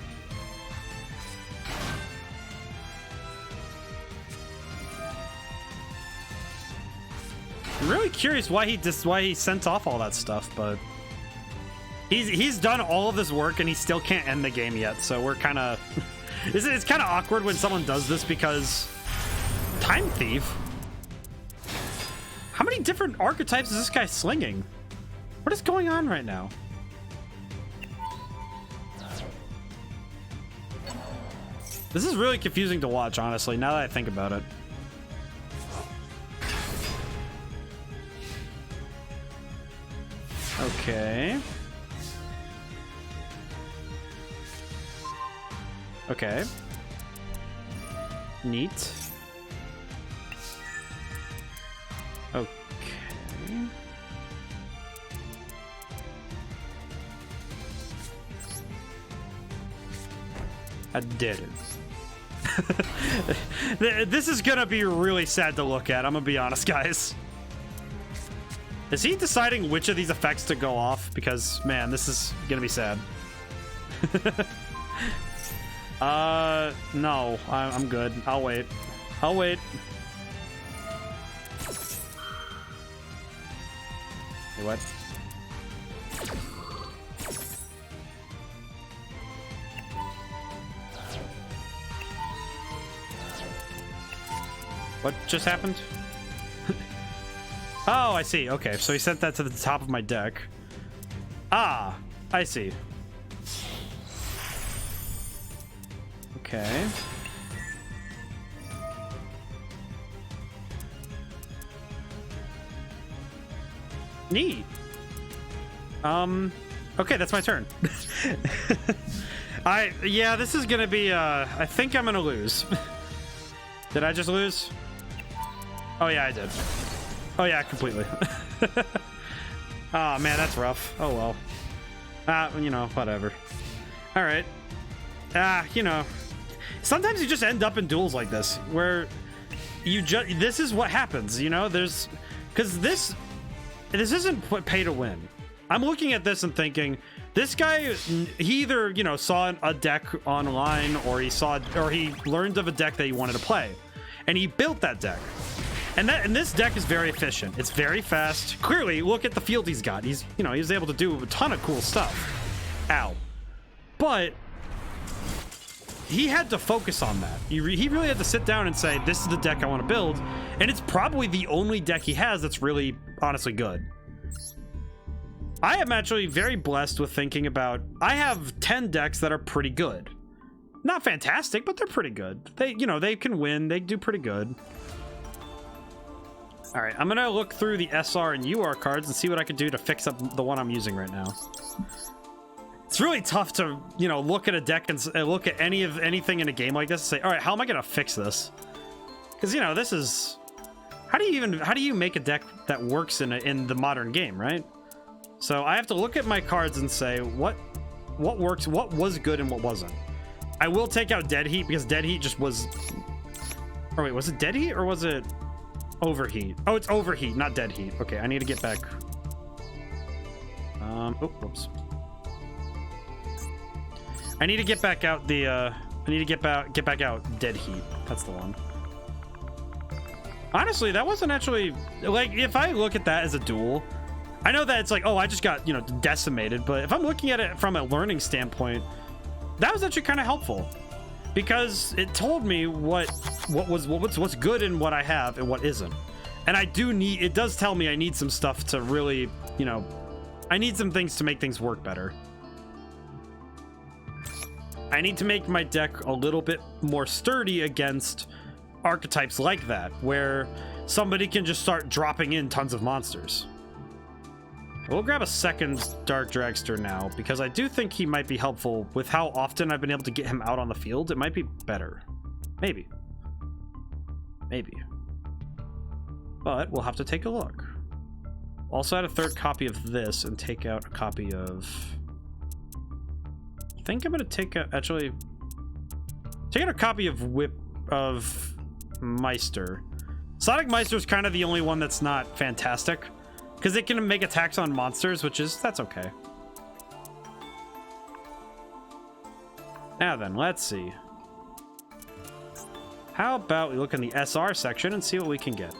I'm really curious why he sent off all that stuff, but he's done all of this work and he still can't end the game yet. So we're kind of it's kind of awkward when someone does this, because Time Thief. How many different archetypes is this guy slinging? What is going on right now? This is really confusing to watch, honestly, now that I think about it. Okay. Okay. Neat. Okay. I did it. This is gonna be really sad to look at, I'm gonna be honest, guys. Is he deciding which of these effects to go off? Because, man, this is gonna be sad. No, I'm good. I'll wait. I'll wait. Hey, what? What just happened? Oh, I see. Okay, so he sent that to the top of my deck. Ah, I see. Okay. Neat. Okay, that's my turn. Yeah, this is gonna be, I think I'm gonna lose. Did I just lose? Oh, yeah, I did. Oh, yeah, completely. Oh, man, that's rough. Oh, well. You know, whatever. All right. You know, sometimes you just end up in duels like this, where you just... This is what happens, you know? There's... Because this isn't pay to win. I'm looking at this and thinking, this guy, he either, you know, saw a deck online, or he learned of a deck that he wanted to play, and he built that deck. And this deck is very efficient. It's very fast. Clearly, look at the field he's got. He's able to do a ton of cool stuff. Ow. But he had to focus on that. He really had to sit down and say, this is the deck I want to build. And it's probably the only deck he has that's really, honestly good. I am actually very blessed with thinking about, I have 10 decks that are pretty good. Not fantastic, but they're pretty good. They can win. They do pretty good. All right, I'm gonna look through the SR and UR cards and see what I can do to fix up the one I'm using right now. It's really tough to, you know, look at a deck and look at anything in a game like this and say, all right, how am I gonna fix this? Because, you know, this is... How do you make a deck that works in the modern game, right? So I have to look at my cards and say, what works, what was good and what wasn't. I will take out Dead Heat, because Dead Heat just was... Oh, wait, was it Dead Heat or was it... Overheat? Oh, it's Overheat, not Dead Heat. Okay, I need to get back. Oh, whoops. I need to get back out the. I need to get back out Dead Heat. That's the one. Honestly, that wasn't actually like, if I look at that as a duel, I know that it's like, oh, I just got, you know, decimated. But if I'm looking at it from a learning standpoint, that was actually kind of helpful, because it told me what what's good in what I have and what isn't. And I do need, it does tell me I need some stuff to really, you know, I need some things to make things work better. I need to make my deck a little bit more sturdy against archetypes like that, where somebody can just start dropping in tons of monsters. We'll grab a second Dark Dragster now, because I do think he might be helpful with how often I've been able to get him out on the field. It might be better. Maybe. Maybe. But we'll have to take a look. Also add a third copy of this and take out a copy of... I think I'm going to take out... Actually... Take out a copy of Meister. Sonic Meister is kind of the only one that's not fantastic. Because it can make attacks on monsters, that's okay. Now then, let's see. How about we look in the SR section and see what we can get.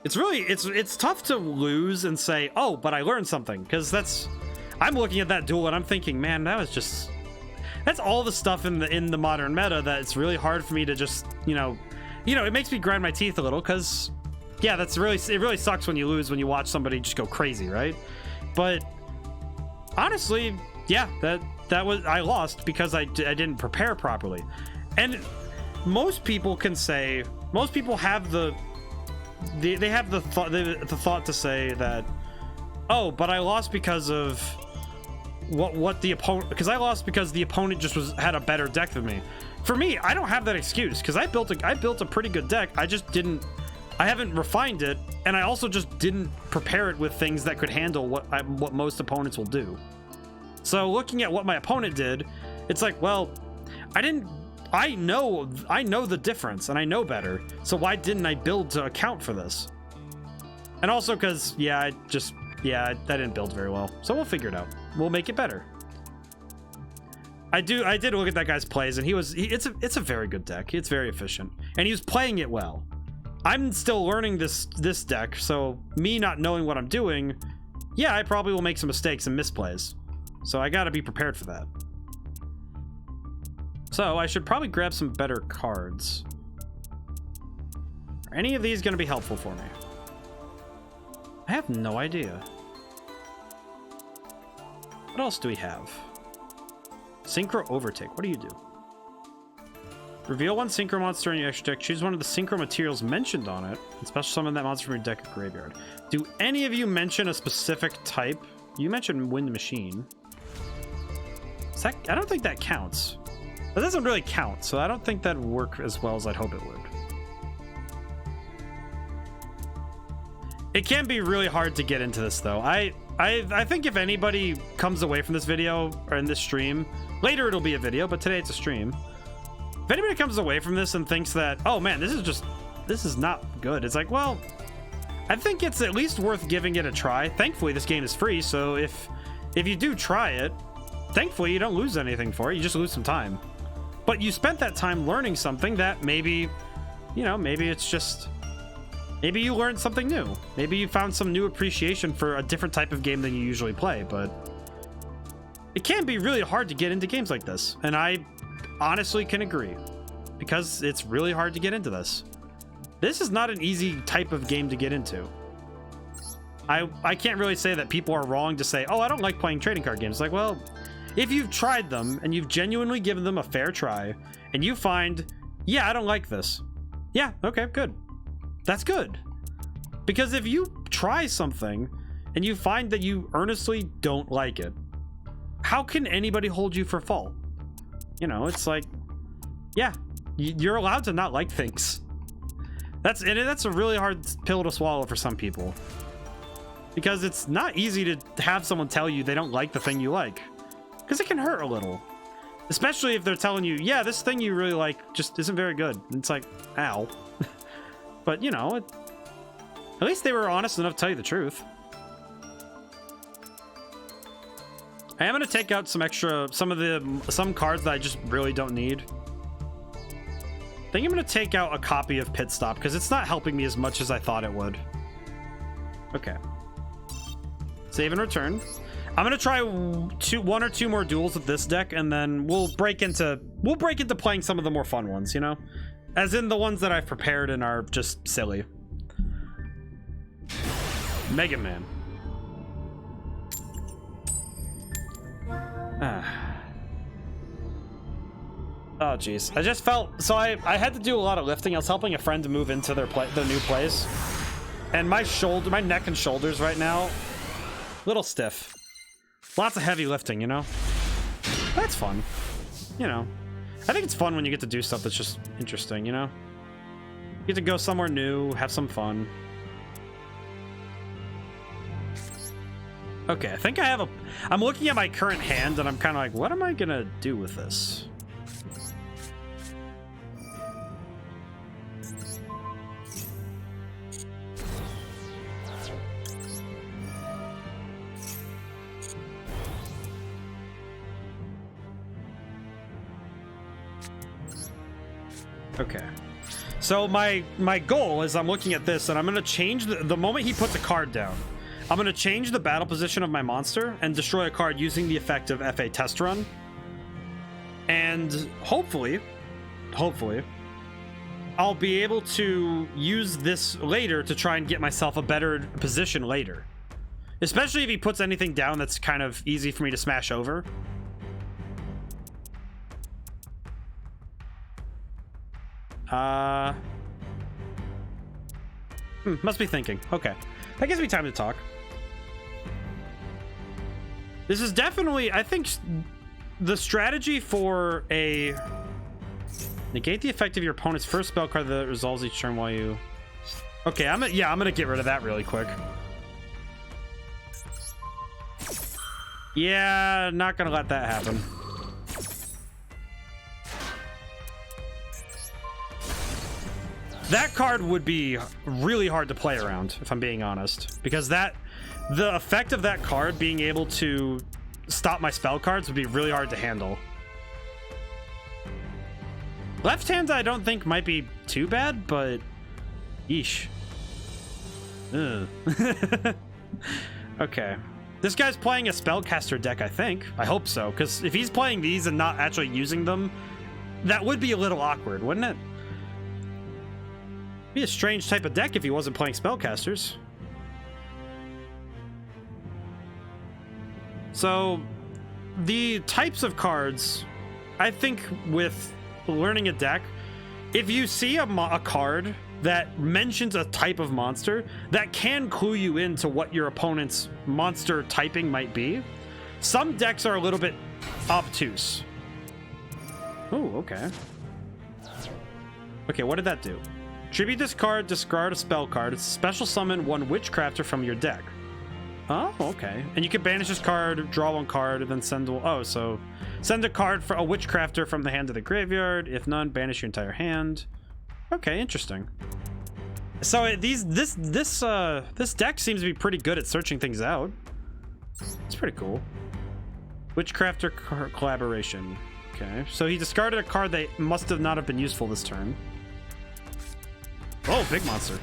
It's tough to lose and say, oh, but I learned something. Because I'm looking at that duel and I'm thinking, man, that's all the stuff in the modern meta that it's really hard for me to just, you know, it makes me grind my teeth a little because... Yeah, it really sucks when you lose, when you watch somebody just go crazy, right? But honestly, yeah, I lost because I didn't prepare properly. And most people can say, most people have they have the thought to say that, oh, but I lost because of what the opponent, because I lost because the opponent just had a better deck than me. For me, I don't have that excuse because I built a pretty good deck. I haven't refined it, and I also just didn't prepare it with things that could handle what most opponents will do. So looking at what my opponent did, it's like, well, I know the difference and I know better. So why didn't I build to account for this? And also because, I didn't build very well. So we'll figure it out. We'll make it better. I did look at that guy's plays, and it's a very good deck. It's very efficient, and he was playing it well. I'm still learning this deck, so me not knowing what I'm doing, I probably will make some mistakes and misplays. So I gotta be prepared for that. So I should probably grab some better cards. Are any of these gonna be helpful for me? I have no idea. What else do we have? Synchro Overtake. What do you do? Reveal one synchro monster in your extra deck. Choose one of the synchro materials mentioned on it, and special summon that monster from your deck or graveyard. Do any of you mention a specific type? You mentioned Wind Machine. I don't think that counts. That doesn't really count, so I don't think that'd work as well as I'd hope it would. It can be really hard to get into this, though. I think if anybody comes away from this video or in this stream, later it'll be a video, but today it's a stream. If anybody comes away from this and thinks that, oh man, this is not good, it's like, well, I think it's at least worth giving it a try. Thankfully, this game is free, so if you do try it, thankfully you don't lose anything for it, you just lose some time. But you spent that time learning something that maybe, maybe it's just, maybe you learned something new. Maybe you found some new appreciation for a different type of game than you usually play, but it can be really hard to get into games like this, and I honestly can agree, because it's really hard to get into this. This is not an easy type of game to get into. I can't really say that people are wrong to say, oh, I don't like playing trading card games. Like, well, if you've tried them and you've genuinely given them a fair try and you find, I don't like this. Yeah, okay, good. That's good. Because if you try something and you find that you earnestly don't like it, how can anybody hold you for fault? It's like, you're allowed to not like things. That's a really hard pill to swallow for some people. Because it's not easy to have someone tell you they don't like the thing you like. Because it can hurt a little. Especially if they're telling you, this thing you really like just isn't very good. And it's like, ow. But, at least they were honest enough to tell you the truth. I am going to take out some cards that I just really don't need. I think I'm going to take out a copy of Pit Stop because it's not helping me as much as I thought it would. Okay. Save and return. I'm gonna try one or two more duels with this deck, and then we'll break into playing some of the more fun ones, you know, as in the ones that I've prepared and are just silly. Mega Man. Oh jeez, I just felt so I had to do a lot of lifting. I was helping a friend to move into their new place, and my neck and shoulders right now, a little stiff. Lots of heavy lifting, you know. That's fun, you know. I think it's fun when you get to do stuff that's just interesting, you know. You get to go somewhere new, have some fun. Okay, I think I have I'm looking at my current hand and I'm kind of like, what am I gonna do with this? Okay, so my goal is I'm looking at this and I'm gonna change the moment he puts a card down, I'm gonna change the battle position of my monster and destroy a card using the effect of FA Test Run, and hopefully I'll be able to use this later to try and get myself a better position later, especially if he puts anything down that's kind of easy for me to smash over. Must be thinking. Okay, that gives me time to talk. This is definitely, I think, the strategy for a negate the effect of your opponent's first spell card that resolves each turn while you. Okay, I'm gonna get rid of that really quick. Yeah, not gonna let that happen. That card would be really hard to play around, if I'm being honest, because the effect of that card being able to stop my spell cards would be really hard to handle. Left hand I don't think might be too bad, but yeesh. Okay, this guy's playing a spellcaster deck, I think. I hope so, because if he's playing these and not actually using them, that would be a little awkward, wouldn't it? Be a strange type of deck if he wasn't playing spellcasters. So the types of cards, I think with learning a deck, if you see a card that mentions a type of monster, that can clue you into what your opponent's monster typing might be. Some decks are a little bit obtuse. Oh, okay. Okay, what did that do? Tribute this card, discard a spell card. It's a special summon one Witchcrafter from your deck. Oh, okay. And you can banish this card, draw one card, and then send... Oh, so send a card for a Witchcrafter from the hand to the graveyard. If none, banish your entire hand. Okay, interesting. So this deck seems to be pretty good at searching things out. It's pretty cool. Witchcrafter collaboration. Okay, so he discarded a card that must have not have been useful this turn. Oh, big monster.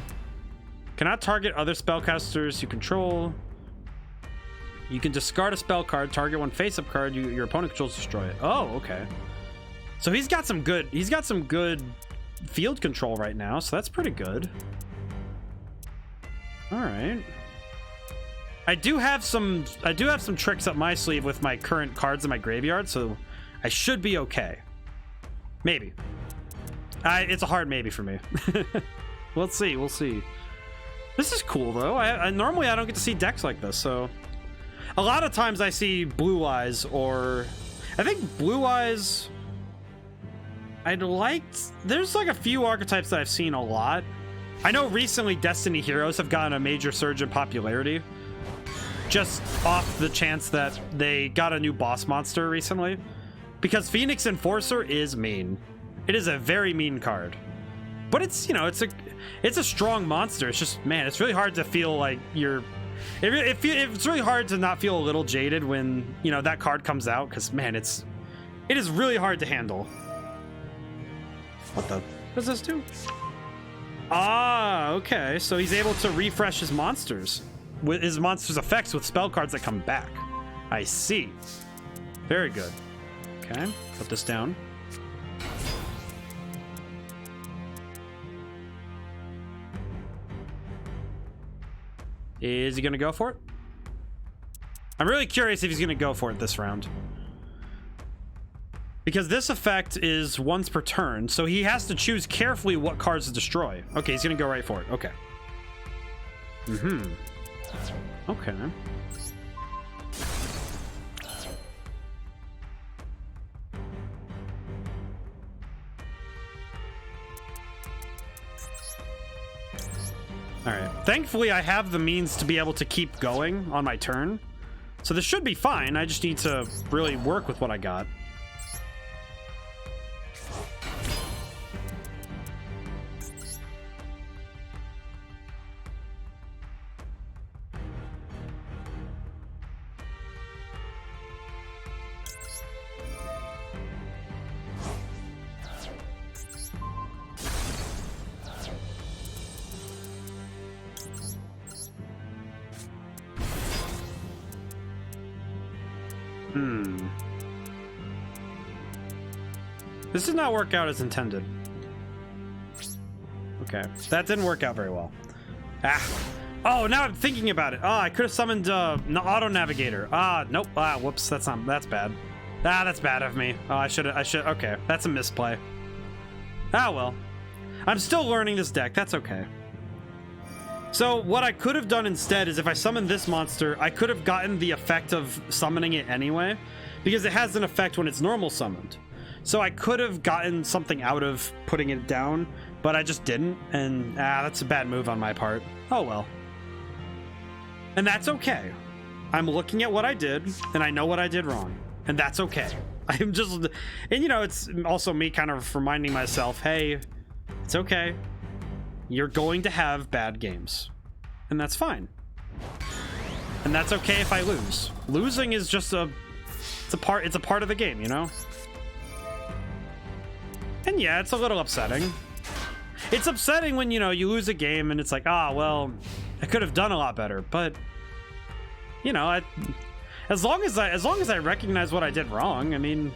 Cannot target other spellcasters you control. You can discard a spell card, target one face-up card your opponent controls, destroy it. Oh, okay. So he's got some good field control right now, so that's pretty good. All right. I do have some tricks up my sleeve with my current cards in my graveyard, so I should be okay. Maybe. It's a hard maybe for me. Let's see. We'll see. This is cool though. Normally I don't get to see decks like this, so a lot of times I see Blue Eyes, or I think Blue Eyes. There's like a few archetypes that I've seen a lot. I know recently Destiny Heroes have gotten a major surge in popularity, just off the chance that they got a new boss monster recently, because Phoenix Enforcer is mean. It is a very mean card, but it's, you know, it's a strong monster. It's just, man, it's really hard to feel like it's really hard to not feel a little jaded when, you know, that card comes out, because man, it is really hard to handle. What does this do? Ah, okay, so he's able to refresh his monsters with his monsters' effects with spell cards that come back. I see. Very good. Okay, put this down. Is he gonna go for it? I'm really curious if he's gonna go for it this round. Because this effect is once per turn, so he has to choose carefully what cards to destroy. Okay, he's gonna go right for it. Okay. Okay. All right. Thankfully, I have the means to be able to keep going on my turn. So this should be fine. I just need to really work with what I got. This did not work out as intended. Okay, that didn't work out very well. Ah. Oh, now I'm thinking about it. Oh, I could have summoned auto navigator. Ah, nope. Ah, whoops. That's bad. Ah, that's bad of me. Oh, I should. Okay, that's a misplay. Ah, well. I'm still learning this deck. That's okay. So what I could have done instead is if I summoned this monster, I could have gotten the effect of summoning it anyway, because it has an effect when it's normal summoned. So I could have gotten something out of putting it down, but I just didn't, and that's a bad move on my part. Oh well. And that's okay. I'm looking at what I did, and I know what I did wrong, and that's okay. I'm just, and you know, it's also me kind of reminding myself, hey, it's okay. You're going to have bad games, and that's fine. And that's okay if I lose. Losing is just it's a part of the game, you know? And yeah, it's a little upsetting. It's upsetting when, you know, you lose a game and it's like, ah, well, I could have done a lot better, but you know, as long as I recognize what I did wrong, I mean,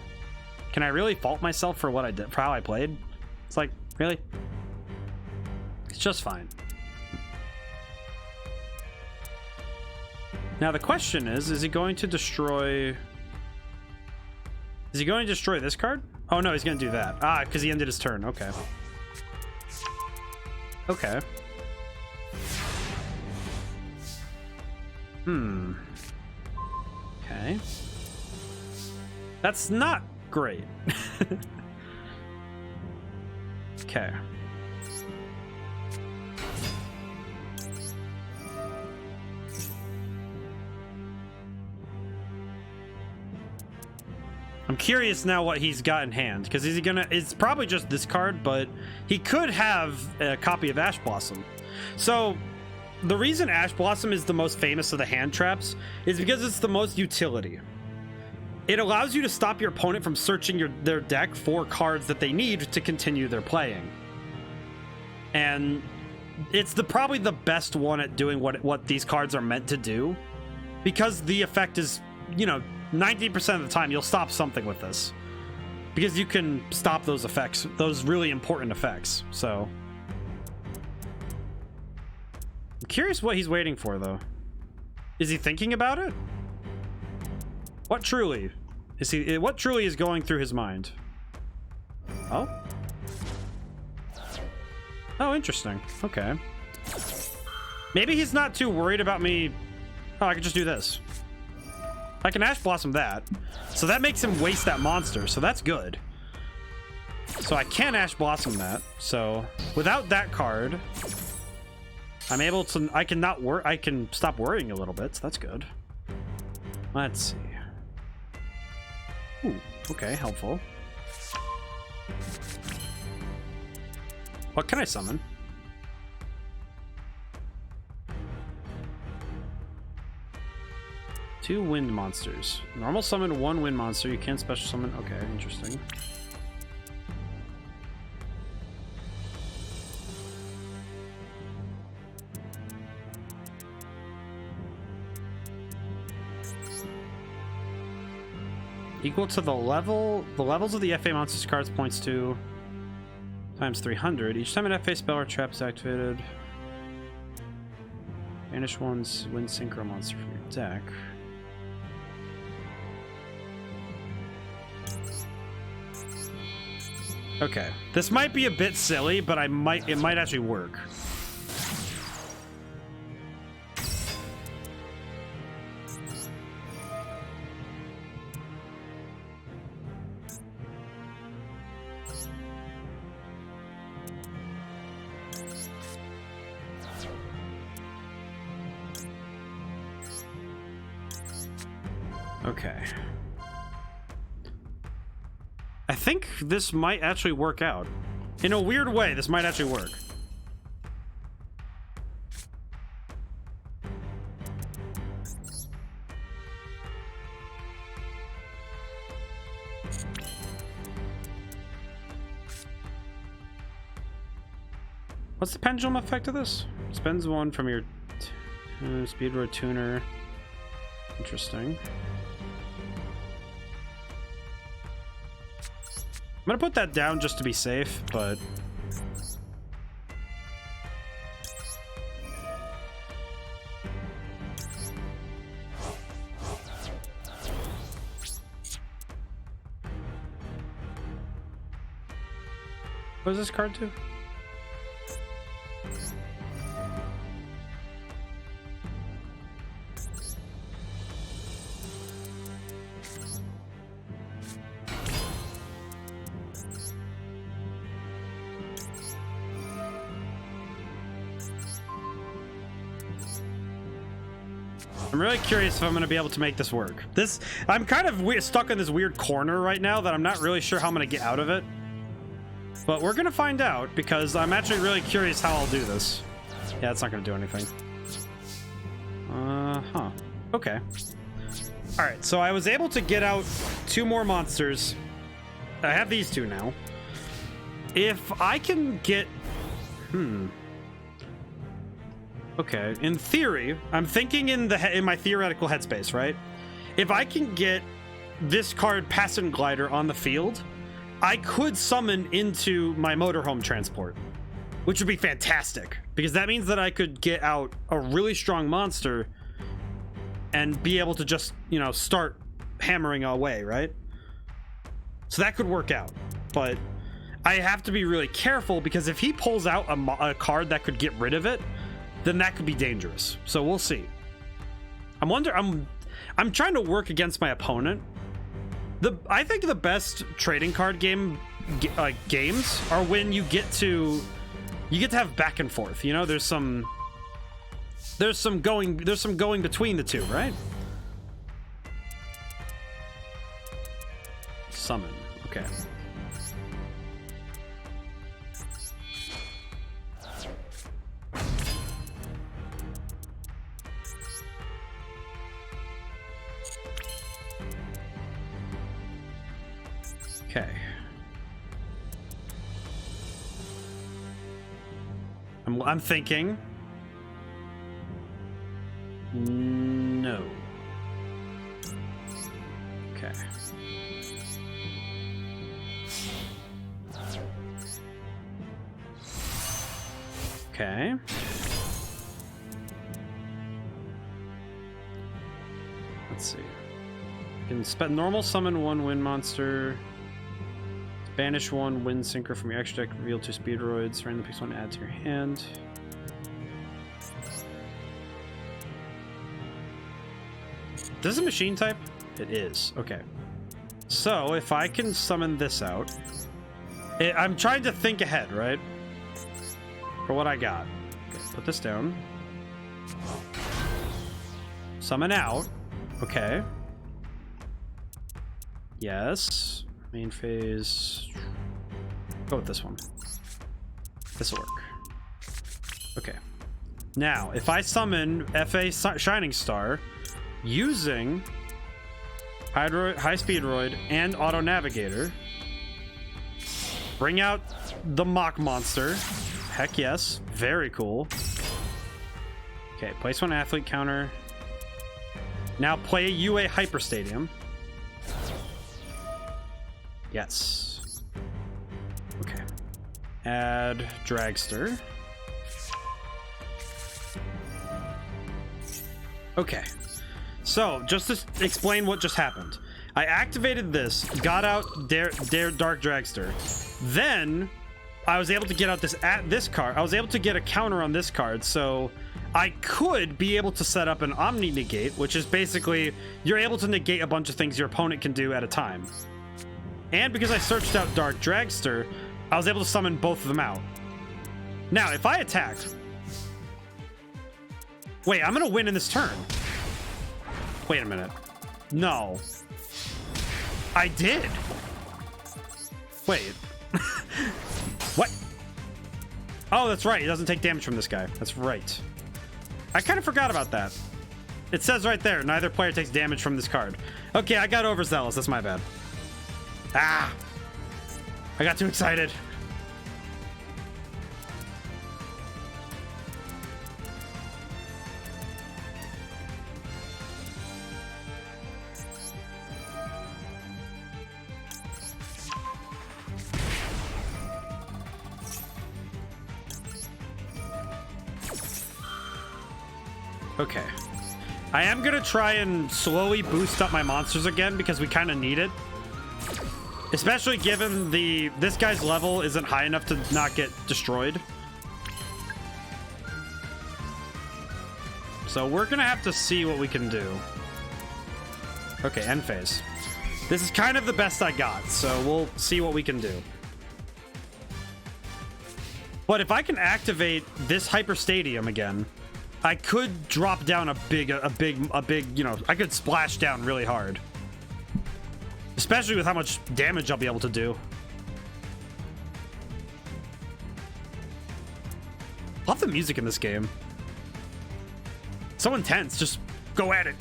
can I really fault myself for what I did, for how I played? It's like, really? It's just fine. Now the question is he going to destroy... Is he going to destroy this card? Oh no, he's going to do that. Ah, because he ended his turn. Okay. Okay. Okay. That's not great. Okay. I'm curious now what he's got in hand, because is he gonna... It's probably just this card, but he could have a copy of Ash Blossom. So the reason Ash Blossom is the most famous of the hand traps is because it's the most utility. It allows you to stop your opponent from searching their deck for cards that they need to continue their playing. And it's probably the best one at doing what these cards are meant to do, because the effect is, you know, 90% of the time you'll stop something with this, because you can stop those effects, those really important effects. So I'm curious what he's waiting for, though. Is he thinking about it? What truly is going through his mind? Oh, interesting. Okay, maybe he's not too worried about me. Oh, I could just do this. I can Ash Blossom that, so that makes him waste that monster, so that's good. So I can Ash Blossom that, so without that card, I'm able to, I can stop worrying a little bit, so that's good. Let's see. Ooh, okay, helpful. What can I summon? Two wind monsters. Normal summon one wind monster. You can't special summon. Okay, interesting. Equal to the levels of the FA monsters cards points to times 300. Each time an FA spell or trap is activated, banish one's wind synchro monster from your deck. Okay, this might be a bit silly, but it might actually work. Okay. I think this might actually work out. In a weird way, this might actually work. What's the pendulum effect of this? Spends one from your Speedroid Tuner. Interesting. I'm gonna put that down just to be safe, but what does this card do? I'm really curious if I'm going to be able to make this work. I'm kind of stuck in this weird corner right now that I'm not really sure how I'm going to get out of it. But we're going to find out because I'm actually really curious how I'll do this. Yeah, it's not going to do anything. Huh. Okay. Alright, so I was able to get out 2 more monsters. I have these 2 now. If I can get... Okay, in theory, I'm thinking in my theoretical headspace, right? If I can get this card Passant Glider on the field, I could summon into my motorhome transport, which would be fantastic because that means that I could get out a really strong monster and be able to just, you know, start hammering away, right? So that could work out, but I have to be really careful because if he pulls out a card that could get rid of it, then that could be dangerous. So we'll see. I'm trying to work against my opponent. I think the best trading card games are when you get to have back and forth. You know, there's some going between the two, right? Summon. Okay. Okay. I'm thinking. No. Okay. Okay. Let's see. You can spend normal summon 1 wind monster. Banish 1 wind synchro from your extra deck, reveal 2 speedroids, random picks 1, add to your hand. This is a machine type? It is. Okay. So if I can summon this out, I'm trying to think ahead, right? For what I got. Okay, put this down. Summon out. Okay. Yes. Main phase. Go with this one. This will work. Okay. Now, if I summon FA Shining Star using High Speedroid and Auto Navigator, bring out the Mock Monster. Heck yes. Very cool. Okay, place 1 athlete counter. Now play UA Hyper Stadium. Yes. Okay. Add dragster. Okay. So, just to explain what just happened. I activated this, got out Dark Dragster. Then, I was able to get out this card. I was able to get a counter on this card, so I could be able to set up an Omni Negate, which is basically, you're able to negate a bunch of things your opponent can do at a time. And because I searched out Dark Dragster, I was able to summon both of them out. Now, if I attack... Wait, I'm gonna win in this turn. Wait a minute. No. I did. Wait. What? Oh, that's right. He doesn't take damage from this guy. That's right. I kind of forgot about that. It says right there, neither player takes damage from this card. Okay, I got overzealous. That's my bad. Ah! I got too excited. Okay. I am gonna try and slowly boost up my monsters again because we kind of need it. Especially given this guy's level isn't high enough to not get destroyed. So we're gonna have to see what we can do. Okay, end phase. This is kind of the best I got, so we'll see what we can do. But if I can activate this Hyper Stadium again, I could drop down a big, you know, I could splash down really hard. Especially with how much damage I'll be able to do. Love the music in this game. So intense, just go at it.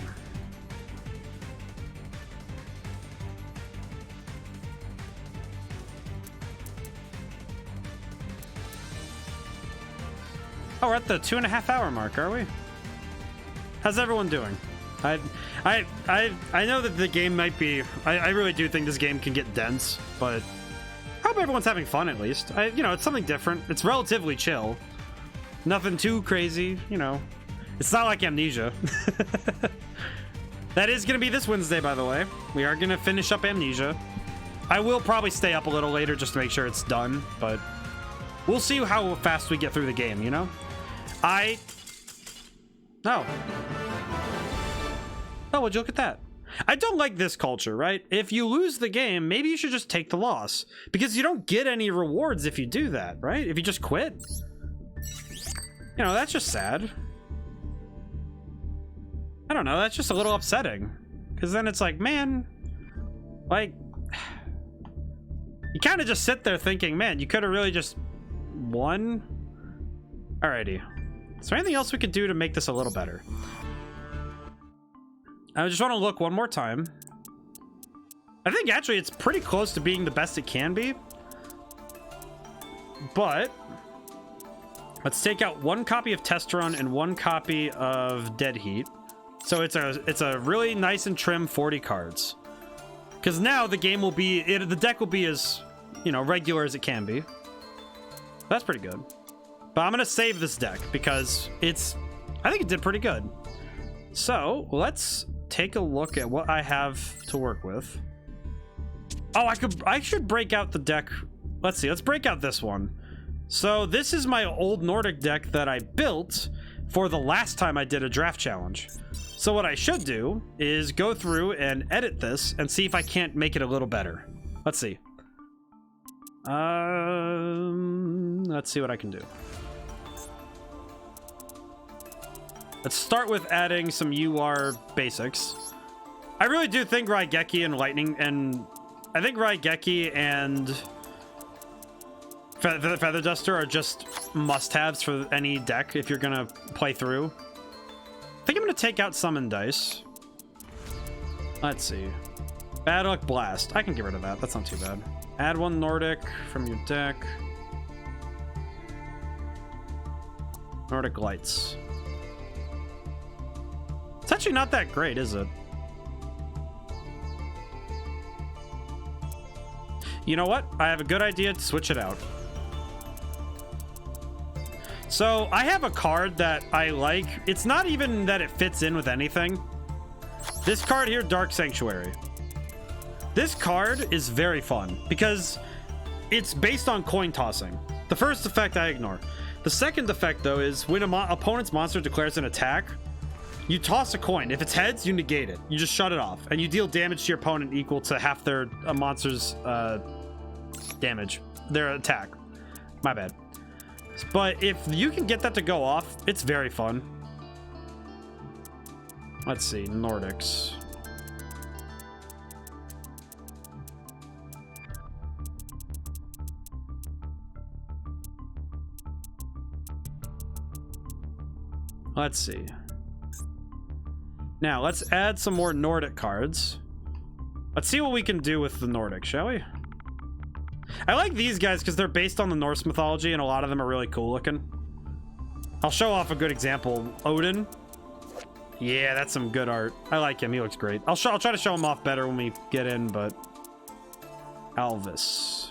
Oh, we're at the 2.5 hour mark, are we? How's everyone doing? I know that the game might be... I really do think this game can get dense, but I hope everyone's having fun at least. You know, it's something different. It's relatively chill. Nothing too crazy, you know. It's not like Amnesia. That is going to be this Wednesday, by the way. We are going to finish up Amnesia. I will probably stay up a little later just to make sure it's done, but we'll see how fast we get through the game, you know? Oh, would you look at that? I don't like this culture, right? If you lose the game, maybe you should just take the loss. Because you don't get any rewards if you do that, right? If you just quit. You know, that's just sad. I don't know, that's just a little upsetting. Because then it's like, man, like... You kind of just sit there thinking, man, you could have really just won. Alrighty. Is there anything else we could do to make this a little better? I just want to look one more time. I think actually it's pretty close to being the best it can be. But let's take out 1 copy of Test Run and 1 copy of Dead Heat. So it's a really nice and trim 40 cards. Because now the game will be, the deck will be as, you know, regular as it can be. That's pretty good. But I'm going to save this deck because I think it did pretty good. So let's take a look at what I have to work with. Oh, I should break out the deck. Let's see, let's break out this one. So this is my old Nordic deck that I built for the last time I did a draft challenge. So what I should do is go through and edit this and see if I can't make it a little better. Let's see. Let's see what I can do. Let's start with adding some UR basics. I really do think Raigeki and Lightning, and I think Raigeki and Feather Duster are just must-haves for any deck if you're gonna play through. I think I'm gonna take out Summon Dice. Let's see. Bad Luck Blast. I can get rid of that. That's not too bad. Add 1 Nordic from your deck. Nordic Lights. It's actually not that great, is it? You know what? I have a good idea to switch it out. So I have a card that I like. It's not even that it fits in with anything. This card here, Dark Sanctuary. This card is very fun because it's based on coin tossing. The first effect I ignore. The second effect, though, is when an opponent's monster declares an attack, you toss a coin. If it's heads, you negate it. You just shut it off. And you deal damage to your opponent equal to half their monster's damage. Their attack. My bad. But if you can get that to go off, it's very fun. Let's see. Nordics. Let's see. Now, let's add some more Nordic cards. Let's see what we can do with the Nordic, shall we? I like these guys because they're based on the Norse mythology, and a lot of them are really cool looking. I'll show off a good example. Odin. Yeah, that's some good art. I like him. He looks great. I'll try to show him off better when we get in, but... Alvis.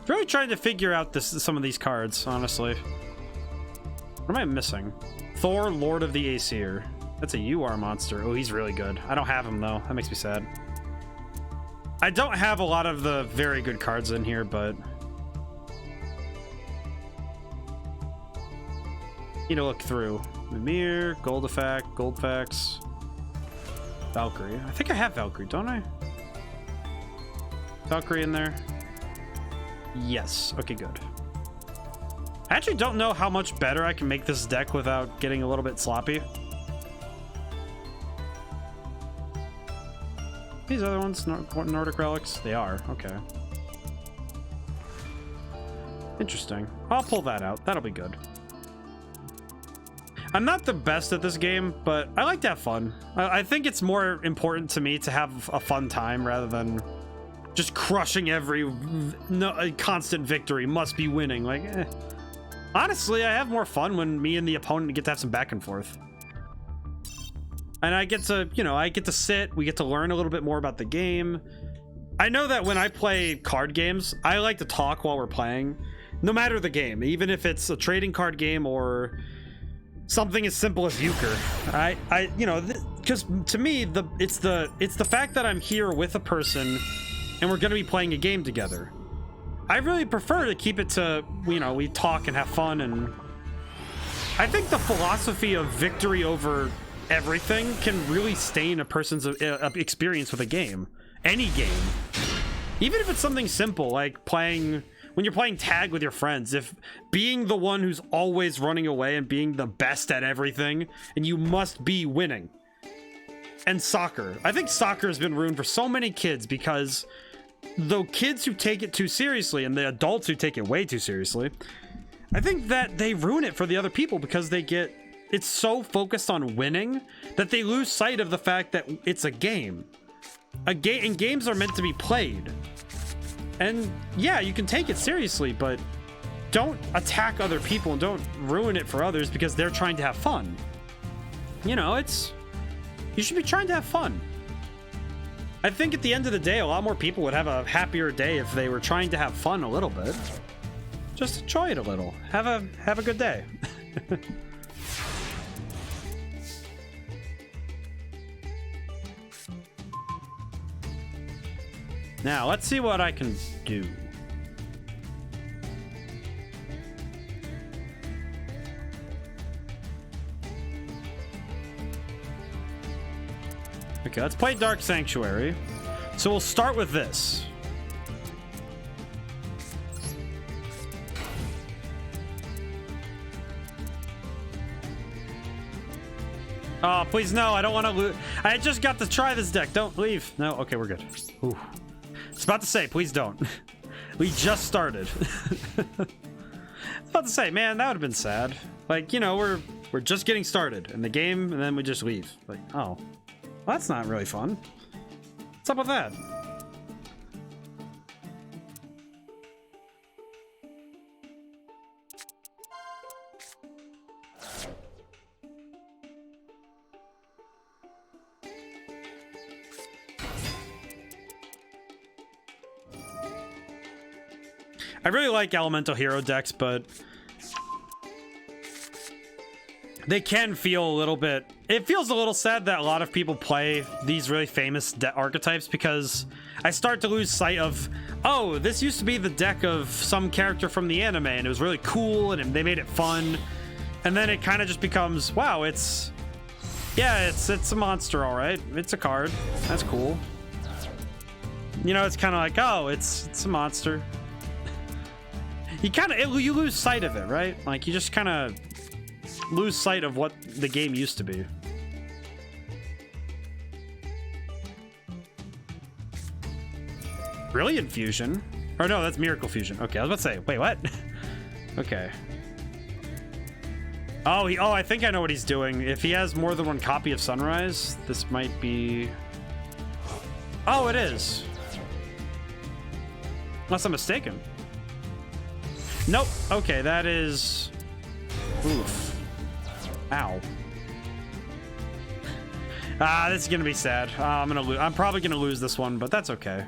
Really trying to figure out some of these cards, honestly. What am I missing? Thor, Lord of the Aesir. That's a UR monster. Oh, he's really good. I don't have him, though. That makes me sad. I don't have a lot of the very good cards in here, but... need to look through. Mimir, Goldfax, Valkyrie. I think I have Valkyrie, don't I? Valkyrie in there? Yes. Okay, good. I actually don't know how much better I can make this deck without getting a little bit sloppy. These other ones, Nordic relics? They are. Okay. Interesting. I'll pull that out. That'll be good. I'm not the best at this game, but I like to have fun. I think it's more important to me to have a fun time rather than just crushing every constant victory. Must be winning. Like, honestly, I have more fun when me and the opponent get to have some back and forth. And I get to, you know, I get to sit. We get to learn a little bit more about the game. I know that when I play card games, I like to talk while we're playing, no matter the game, even if it's a trading card game or something as simple as euchre. You know, because to me, it's the fact that I'm here with a person and we're going to be playing a game together. I really prefer to keep it to, you know, we talk and have fun. And I think the philosophy of victory over everything can really stain a person's experience with a game. Any game. Even if it's something simple, like when you're playing tag with your friends, if being the one who's always running away and being the best at everything, and you must be winning. And soccer. I think soccer has been ruined for so many kids because the kids who take it too seriously and the adults who take it way too seriously, I think that they ruin it for the other people because it's so focused on winning that they lose sight of the fact that it's a game. And games are meant to be played. And yeah, you can take it seriously, but don't attack other people and don't ruin it for others because they're trying to have fun. You know, you should be trying to have fun. I think at the end of the day, a lot more people would have a happier day if they were trying to have fun a little bit. Just enjoy it a little. Have a good day. Now, let's see what I can do. Okay, let's play Dark Sanctuary. So we'll start with this. Oh, please no, I don't want to lose. I just got to try this deck. Don't leave. No, okay, we're good. Ooh. I was about to say, please don't. We just started. I was about to say, man, that would have been sad. Like, you know, we're just getting started in the game, and then we just leave. Like, oh, well, that's not really fun. What's up with that? I really like elemental hero decks, but they can feel a little bit... It feels a little sad that a lot of people play these really famous archetypes, because I start to lose sight of, oh, this used to be the deck of some character from the anime, and it was really cool, and they made it fun. And then it kind of just becomes, wow, it's... Yeah, it's a monster, all right. It's a card. That's cool. You know, it's kind of like, oh, it's a monster. You lose sight of it, right? Like, you just kind of lose sight of what the game used to be. Brilliant Fusion? Or no, that's Miracle Fusion. Okay, I was about to say, wait, what? Okay. Oh, I think I know what he's doing. If he has more than one copy of Sunrise, this might be... Oh, it is. Unless I'm mistaken. Nope. Okay, that is... Oof. Ow. This is gonna be sad. I'm probably gonna lose this one, but that's okay.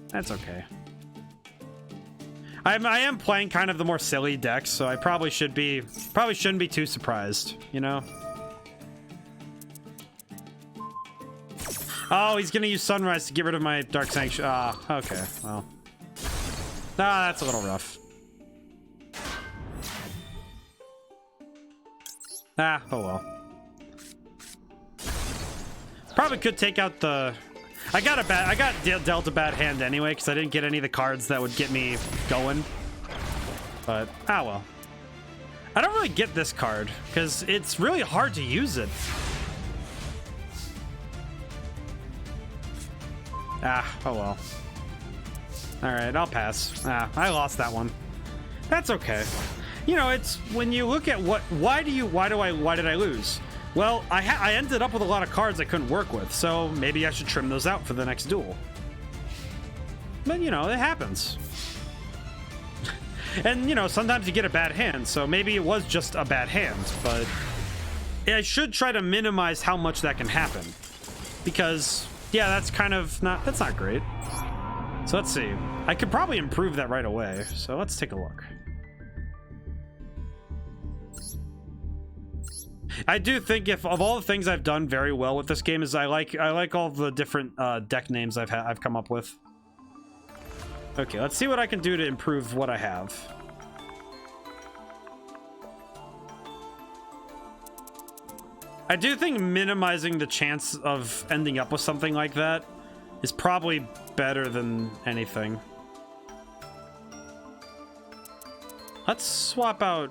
That's okay. I am playing kind of the more silly decks, so I probably shouldn't be too surprised, you know? Oh, he's gonna use Sunrise to get rid of my Dark Sanctuary. Okay, well. That's a little rough. Oh well. Probably could take out the... I got dealt a bad hand anyway, because I didn't get any of the cards that would get me going. But, well. I don't really get this card, because it's really hard to use it. Oh well. Alright, I'll pass. I lost that one. That's okay. You know, it's when you look at why did I lose? Well, I ended up with a lot of cards I couldn't work with, so maybe I should trim those out for the next duel. But, you know, it happens. And, you know, sometimes you get a bad hand, so maybe it was just a bad hand, but I should try to minimize how much that can happen. Because, yeah, that's not great. So let's see. I could probably improve that right away, so let's take a look. I do think of all the things I've done very well with this game is I like all the different deck names I've come up with. Okay, let's see what I can do to improve what I have. I do think minimizing the chance of ending up with something like that is probably better than anything. Let's swap out...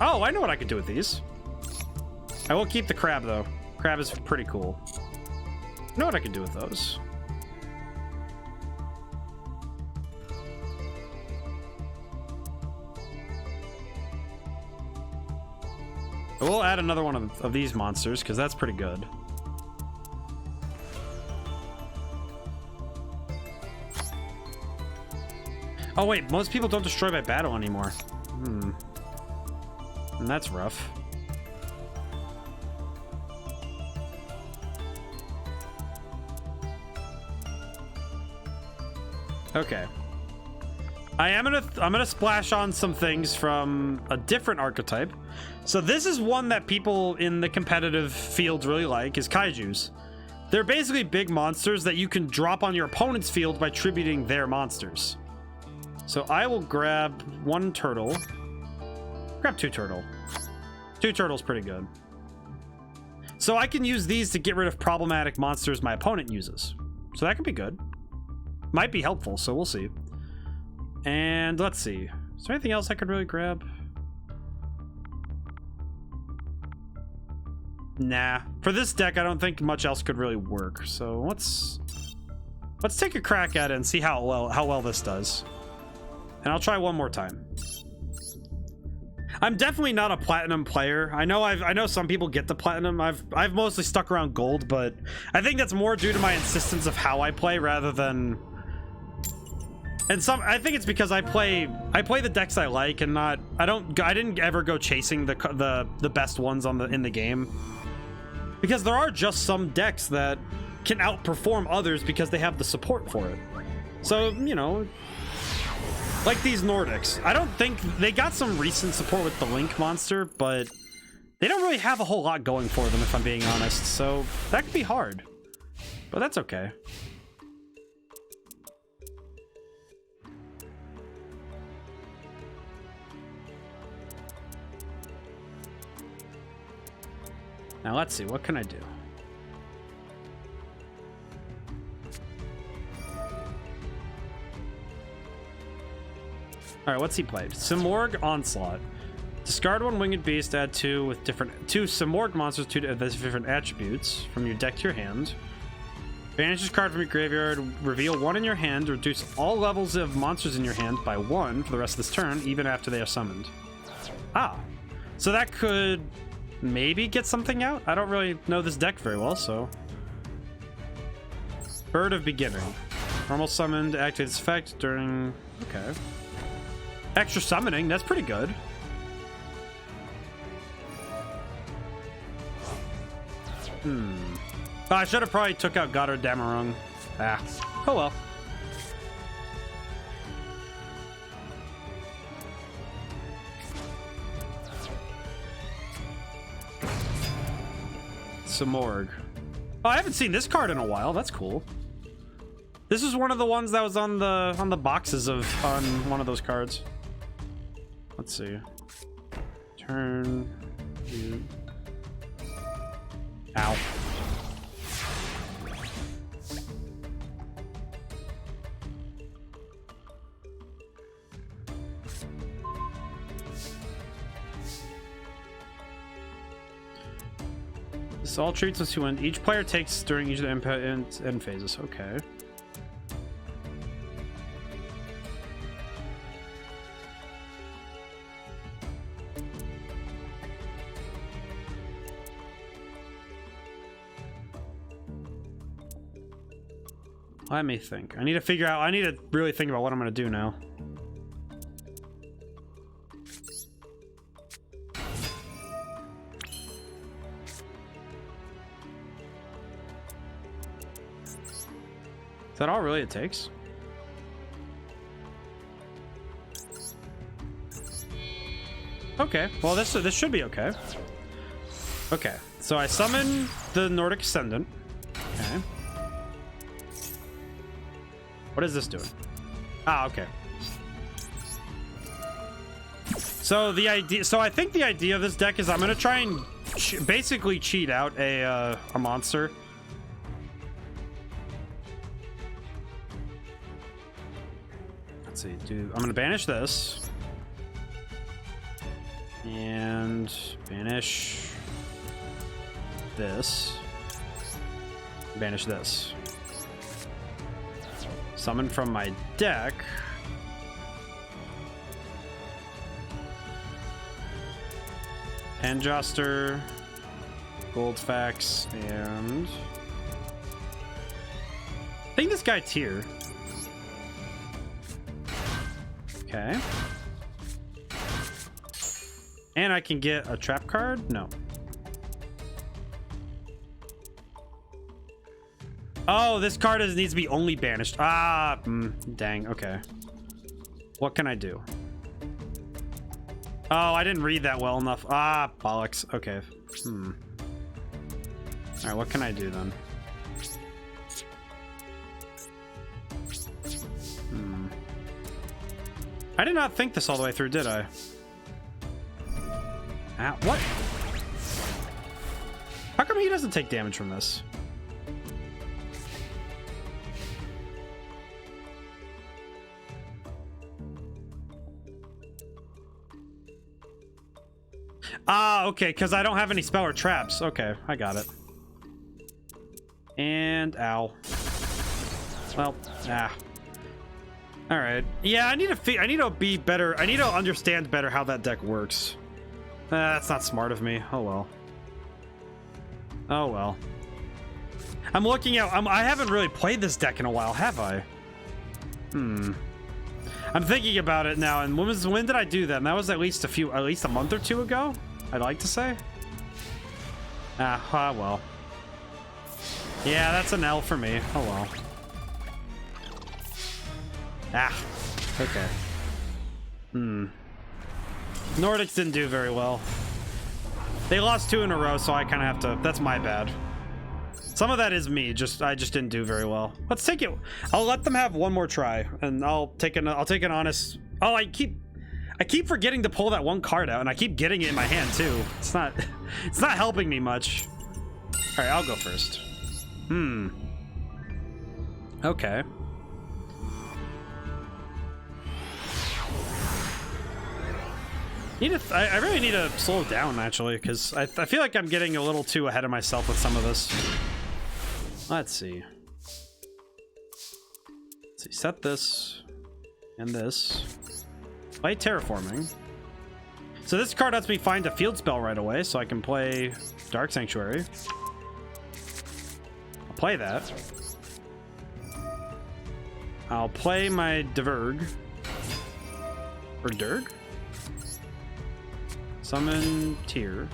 Oh, I know what I could do with these. I will keep the crab, though. Crab is pretty cool. I know what I can do with those. We'll add another one of these monsters, because that's pretty good. Oh, wait. Most people don't destroy by battle anymore. And that's rough. Okay. I'm gonna splash on some things from a different archetype. So this is one that people in the competitive field really like, is kaijus. They're basically big monsters that you can drop on your opponent's field by tributing their monsters. So I will grab one turtle. Grab two turtle. Two turtle's pretty good. So I can use these to get rid of problematic monsters my opponent uses. So that could be good. Might be helpful, so we'll see. And let's see. Is there anything else I could really grab? Nah. For this deck, I don't think much else could really work. So let's take a crack at it and see how well this does. And I'll try one more time. I'm definitely not a platinum player. I know some people get the platinum. I've mostly stuck around gold, but I think that's more due to my insistence of how I play rather than... And I think it's because I play the decks I like, and I didn't ever go chasing the best ones in the game. Because there are just some decks that can outperform others because they have the support for it. So, you know, like these Nordics. I don't think they got some recent support with the Link monster, but they don't really have a whole lot going for them, if I'm being honest. So that could be hard, but that's okay. Now let's see, what can I do? Alright, what's he played? Simorgh Onslaught. Discard one winged beast, add two with two Simorgh monsters, two different attributes from your deck to your hand. Banish this card from your graveyard, reveal one in your hand, reduce all levels of monsters in your hand by 1 for the rest of this turn, even after they are summoned. Ah, so that could maybe get something out? I don't really know this deck very well, so... Bird of Beginning. Normal summoned, activates its effect during... Okay. Extra summoning, that's pretty good. Oh, I should have probably took out Goddard Damarung. Ah. Oh well. Simorgh. Oh, I haven't seen this card in a while. That's cool. This is one of the ones that was on the boxes on one of those cards. Let's see. Turn. Ow. This all treats us to win. Each player takes during each of the end phases. Okay. Let me think. I need to really think about what I'm going to do now. Is that all really it takes? Okay, well this should be okay. Okay, so I summon the Nordic Ascendant. Okay. What is this doing? Ah, okay. So I think the idea of this deck is I'm gonna try and basically cheat out a monster. Let's see, I'm gonna banish this. And banish this. Banish this. Summon from my deck. Handjoster, Goldfax, and I think this guy tier. Okay. And I can get a trap card? No. Oh, this card needs to be only banished. Ah, dang. Okay. What can I do? Oh, I didn't read that well enough. Ah, bollocks. Okay. All right, what can I do then? I did not think this all the way through, did I? Ah, what? How come he doesn't take damage from this? Ah, okay, because I don't have any spell or traps. Okay, I got it. And ow. Well, all right. Yeah, I need to be better. I need to understand better how that deck works. That's not smart of me. Oh well. Oh well. I'm looking at. I haven't really played this deck in a while, have I? I'm thinking about it now. And when did I do that? And that was at least a month or two ago. I'd like to say. Well. Yeah, that's an L for me. Oh well. Ah, okay. Nordics didn't do very well. They lost 2 in a row, so I kind of have to... That's my bad. Some of that is me. I just didn't do very well. Let's take it. I'll let them have one more try, and I'll take an honest... Oh, I keep forgetting to pull that one card out, and I keep getting it in my hand too. It's not helping me much. All right, I'll go first. Okay. I really need to slow down, actually, because I feel like I'm getting a little too ahead of myself with some of this. Let's see. Set this and this. Play Terraforming. So this card lets me find a field spell right away, so I can play Dark Sanctuary. I'll play that. I'll play my Diverg. Or Durg? Summon Tier.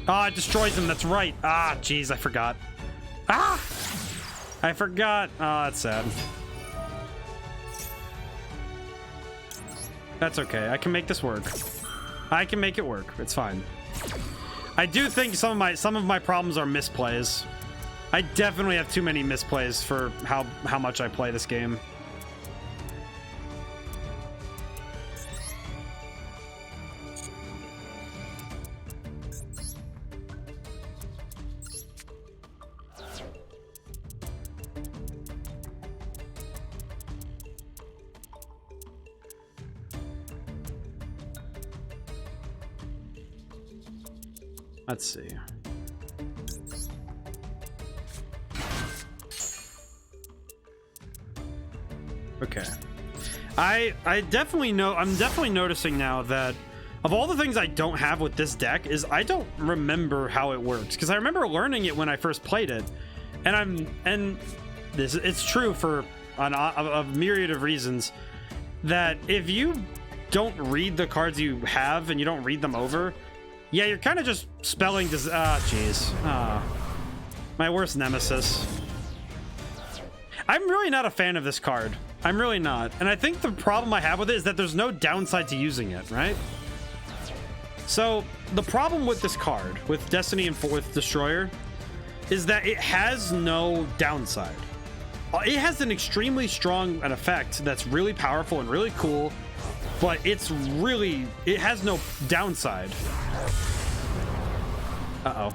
Ah, it destroys him. That's right. Ah, jeez, I forgot. Ah! I forgot. Oh, that's sad. That's okay. I can make this work. I can make it work. It's fine. I do think some of my problems are misplays. I definitely have too many misplays for how much I play this game. Let's see. Okay. I'm definitely noticing now that of all the things I don't have with this deck is I don't remember how it works, because I remember learning it when I first played it, and it's true for a myriad of reasons, that if you don't read the cards you have and you don't read them over, yeah, you're kind of just spelling this. Jeez. My worst nemesis. I'm really not a fan of this card. I'm really not. And I think the problem I have with it is that there's no downside to using it, right? So, the problem with this card, with Destiny and with Destroyer, is that it has no downside. It has an extremely strong effect that's really powerful and really cool, but it has no downside. Uh-oh.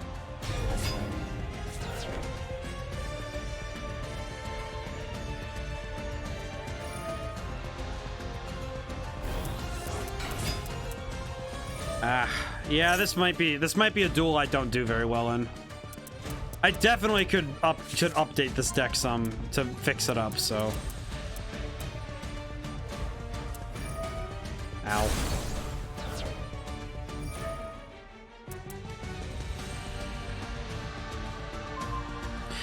Yeah, this might be a duel I don't do very well in. I definitely should update this deck some to fix it up, so. Ow.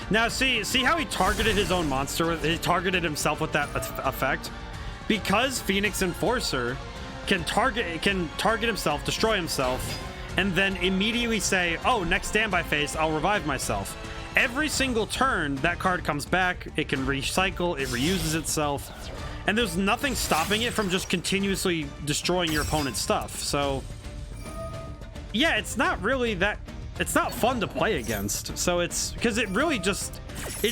Now see how he targeted his own monster? He targeted himself with that effect? Because Phoenix Enforcer can target himself, destroy himself, and then immediately say, oh, next standby phase, I'll revive myself. Every single turn, that card comes back, it can recycle, it reuses itself, and there's nothing stopping it from just continuously destroying your opponent's stuff. So, yeah, it's not fun to play against. So it's because it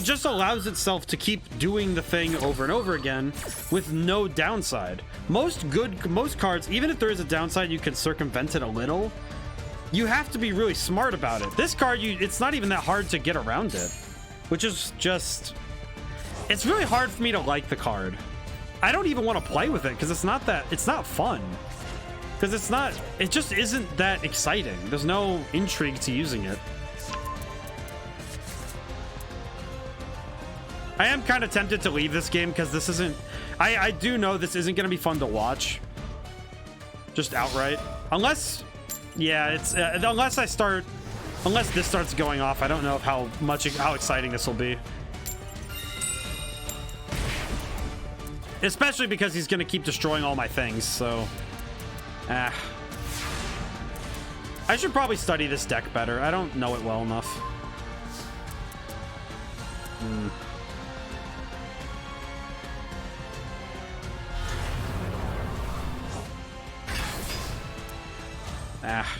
just allows itself to keep doing the thing over and over again with no downside. Most cards, even if there is a downside, you can circumvent it a little. You have to be really smart about it. This card, it's not even that hard to get around it, which is just, it's really hard for me to like the card. I don't even want to play with it because it's not fun. Because it just isn't that exciting. There's no intrigue to using it. I am kind of tempted to leave this game because this isn't, I do know this isn't going to be fun to watch. Just outright. Unless, yeah, unless I start Unless this starts going off, I don't know how exciting this will be. Especially because he's gonna keep destroying all my things, so... I should probably study this deck better. I don't know it well enough.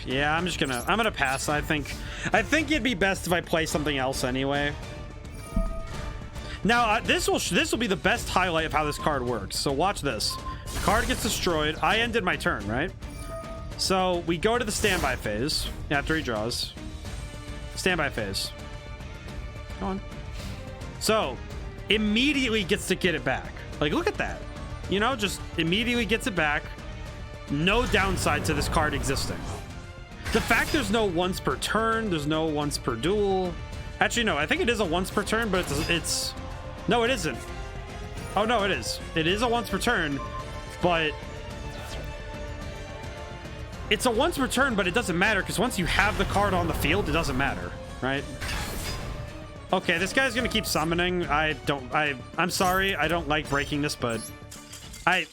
Yeah, I'm gonna pass. I think it'd be best if I play something else anyway. Now, this will be the best highlight of how this card works. So watch this. The card gets destroyed. I ended my turn, right? So we go to the standby phase after he draws. Standby phase. Go on. So immediately gets to get it back. Like, look at that. You know, just immediately gets it back. No downside to this card existing. The fact there's no once per turn, there's no once per duel. Actually, no, I think it is a once per turn, but it's no, it isn't. Oh, no, it is. It is a once per turn, but it's a once per turn, but it doesn't matter because once you have the card on the field, it doesn't matter, right? Okay, this guy's gonna keep summoning. I'm sorry, I don't like breaking this, but I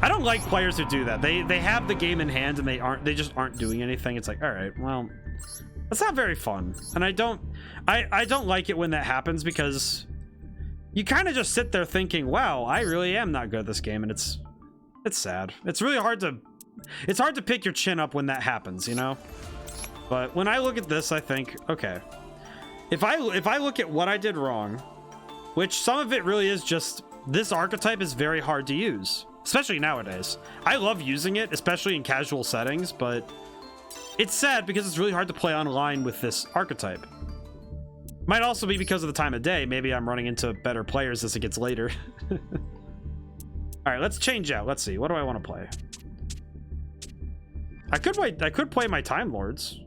don't like players who do that. They have the game in hand and they just aren't doing anything. It's like, all right, well, that's not very fun. And I don't like it when that happens because you kind of just sit there thinking, wow, I really am not good at this game, and it's sad. It's really hard to pick your chin up when that happens, you know? But when I look at this, I think, okay, if I look at what I did wrong, which some of it really is just this archetype is very hard to use, especially nowadays. I love using it, especially in casual settings, but it's sad because it's really hard to play online with this archetype. Might also be because of the time of day. Maybe I'm running into better players as it gets later. All right, let's change out. Let's see. What do I want to play? I could play my Time Lords.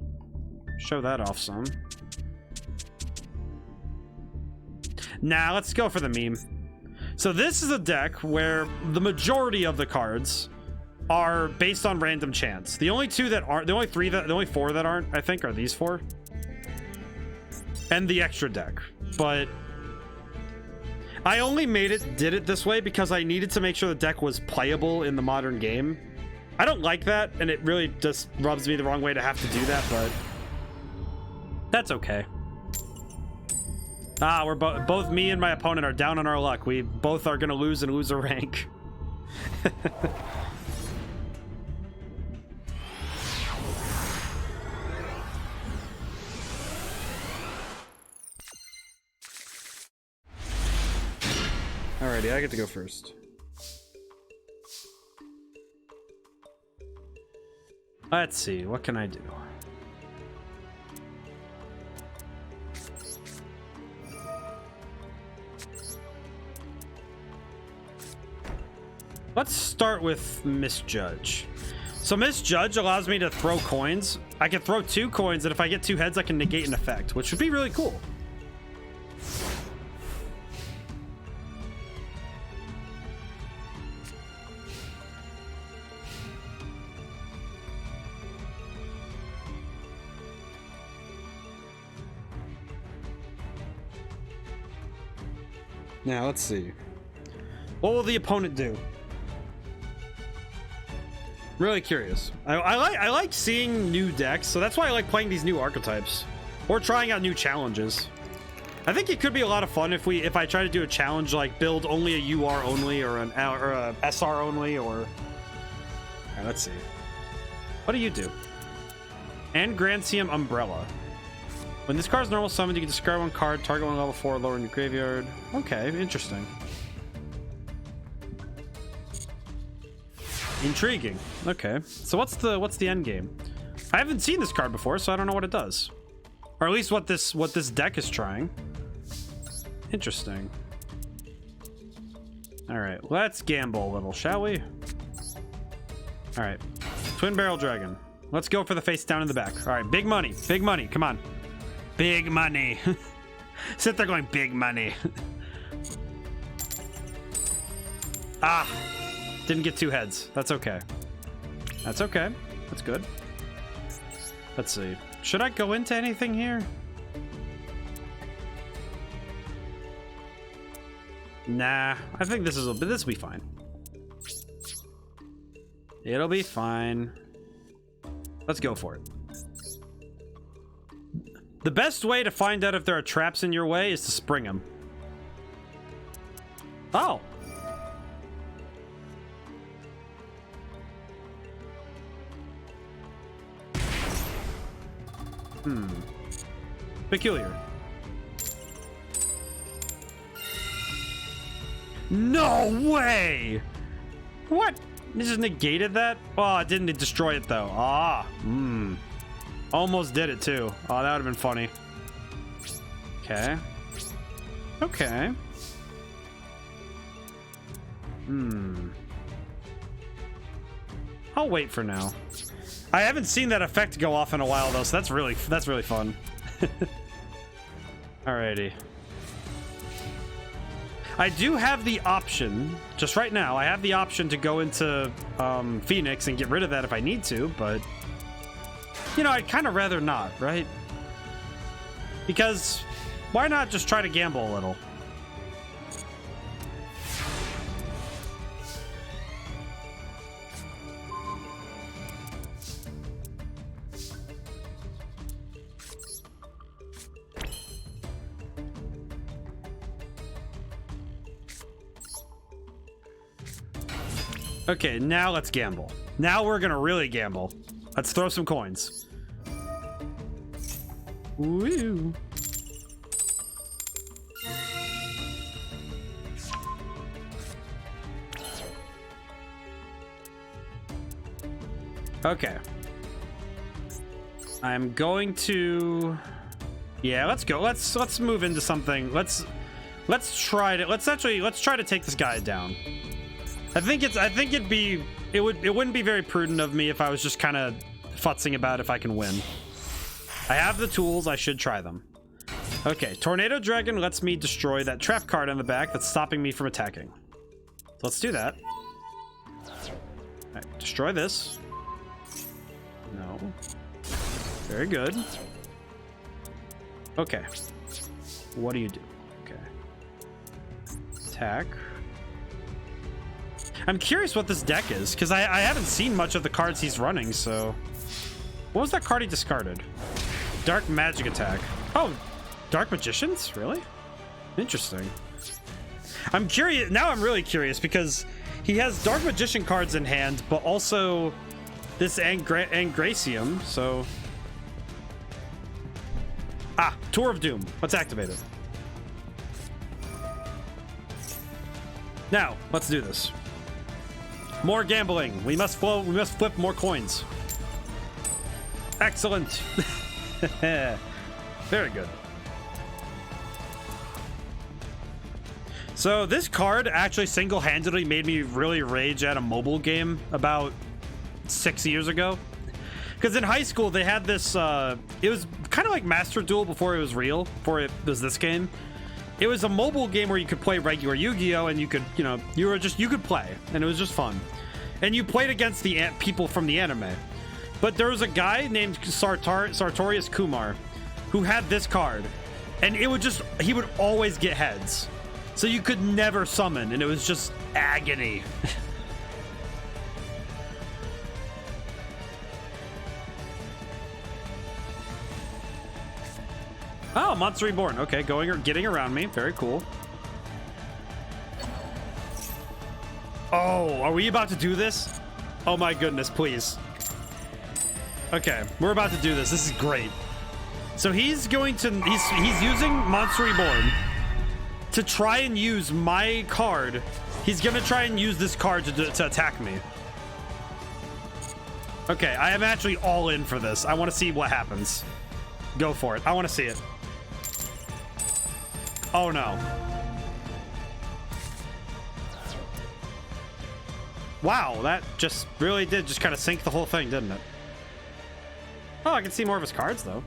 Show that off some. Nah, let's go for the meme. So this is a deck where the majority of the cards are based on random chance. The only four that aren't, I think, are these four. And the extra deck. But I only did it this way because I needed to make sure the deck was playable in the modern game. I don't like that, and it really just rubs me the wrong way to have to do that, but that's okay. We're both me and my opponent are down on our luck. We both are gonna lose and lose a rank. Alrighty, I get to go first. Let's see, what can I do? Let's start with Misjudge. So Misjudge allows me to throw coins. I can throw 2 coins, and if I get 2 heads, I can negate an effect, which would be really cool. Now, let's see. What will the opponent do? Really curious. I like seeing new decks, so that's why I like playing these new archetypes or trying out new challenges. I think it could be a lot of fun if I try to do a challenge like build only a UR only or a SR only or. All right, let's see. What do you do? And Grantium Umbrella. When this card's normal summoned, you can discard 1 card, target 1 level 4 or lower in your graveyard. Okay, interesting. Intriguing. Okay, so what's the end game? I haven't seen this card before, so I don't know what it does, or at least what this deck is trying. Interesting. All right, let's gamble a little, shall we? All right, Twin Barrel Dragon. Let's go for the face down in the back. All right, big money, come on, big money. Sit there going big money. Didn't get 2 heads. That's okay. That's okay. That's good. Let's see. Should I go into anything here? Nah, I think this will be fine. It'll be fine. Let's go for it. The best way to find out if there are traps in your way is to spring them. Oh. Peculiar. No way! What? It just negated that? Oh, it didn't destroy it though. Ah. Almost did it too. Oh, that would have been funny. Okay. Okay. I'll wait for now. I haven't seen that effect go off in a while though, so that's really fun. Alrighty. I do have the option, just right now, I have the option to go into Phoenix and get rid of that if I need to, but you know, I'd kind of rather not, right? Because why not just try to gamble a little? Okay, now let's gamble. Now we're gonna really gamble. Let's throw some coins. Woo. Okay. I'm going to... Yeah, let's go. Let's move into something. Let's try to take this guy down. I think it wouldn't be very prudent of me if I was just kind of futzing about if I can win. I have the tools, I should try them. Okay, Tornado Dragon lets me destroy that trap card on the back that's stopping me from attacking. So let's do that. Alright, destroy this. No. Very good. Okay. What do you do? Okay. Attack. I'm curious what this deck is, because I haven't seen much of the cards he's running, so... What was that card he discarded? Dark Magic Attack. Oh, Dark Magicians? Really? Interesting. I'm curious. Now I'm really curious, because he has Dark Magician cards in hand, but also this Angracium, so... Ah, Tour of Doom. Let's activate it. Now, let's do this. More gambling. We must flip more coins. Excellent. Very good. So this card actually single-handedly made me really rage at a mobile game about 6 years ago. Because in high school they had this, it was kind of like Master Duel before it was real, before it was this game. It was a mobile game where you could play regular Yu-Gi-Oh! And you could, you know, you could play, and it was just fun. And you played against the people from the anime. But there was a guy named Sartorius Kumar who had this card, and he would always get heads. So you could never summon, and it was just agony. Oh, Monster Reborn. Okay, getting around me. Very cool. Oh, are we about to do this? Oh my goodness, please. Okay, we're about to do this. This is great. So he's using Monster Reborn to try and use my card. He's gonna try and use this card to attack me. Okay, I am actually all in for this. I want to see what happens. Go for it. I want to see it. Oh no. Wow, that just really did just kind of sink the whole thing, didn't it? Oh, I can see more of his cards though.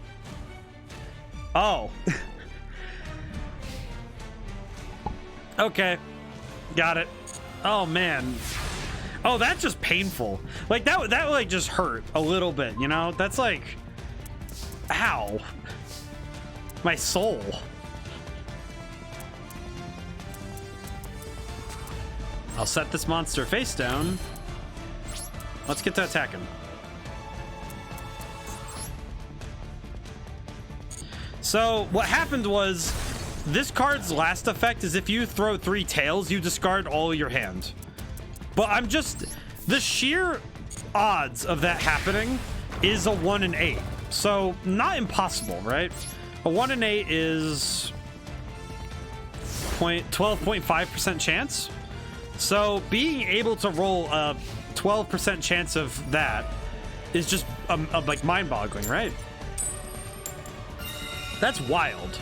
Oh. Okay. Got it. Oh man. Oh, that's just painful. Like that like just hurt a little bit, you know? That's like Ow. My soul. I'll set this monster face down. Let's get to attacking. So what happened was, this card's last effect is if you throw 3 tails, you discard all your hand. But I'm just, the sheer odds of that happening is a 1 in 8. So not impossible, right? A 1 in 8 is 12.5% chance. So being able to roll a 12% chance of that is just like mind-boggling, right? That's wild,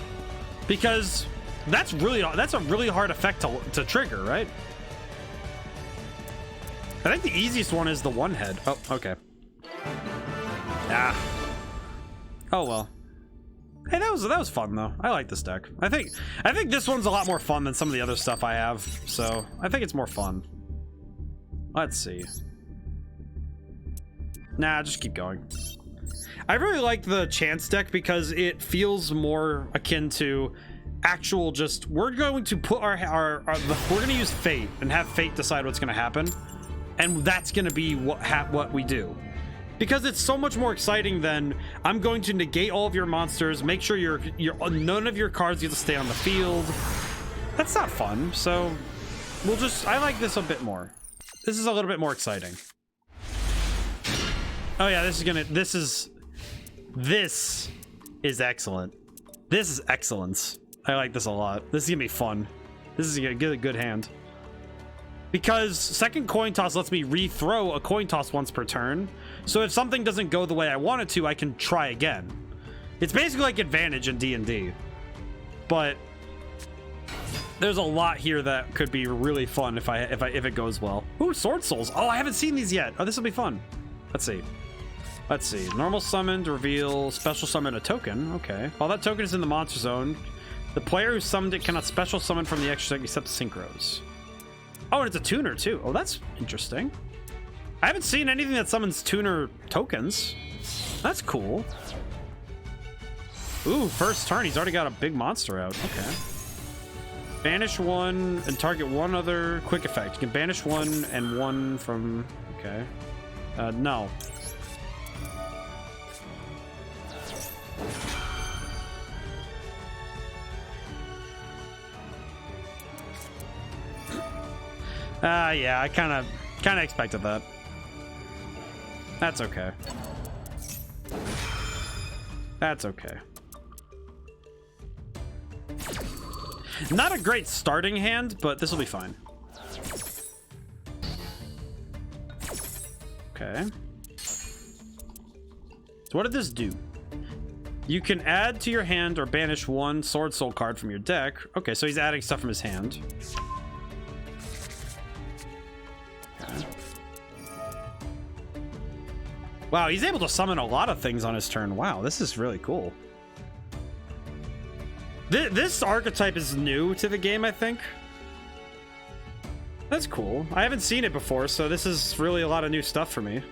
because that's a really hard effect to trigger, right? I think the easiest one is the 1 head. Oh, okay. Ah. Oh well. Hey, that was fun though. I like this deck. I think this one's a lot more fun than some of the other stuff I have. So I think it's more fun. Let's see. Nah, just keep going. I really like the chance deck because it feels more akin to actual just, we're going to put we're going to use fate and have fate decide what's going to happen, and that's going to be what we do, because it's so much more exciting than I'm going to negate all of your monsters, make sure none of your cards get to stay on the field. That's not fun. So I like this a bit more. This is a little bit more exciting. Oh yeah, this is excellent. This is excellence. I like this a lot. This is gonna be fun. This is gonna get a good hand. Because second coin toss lets me rethrow a coin toss once per turn. So if something doesn't go the way I want it to, I can try again. It's basically like advantage in D&D. But there's a lot here that could be really fun if it goes well. Ooh, Sword Souls. Oh, I haven't seen these yet. Oh, this will be fun. Let's see. Let's see. Normal summon to reveal special summon a token. Okay. While that token is in the monster zone, the player who summoned it cannot special summon from the extra deck except synchros. Oh, and it's a tuner too. Oh, that's interesting. I haven't seen anything that summons tuner tokens. That's cool. Ooh, first turn. He's already got a big monster out. Okay. Banish 1 and target 1 other quick effect. You can banish 1 and 1 from... Okay. No. Yeah, I kind of expected that. That's okay. That's okay. Not a great starting hand, but this will be fine. Okay. So what did this do? You can add to your hand or banish 1 Sword Soul card from your deck. Okay, so he's adding stuff from his hand. Okay. Wow, he's able to summon a lot of things on his turn. Wow, this is really cool. This archetype is new to the game, I think. That's cool. I haven't seen it before, so this is really a lot of new stuff for me.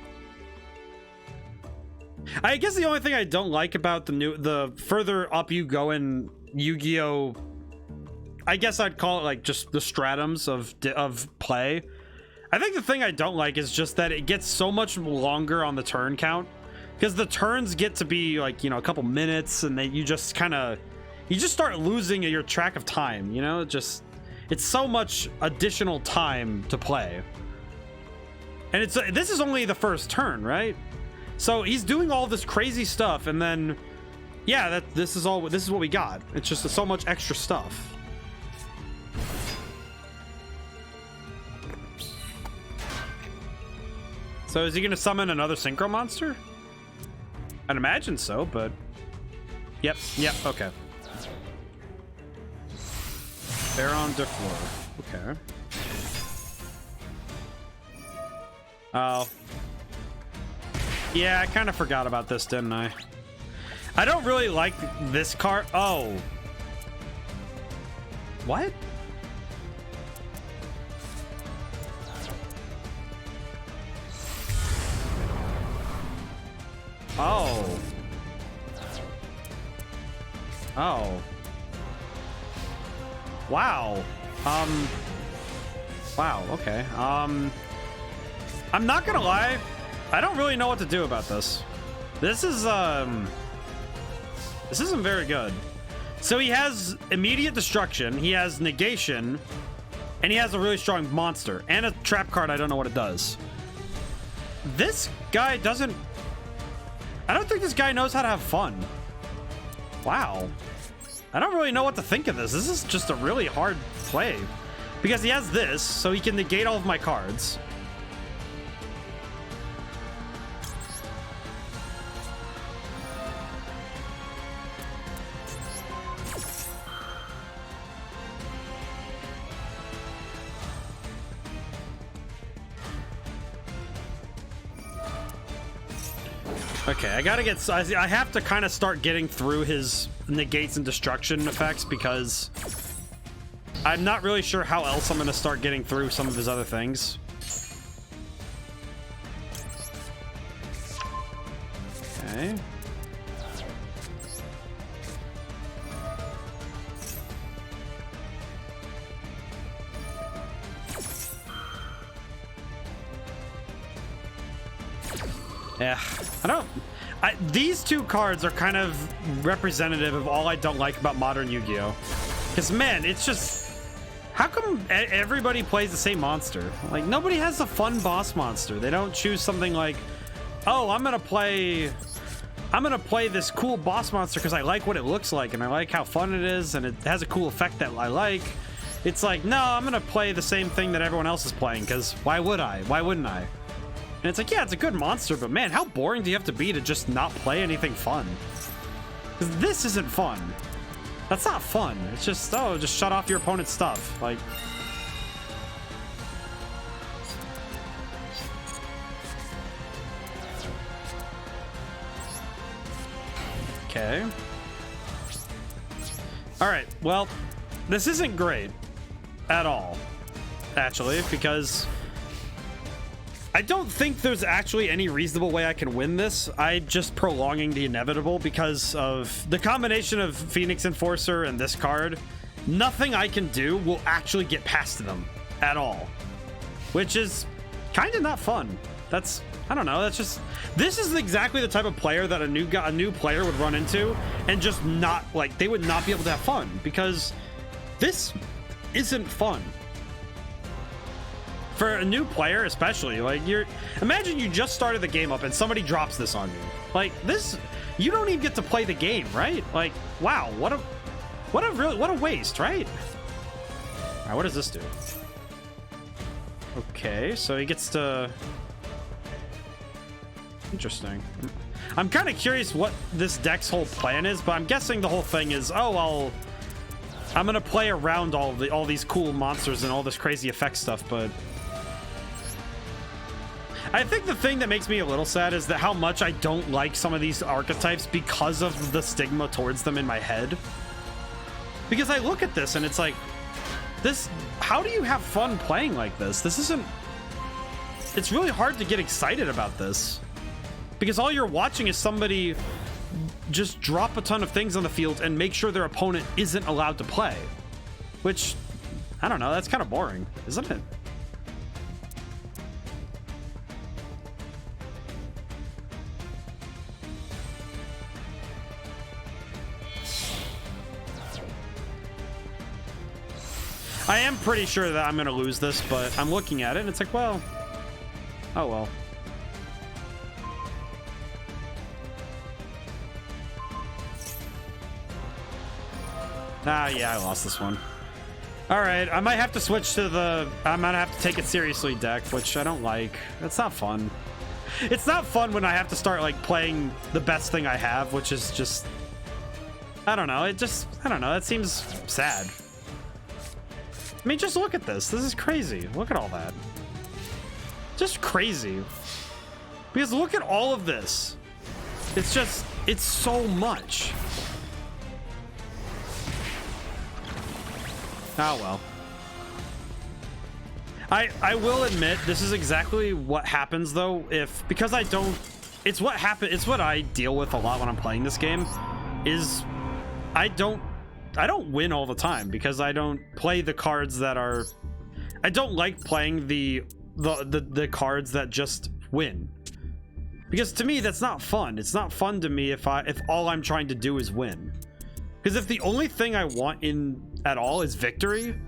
I guess the only thing I don't like about the further up you go in Yu-Gi-Oh, I guess I'd call it like just the stratums of play. I think the thing I don't like is just that it gets so much longer on the turn count, because the turns get to be like, you know, a couple minutes, and you just start losing your track of time, you know? It's so much additional time to play. And this is only the first turn, right? So he's doing all this crazy stuff, and then yeah, this is what we got. It's just so much extra stuff. So is he gonna summon another synchro monster? I'd imagine so, but yep, okay. Baron de Fleur. Okay. Oh. Yeah, I kind of forgot about this, didn't I? I don't really like this card. Oh. What? Oh. Oh. Wow. Wow, okay. I'm not gonna lie. I don't really know what to do about this. This isn't very good. So he has immediate destruction, he has negation, and he has a really strong monster and a trap card. I don't know what it does. This guy doesn't... I don't think this guy knows how to have fun. Wow. I don't really know what to think of this. This is just a really hard play. Because he has this, so he can negate all of my cards. Okay, I gotta get... I have to kind of start getting through his negates and destruction effects because I'm not really sure how else I'm gonna start getting through some of his other things. Okay. Yeah, these two cards are kind of representative of all I don't like about modern Yu-Gi-Oh! Because, man, it's just... How come everybody plays the same monster? Like, nobody has a fun boss monster. They don't choose something like, oh, I'm gonna play this cool boss monster because I like what it looks like and I like how fun it is and it has a cool effect that I like. It's like, no, I'm gonna play the same thing that everyone else is playing because why would I? Why wouldn't I? And it's like, yeah, it's a good monster, but man, how boring do you have to be to just not play anything fun? Because this isn't fun. That's not fun. It's just, oh, just shut off your opponent's stuff. Like... Okay. Alright, well, this isn't great at all, actually, because... I don't think there's actually any reasonable way I can win this. I'm just prolonging the inevitable because of the combination of Phoenix Enforcer and this card. Nothing I can do will actually get past them at all, which is kind of not fun. That's, I don't know, that's just, this is exactly the type of player that a new player would run into and just not, like, they would not be able to have fun because this isn't fun. For a new player, especially, like, imagine you just started the game up and somebody drops this on you. Like, this, you don't even get to play the game, right? Like, wow, what a waste, right? All right, what does this do? Okay, so he gets to... Interesting. I'm kind of curious what this deck's whole plan is, but I'm guessing the whole thing is, oh, I'm gonna play around all these cool monsters and all this crazy effect stuff, but... I think the thing that makes me a little sad is that how much I don't like some of these archetypes because of the stigma towards them in my head. Because I look at this and it's like, this, how do you have fun playing like this? This isn't, it's really hard to get excited about this. Because all you're watching is somebody just drop a ton of things on the field and make sure their opponent isn't allowed to play. Which, I don't know, that's kind of boring, isn't it? I am pretty sure that I'm going to lose this, but I'm looking at it and it's like, well, oh well. Ah, yeah, I lost this one. All right, I might have to switch to the, I'm going to have to take it seriously deck, which I don't like. It's not fun. It's not fun when I have to start, like, playing the best thing I have, which is just, I don't know. It just, I don't know. That seems sad. I mean, just look at this. This is crazy. Look at all that. Just crazy. Because look at all of this. It's just, it's so much. Oh, well. I will admit, this is exactly what happens, though, because I don't... It's what I deal with a lot when I'm playing this game, is... I don't win all the time because I don't play the cards that are, I don't like playing the cards that just win, because to me that's not fun. It's not fun to me if all I'm trying to do is win. Because if the only thing I want in at all is victory,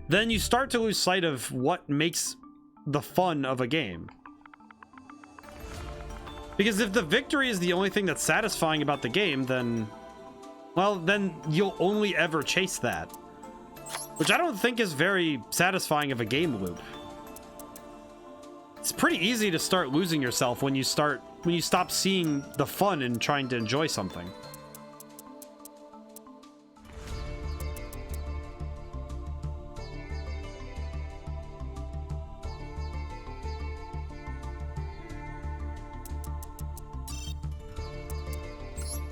then you start to lose sight of what makes the fun of a game. Because if the victory is the only thing that's satisfying about the game, then, well, then you'll only ever chase that, which I don't think is very satisfying of a game loop. It's pretty easy to start losing yourself when you stop seeing the fun in trying to enjoy something.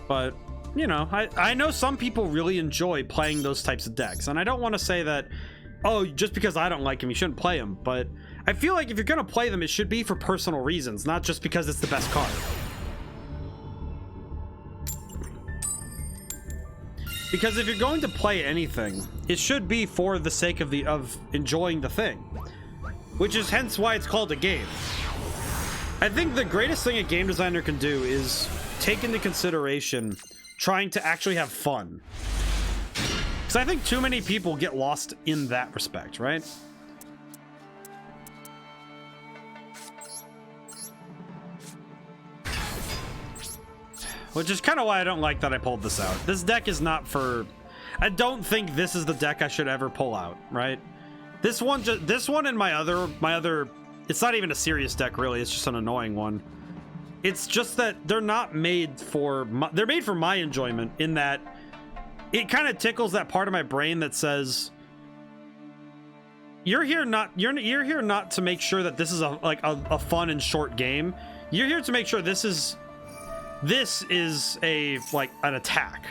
But, you know, I know some people really enjoy playing those types of decks, and I don't want to say that, oh, just because I don't like them, you shouldn't play them, but I feel like if you're going to play them, it should be for personal reasons, not just because it's the best card. Because if you're going to play anything, it should be for the sake of enjoying the thing, which is hence why it's called a game. I think the greatest thing a game designer can do is take into consideration trying to actually have fun. Because I think too many people get lost in that respect, right? Which is kind of why I don't like that I pulled this out. This deck is not for... I don't think this is the deck I should ever pull out, right? This one and my other... It's not even a serious deck, really. It's just an annoying one. It's just that they're not made for... They're made for my enjoyment, in that it kind of tickles that part of my brain that says, you're here not to make sure that this is a fun and short game. You're here to make sure this is a an attack.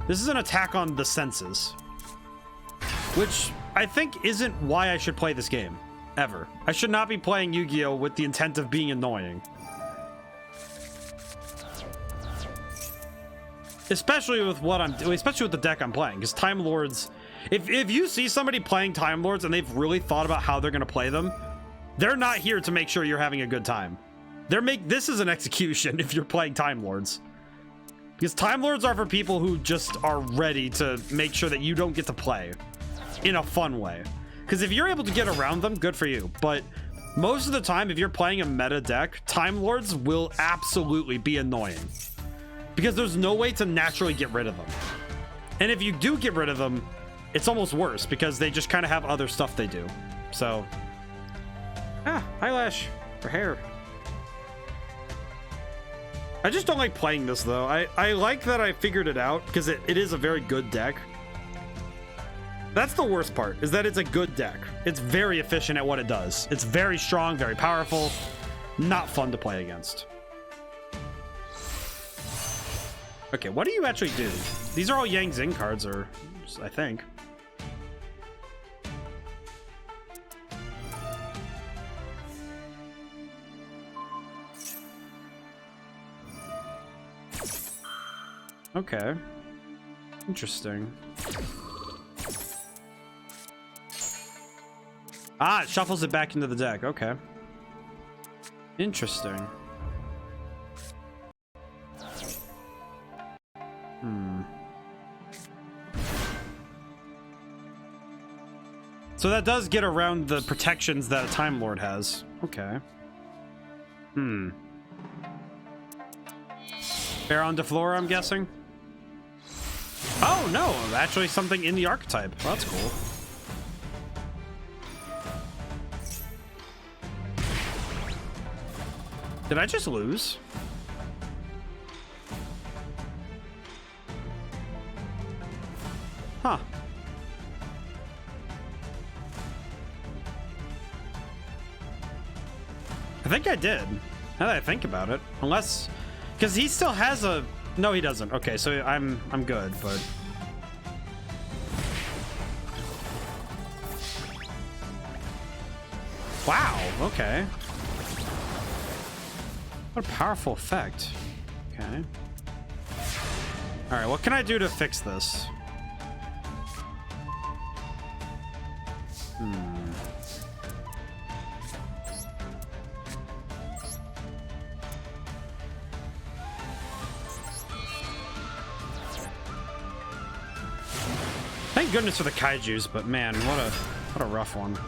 This is an attack on the senses, which I think isn't why I should play this game ever. I should not be playing Yu-Gi-Oh with the intent of being annoying. Especially with what I'm doing, especially with the deck I'm playing, because Time Lords, if you see somebody playing Time Lords and they've really thought about how they're going to play them, they're not here to make sure you're having a good time. This is an execution if you're playing Time Lords. Because Time Lords are for people who just are ready to make sure that you don't get to play in a fun way. Because if you're able to get around them, good for you. But most of the time, if you're playing a meta deck, Time Lords will absolutely be annoying. Because there's no way to naturally get rid of them. And if you do get rid of them, it's almost worse because they just kind of have other stuff they do. So, eyelash or hair. I just don't like playing this though. I like that I figured it out because it is a very good deck. That's the worst part, is that it's a good deck. It's very efficient at what it does. It's very strong, very powerful, not fun to play against. Okay, what do you actually do? These are all Yang Zing cards, or I think. Okay. Interesting. Ah, it shuffles it back into the deck. Okay. Interesting. So that does get around the protections that a Time Lord has. Okay. Baron de Flora, I'm guessing? Oh, no. Actually something in the archetype. Well, that's cool. Did I just lose? Huh. I think I did, now that I think about it. Unless, because he still has a... No, he doesn't. Okay, so I'm good, but... Wow, okay. What a powerful effect. Okay. All right, what can I do to fix this? Thank goodness for the kaijus, but man, what a rough one.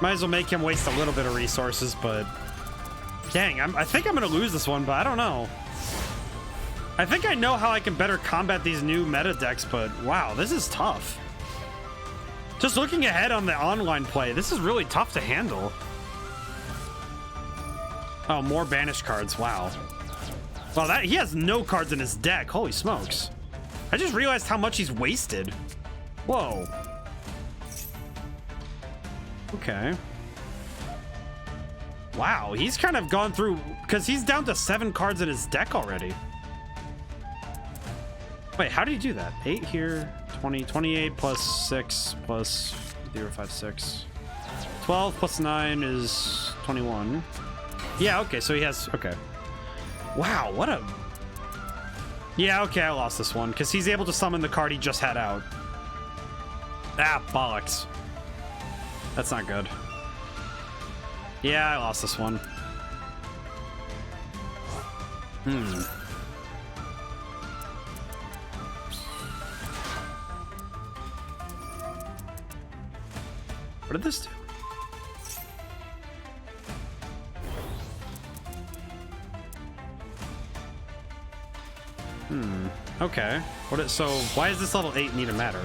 Might as well make him waste a little bit of resources, but dang, I think I'm gonna lose this one, but I don't know. I think I know how I can better combat these new meta decks, but wow, this is tough. Just looking ahead on the online play, this is really tough to handle. Oh, more banished cards, wow. Well, he has no cards in his deck, holy smokes. I just realized how much he's wasted. Whoa. Okay. Wow, he's kind of gone through, because he's down to 7 cards in his deck already. Wait, how did he do that? 8 here, 20, 28 plus 6 plus 0, 5, 6. 12 plus 9 is 21. Yeah, okay, so he has, okay. Wow, what a... Yeah, okay, I lost this one, because he's able to summon the card he just had out. Ah, bollocks. That's not good. Yeah, I lost this one. What did this do? Okay. So why does this level 8 need to matter?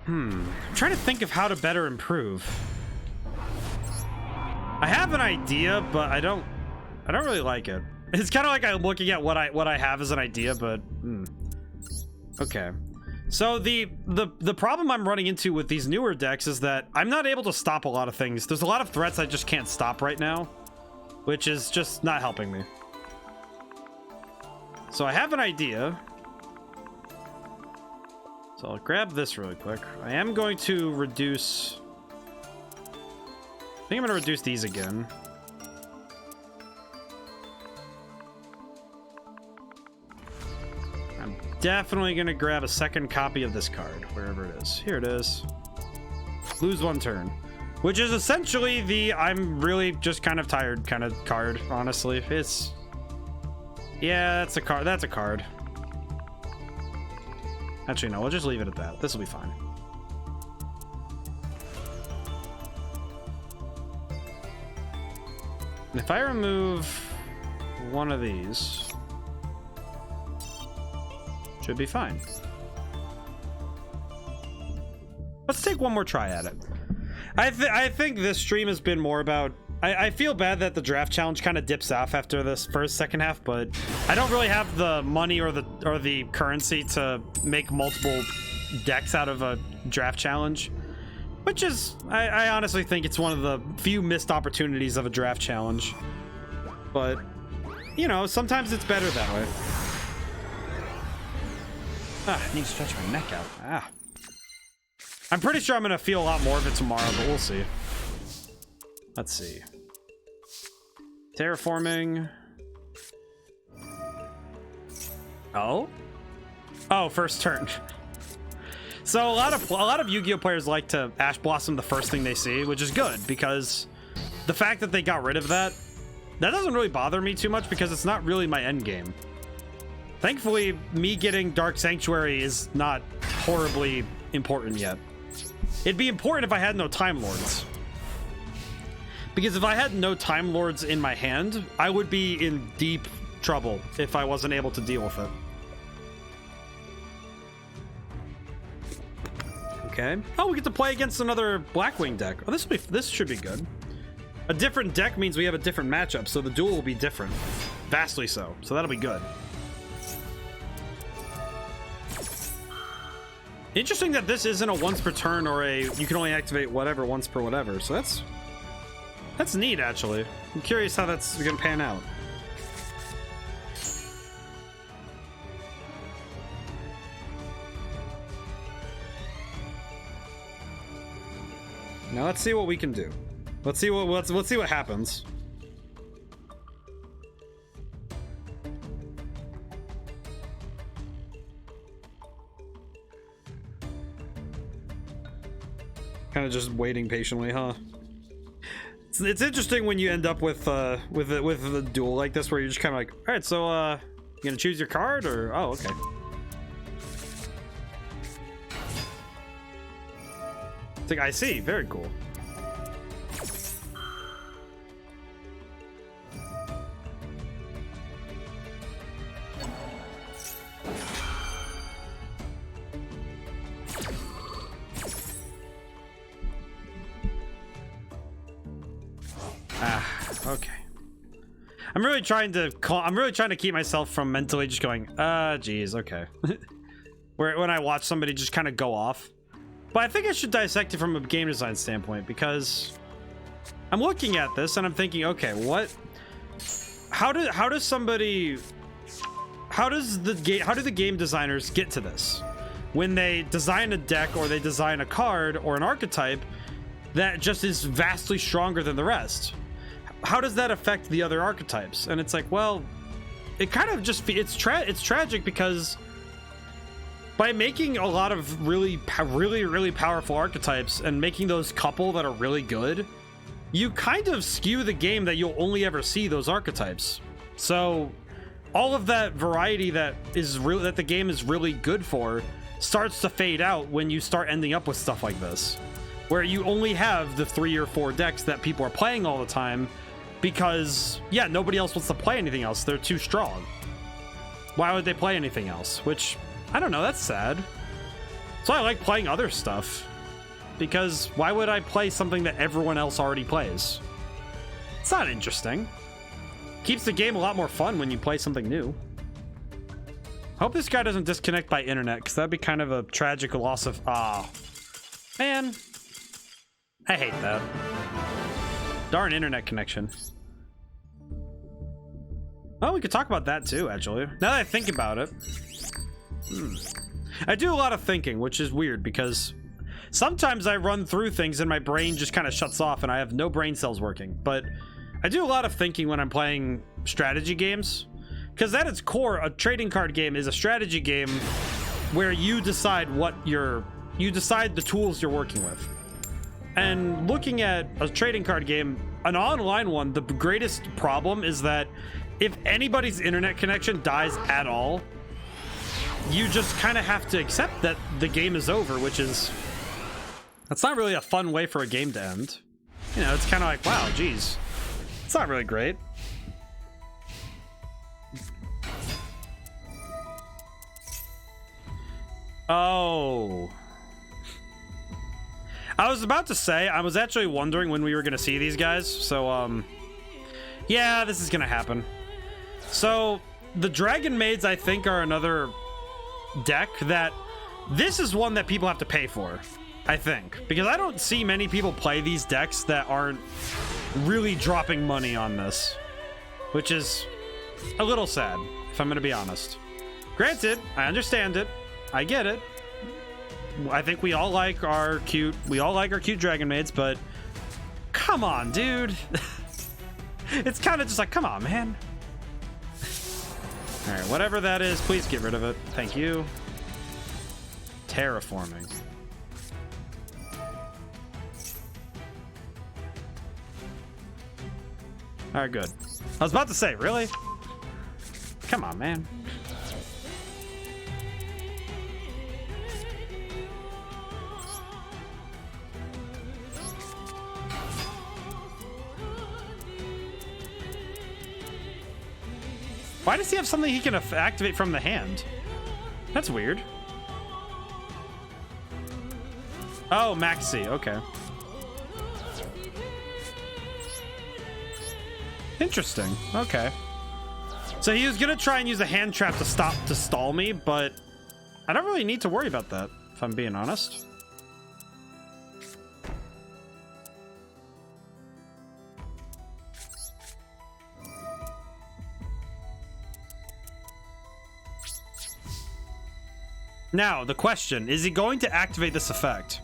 I'm trying to think of how to better improve. I have an idea, but I don't really like it. It's kind of like I'm looking at what I have as an idea, but okay. So the problem I'm running into with these newer decks is that I'm not able to stop a lot of things. There's a lot of threats I just can't stop right now, which is just not helping me. So I have an idea. So I'll grab this really quick. I am going to reduce... I think I'm going to reduce these again. I'm definitely going to grab a second copy of this card, wherever it is. Here it is. Lose 1 turn. Which is essentially the I'm really just kind of tired kind of card, honestly. It's... Yeah, that's a card. That's a card. Actually, no, we'll just leave it at that. This will be fine. And if I remove one of these, should be fine. Let's take one more try at it. I think this stream has been more about... I feel bad that the draft challenge kind of dips off after this second half, but I don't really have the money or the currency to make multiple decks out of a draft challenge, which is I honestly think it's one of the few missed opportunities of a draft challenge. But you know, sometimes it's better that way. I need to stretch my neck out. I'm pretty sure I'm gonna feel a lot more of it tomorrow, but we'll see. Let's see. Terraforming. Oh, first turn. So a lot of Yu-Gi-Oh players like to Ash Blossom the first thing they see, which is good because the fact that they got rid of that doesn't really bother me too much because it's not really my end game. Thankfully, me getting Dark Sanctuary is not horribly important yet. It'd be important if I had no Time Lords. Because if I had no Time Lords in my hand, I would be in deep trouble if I wasn't able to deal with it. Okay. Oh, we get to play against another Blackwing deck. Oh, this should be good. A different deck means we have a different matchup, so the duel will be different. Vastly so. So that'll be good. Interesting that this isn't a once per turn or a you can only activate whatever once per whatever. So that's neat, actually. I'm curious how that's gonna pan out. Now let's see what we can do. Let's see what happens. Kind of just waiting patiently, huh? It's interesting when you end up with a duel like this, where you're just kind of like, all right, so you gonna choose your card, or oh, okay. It's like, I see, very cool. Okay. I'm really trying to keep myself from mentally just going, geez, okay. When I watch somebody just kind of go off. But I think I should dissect it from a game design standpoint, because I'm looking at this and I'm thinking, okay, how do the game designers get to this? When they design a deck or they design a card or an archetype that just is vastly stronger than the rest. How does that affect the other archetypes? And it's like, well, it kind of just it's tragic, because by making a lot of really powerful archetypes and making those couple that are really good, you kind of skew the game that you'll only ever see those archetypes. So all of that variety that the game is really good for starts to fade out when you start ending up with stuff like this, where you only have the 3 or 4 decks that people are playing all the time, because yeah, nobody else wants to play anything else. They're too strong. Why would they play anything else? Which, I don't know, that's sad. So I like playing other stuff, because why would I play something that everyone else already plays? It's not interesting. Keeps the game a lot more fun when you play something new. Hope this guy doesn't disconnect by internet, because that'd be kind of a tragic loss of... man. I hate that. Darn internet connection. Oh, we could talk about that too, actually. Now that I think about it. I do a lot of thinking, which is weird, because sometimes I run through things and my brain just kind of shuts off and I have no brain cells working. But I do a lot of thinking when I'm playing strategy games, because at its core, a trading card game is a strategy game where you decide you decide the tools you're working with. And looking at a trading card game, an online one, the greatest problem is that if anybody's internet connection dies at all, you just kind of have to accept that the game is over, which is... that's not really a fun way for a game to end. You know, it's kind of like, wow, geez. It's not really great. Oh... I was about to say, I was actually wondering when we were going to see these guys. So, yeah, this is going to happen. So, the Dragon Maids, I think, are another deck that... this is one that people have to pay for, I think. Because I don't see many people play these decks that aren't really dropping money on this. Which is a little sad, if I'm going to be honest. Granted, I understand it. I get it. I think we all like our cute Dragon Maids, but come on, dude. It's kind of just like, come on, man. All right, whatever that is, please get rid of it. Thank you. Terraforming. All right, good. I was about to say, really? Come on, man. Why does he have something he can activate from the hand? That's weird. Oh, Maxi. Okay. Interesting. Okay. So he was gonna try and use a hand trap to stall me, but I don't really need to worry about that, if I'm being honest. Now, the question, is he going to activate this effect?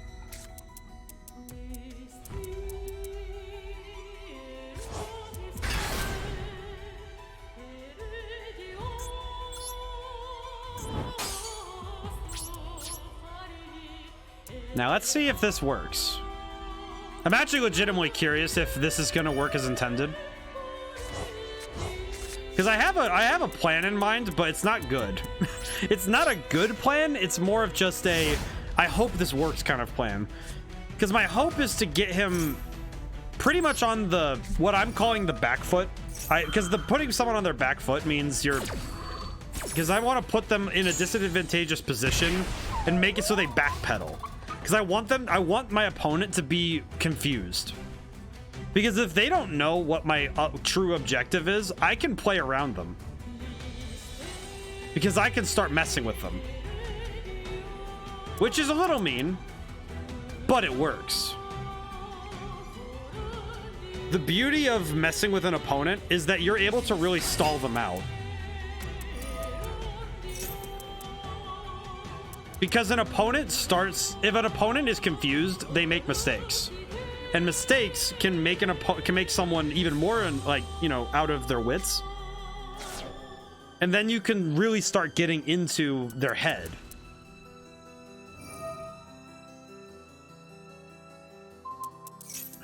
Now, let's see if this works. I'm actually legitimately curious if this is going to work as intended. Because I have a plan in mind, but it's not good. It's not a good plan. It's more of just a, I hope this works kind of plan. Because my hope is to get him pretty much on the, what I'm calling the back foot. Because putting someone on their back foot means you're, because I want to put them in a disadvantageous position and make it so they backpedal. Because I want my opponent to be confused. Because if they don't know what my true objective is, I can play around them. Because I can start messing with them. Which is a little mean, but it works. The beauty of messing with an opponent is that you're able to really stall them out. Because an opponent starts, if an opponent is confused, they make mistakes. And mistakes can make someone even more like, you know, out of their wits. And then you can really start getting into their head.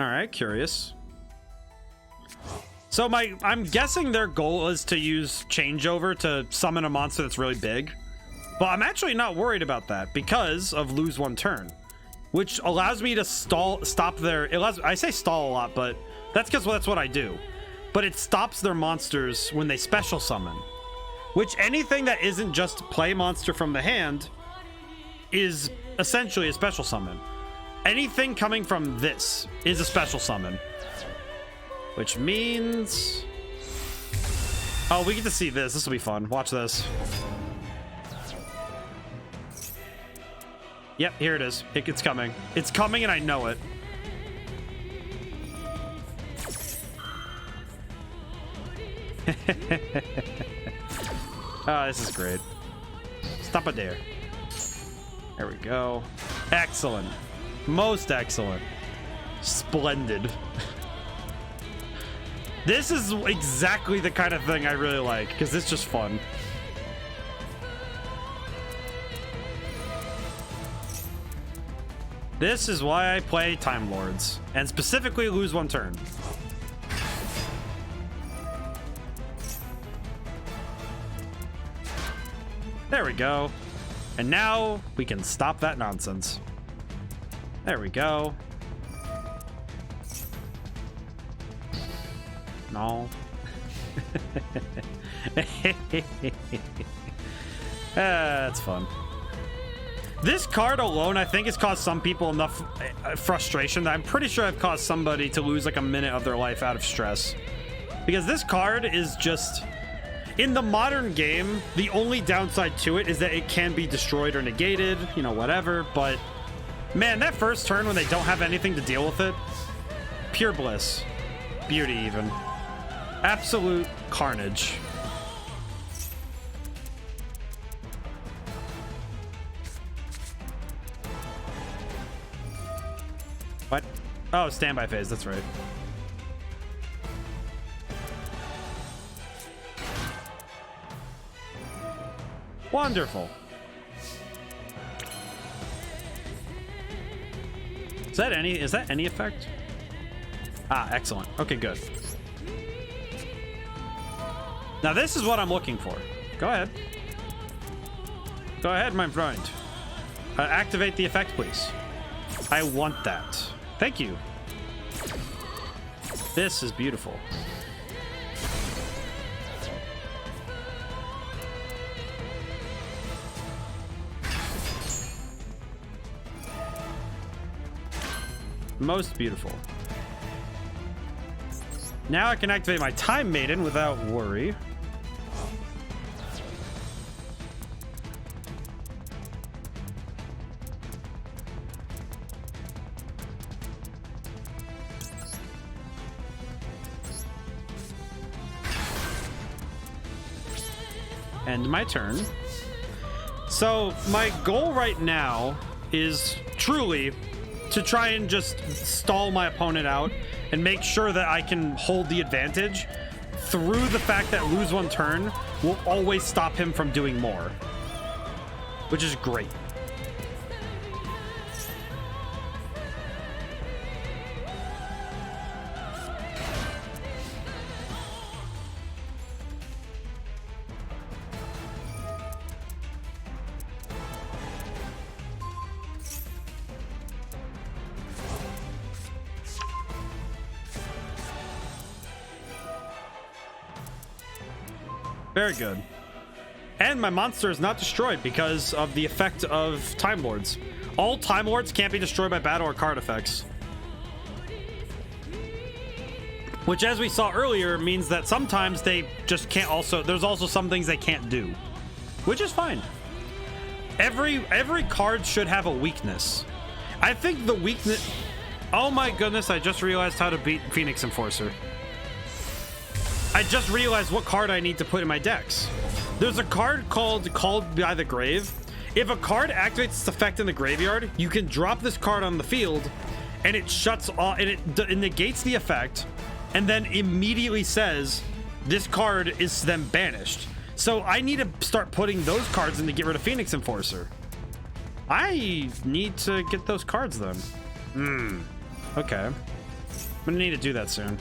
All right, curious. So I'm guessing their goal is to use changeover to summon a monster that's really big. But I'm actually not worried about that because of lose one turn, which allows me to stop their, I say stall a lot, but that's because that's what I do. But it stops their monsters when they special summon, which anything that isn't just play monster from the hand is essentially a special summon. Anything coming from this is a special summon, which means, oh, we get to see this. This will be fun. Watch this. Yep, here it is. It's coming. It's coming and I know it. Oh, this is great. Stop it there. There we go. Excellent. Most excellent. Splendid. This is exactly the kind of thing I really like, because it's just fun. This is why I play Time Lords, and specifically lose one turn. There we go. And now we can stop that nonsense. There we go. No. That's fun. This card alone, I think, has caused some people enough frustration that I'm pretty sure I've caused somebody to lose like a minute of their life out of stress. Because this card is just, in the modern game, the only downside to it is that it can be destroyed or negated, you know, whatever. But man, that first turn when they don't have anything to deal with it, pure bliss. Beauty even. Absolute carnage. What? Oh, standby phase, that's right. Wonderful. Is that any effect? Ah, excellent. Okay, good. Now this is what I'm looking for. Go ahead. Go ahead, my friend. Activate the effect, please. I want that. Thank you. This is beautiful. Most beautiful. Now I can activate my Time Maiden without worry. End my turn. So my goal right now is truly to try and just stall my opponent out and make sure that I can hold the advantage through the fact that lose one turn will always stop him from doing more, which is great. Very good. And my monster is not destroyed because of the effect of Time Lords. All Time Lords can't be destroyed by battle or card effects. Which, as we saw earlier, means that sometimes they just can't also... There's also some things they can't do. Which is fine. Every card should have a weakness. I think the weakness... Oh my goodness, I just realized how to beat Phoenix Enforcer. I just realized what card I need to put in my decks. There's a card called Called by the Grave. If a card activates its effect in the graveyard, you can drop this card on the field, and it shuts off, and it negates the effect, and then immediately says this card is then banished. So I need to start putting those cards in to get rid of Phoenix Enforcer. I need to get those cards then. Okay. I'm gonna need to do that soon.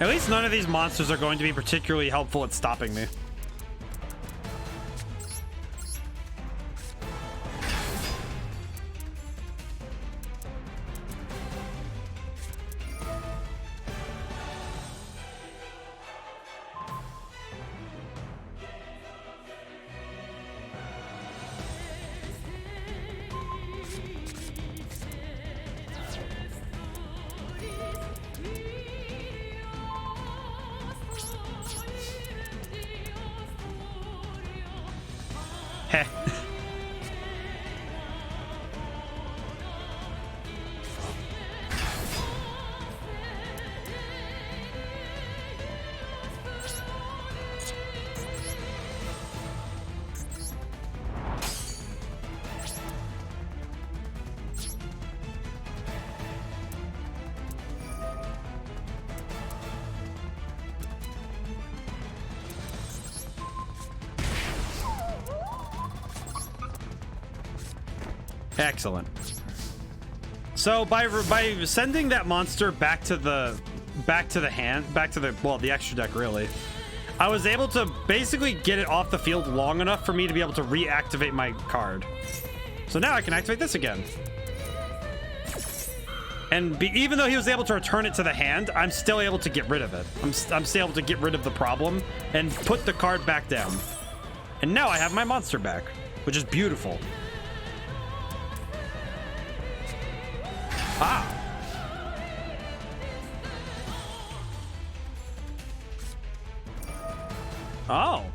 At least none of these monsters are going to be particularly helpful at stopping me. Heh. Excellent. So by sending that monster back to the extra deck, really, I was able to basically get it off the field long enough for me to be able to reactivate my card. So now I can activate this again. And even though he was able to return it to the hand, I'm still able to get rid of it. I'm still able to get rid of the problem and put the card back down. And now I have my monster back, which is beautiful. Ah. Oh.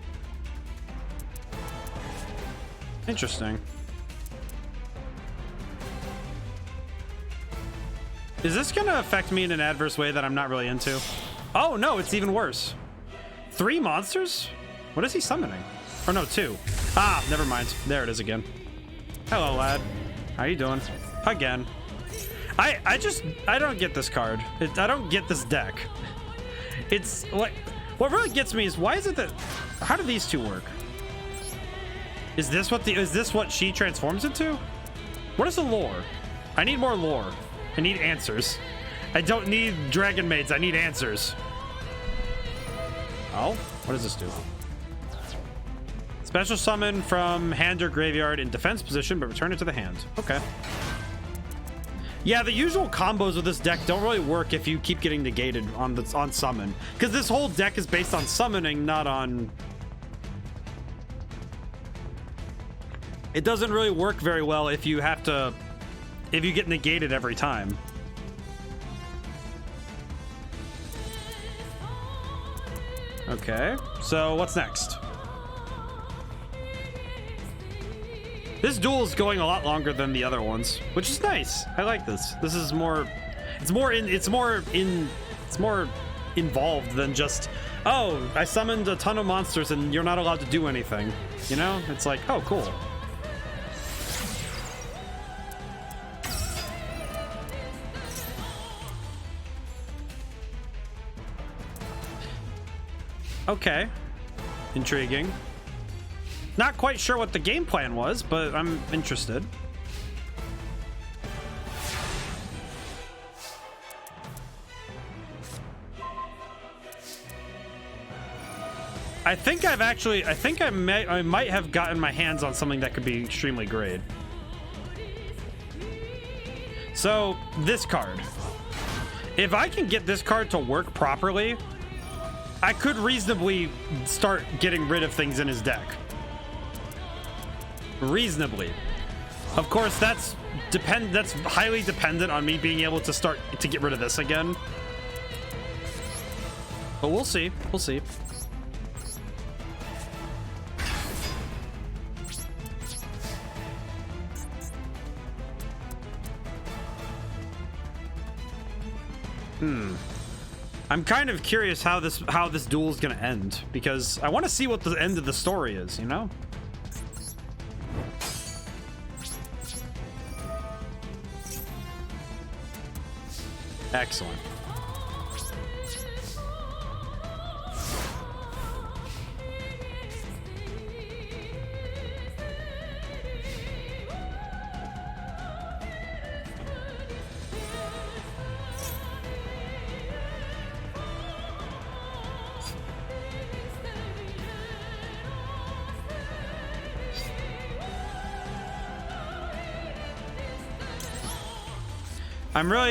Interesting. Is this going to affect me in an adverse way that I'm not really into? Oh, no, it's even worse. 3 monsters? What is he summoning? Or no, 2. Ah, never mind. There it is again. Hello, lad. How you doing? Again. I don't get this card. I don't get this deck. It's what really gets me is why is it that, how do these two work? Is this what she transforms into? What is the lore? I need more lore. I need answers. I don't need dragon maids. I need answers. Oh, what does this do? Special summon from hand or graveyard in defense position, but return it to the hand. Okay. Yeah, the usual combos with this deck don't really work if you keep getting negated on summon, because this whole deck is based on summoning, not on. It doesn't really work very well if you get negated every time. Okay, so what's next? This duel is going a lot longer than the other ones, which is nice. I like this. This is more, it's more involved than just, oh, I summoned a ton of monsters and you're not allowed to do anything. You know, it's like, oh, cool. Okay, intriguing. Not quite sure what the game plan was, but I'm interested. I think I might have gotten my hands on something that could be extremely great. So, this card. If I can get this card to work properly, I could reasonably start getting rid of things in his deck. Reasonably. Of course, that's highly dependent on me being able to start to get rid of this again. But we'll see. We'll see. I'm kind of curious how this duel is gonna end, because I want to see what the end of the story is, you know? Excellent.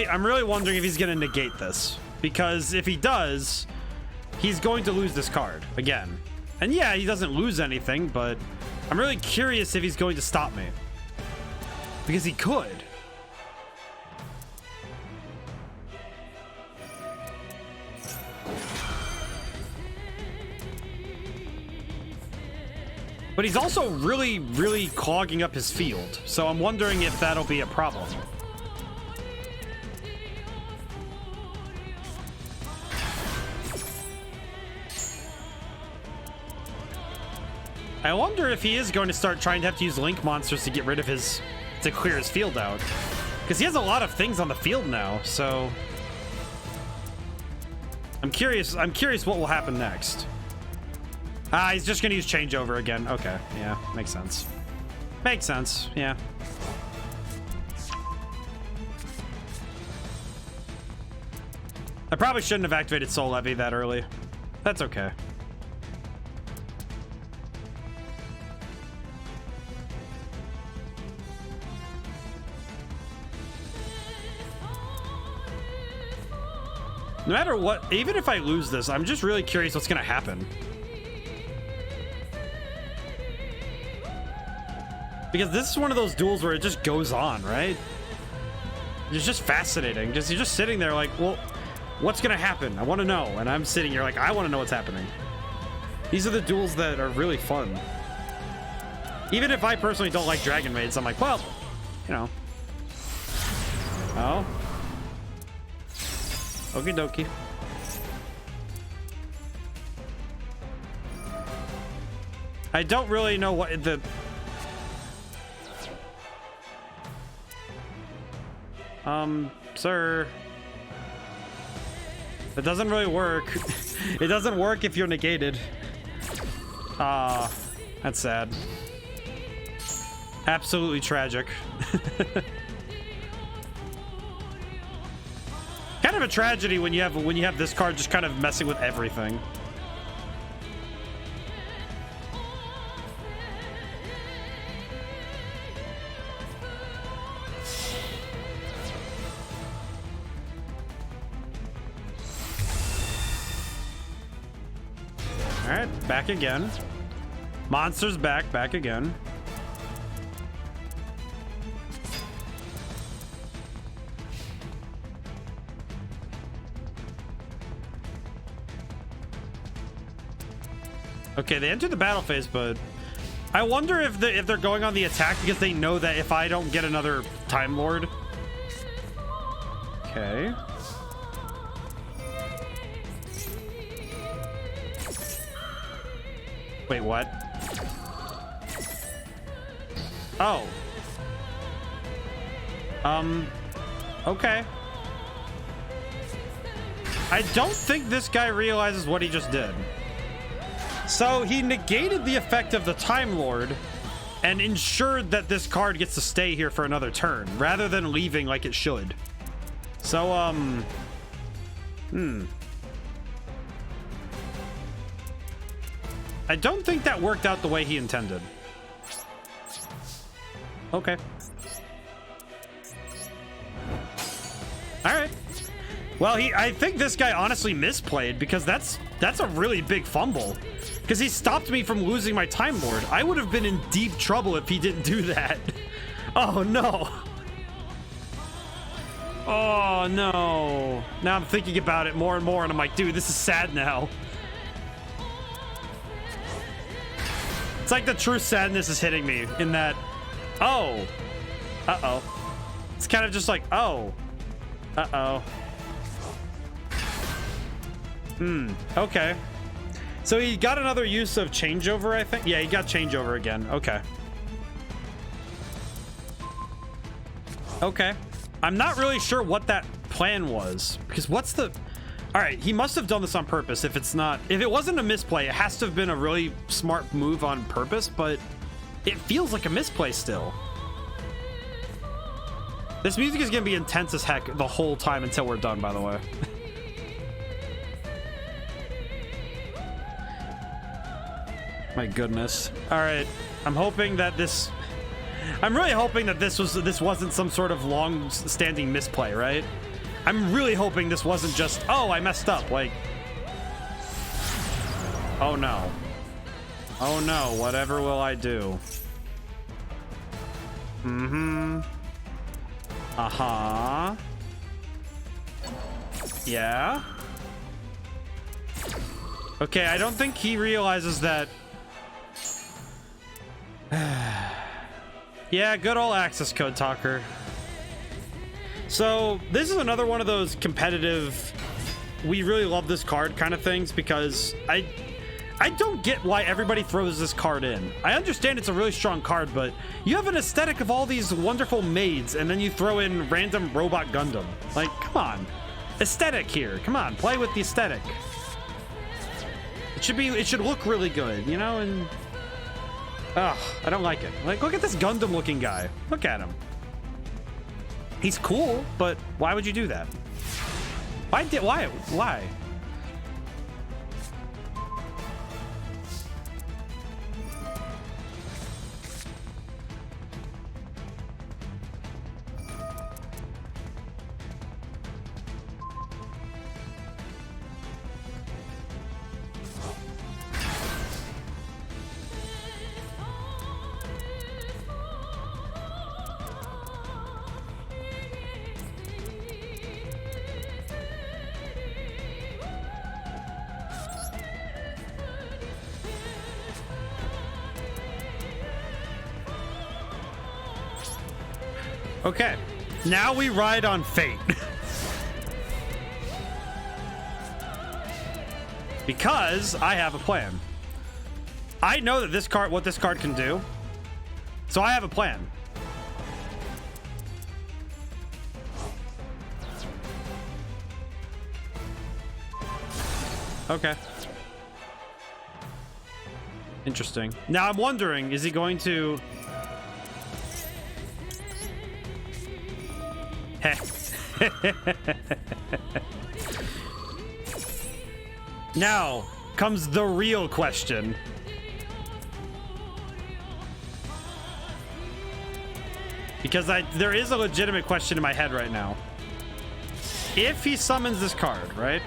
I'm really wondering if he's gonna negate this, because if he does, he's going to lose this card again. And yeah, he doesn't lose anything, but I'm really curious if he's going to stop me, because he could. But he's also really clogging up his field, so I'm wondering if that'll be a problem. I wonder if he is going to start trying to have to use link monsters to get rid of to clear his field out, because he has a lot of things on the field now. So I'm curious what will happen next. Ah, he's just gonna use changeover again. Okay, yeah, makes sense. Makes sense. Yeah. I probably shouldn't have activated Soul Levy that early. That's okay. No matter what, even if I lose this, I'm just really curious what's gonna happen. Because this is one of those duels where it just goes on, right? It's just fascinating. You're just sitting there like, well, what's gonna happen? I want to know. And I'm sitting here like, I want to know what's happening. These are the duels that are really fun. Even if I personally don't like Dragon Maids, I'm like, well, you know. Oh. Okie dokie. I don't really know what the... Sir. It doesn't really work. It doesn't work if you're negated. Ah, that's sad. Absolutely tragic. Kind of a tragedy when you have this card just kind of messing with everything. All right, back again. Monster's back again. Okay, they entered the battle phase, but I wonder if they're going on the attack because they know that if I don't get another Time Lord. Okay. Wait, what? Oh. Okay. I don't think this guy realizes what he just did. So he negated the effect of the Time Lord and ensured that this card gets to stay here for another turn rather than leaving like it should. So, I don't think that worked out the way he intended. Okay. All right. Well, I think this guy honestly misplayed because that's a really big fumble. Because he stopped me from losing my Time Lord. I would have been in deep trouble if he didn't do that. Oh, no. Oh, no. Now I'm thinking about it more and more, and I'm like, dude, this is sad now. It's like the true sadness is hitting me in that, oh. Uh-oh. It's kind of just like, oh. Uh-oh. Okay. So he got another use of changeover, I think. Yeah, he got changeover again. Okay. Okay. I'm not really sure what that plan was because what's the... All right, he must have done this on purpose. If it wasn't a misplay, it has to have been a really smart move on purpose, but it feels like a misplay still. This music is gonna be intense as heck the whole time until we're done, by the way. My goodness. All right, I'm hoping that this... I'm really hoping that this wasn't some sort of long-standing misplay, right? I'm really hoping this wasn't just, oh, I messed up, like... Oh, no. Oh, no, whatever will I do? Mm-hmm. Uh-huh. Yeah? Okay, I don't think he realizes that... Yeah, good old access code talker. So this is another one of those competitive, we really love this card kind of things, because I don't get why everybody throws this card in. I understand it's a really strong card, but you have an aesthetic of all these wonderful maids and then you throw in random robot Gundam. Like, come on. Aesthetic here. Come on, play with the aesthetic. It should look really good, you know, and ugh, I don't like it. Like, look at this Gundam looking guy. Look at him. He's cool, but why would you do that? Why? Okay, now we ride on fate. Because I have a plan. I know that this card, what this card can do. So I have a plan. Okay. Interesting. Now I'm wondering, is he going to... Heh. Now comes the real question. Because there is a legitimate question in my head right now. If he summons this card, right?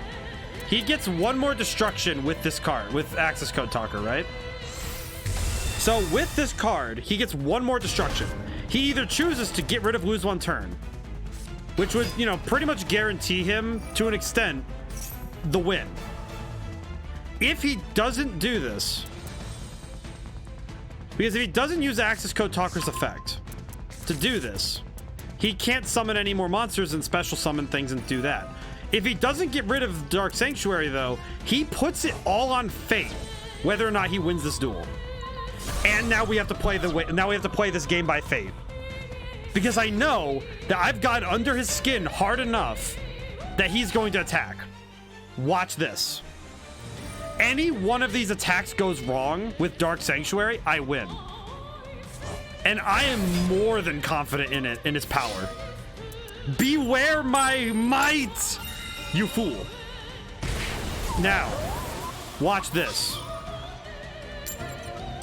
He gets one more destruction with this card, with Access Code Talker, right? So with this card, he gets one more destruction. He either chooses to get rid of lose one turn, which would, you know, pretty much guarantee him, to an extent, the win. If he doesn't do this, because if he doesn't use Access Code Talker's effect to do this, he can't summon any more monsters and special summon things and do that. If he doesn't get rid of Dark Sanctuary, though, he puts it all on fate, whether or not he wins this duel. And now we have to play this game by fate, because I know that I've got under his skin hard enough that he's going to attack. Watch this. Any one of these attacks goes wrong with Dark Sanctuary, I win. And I am more than confident in it, in its power. Beware my might, you fool. Now, watch this.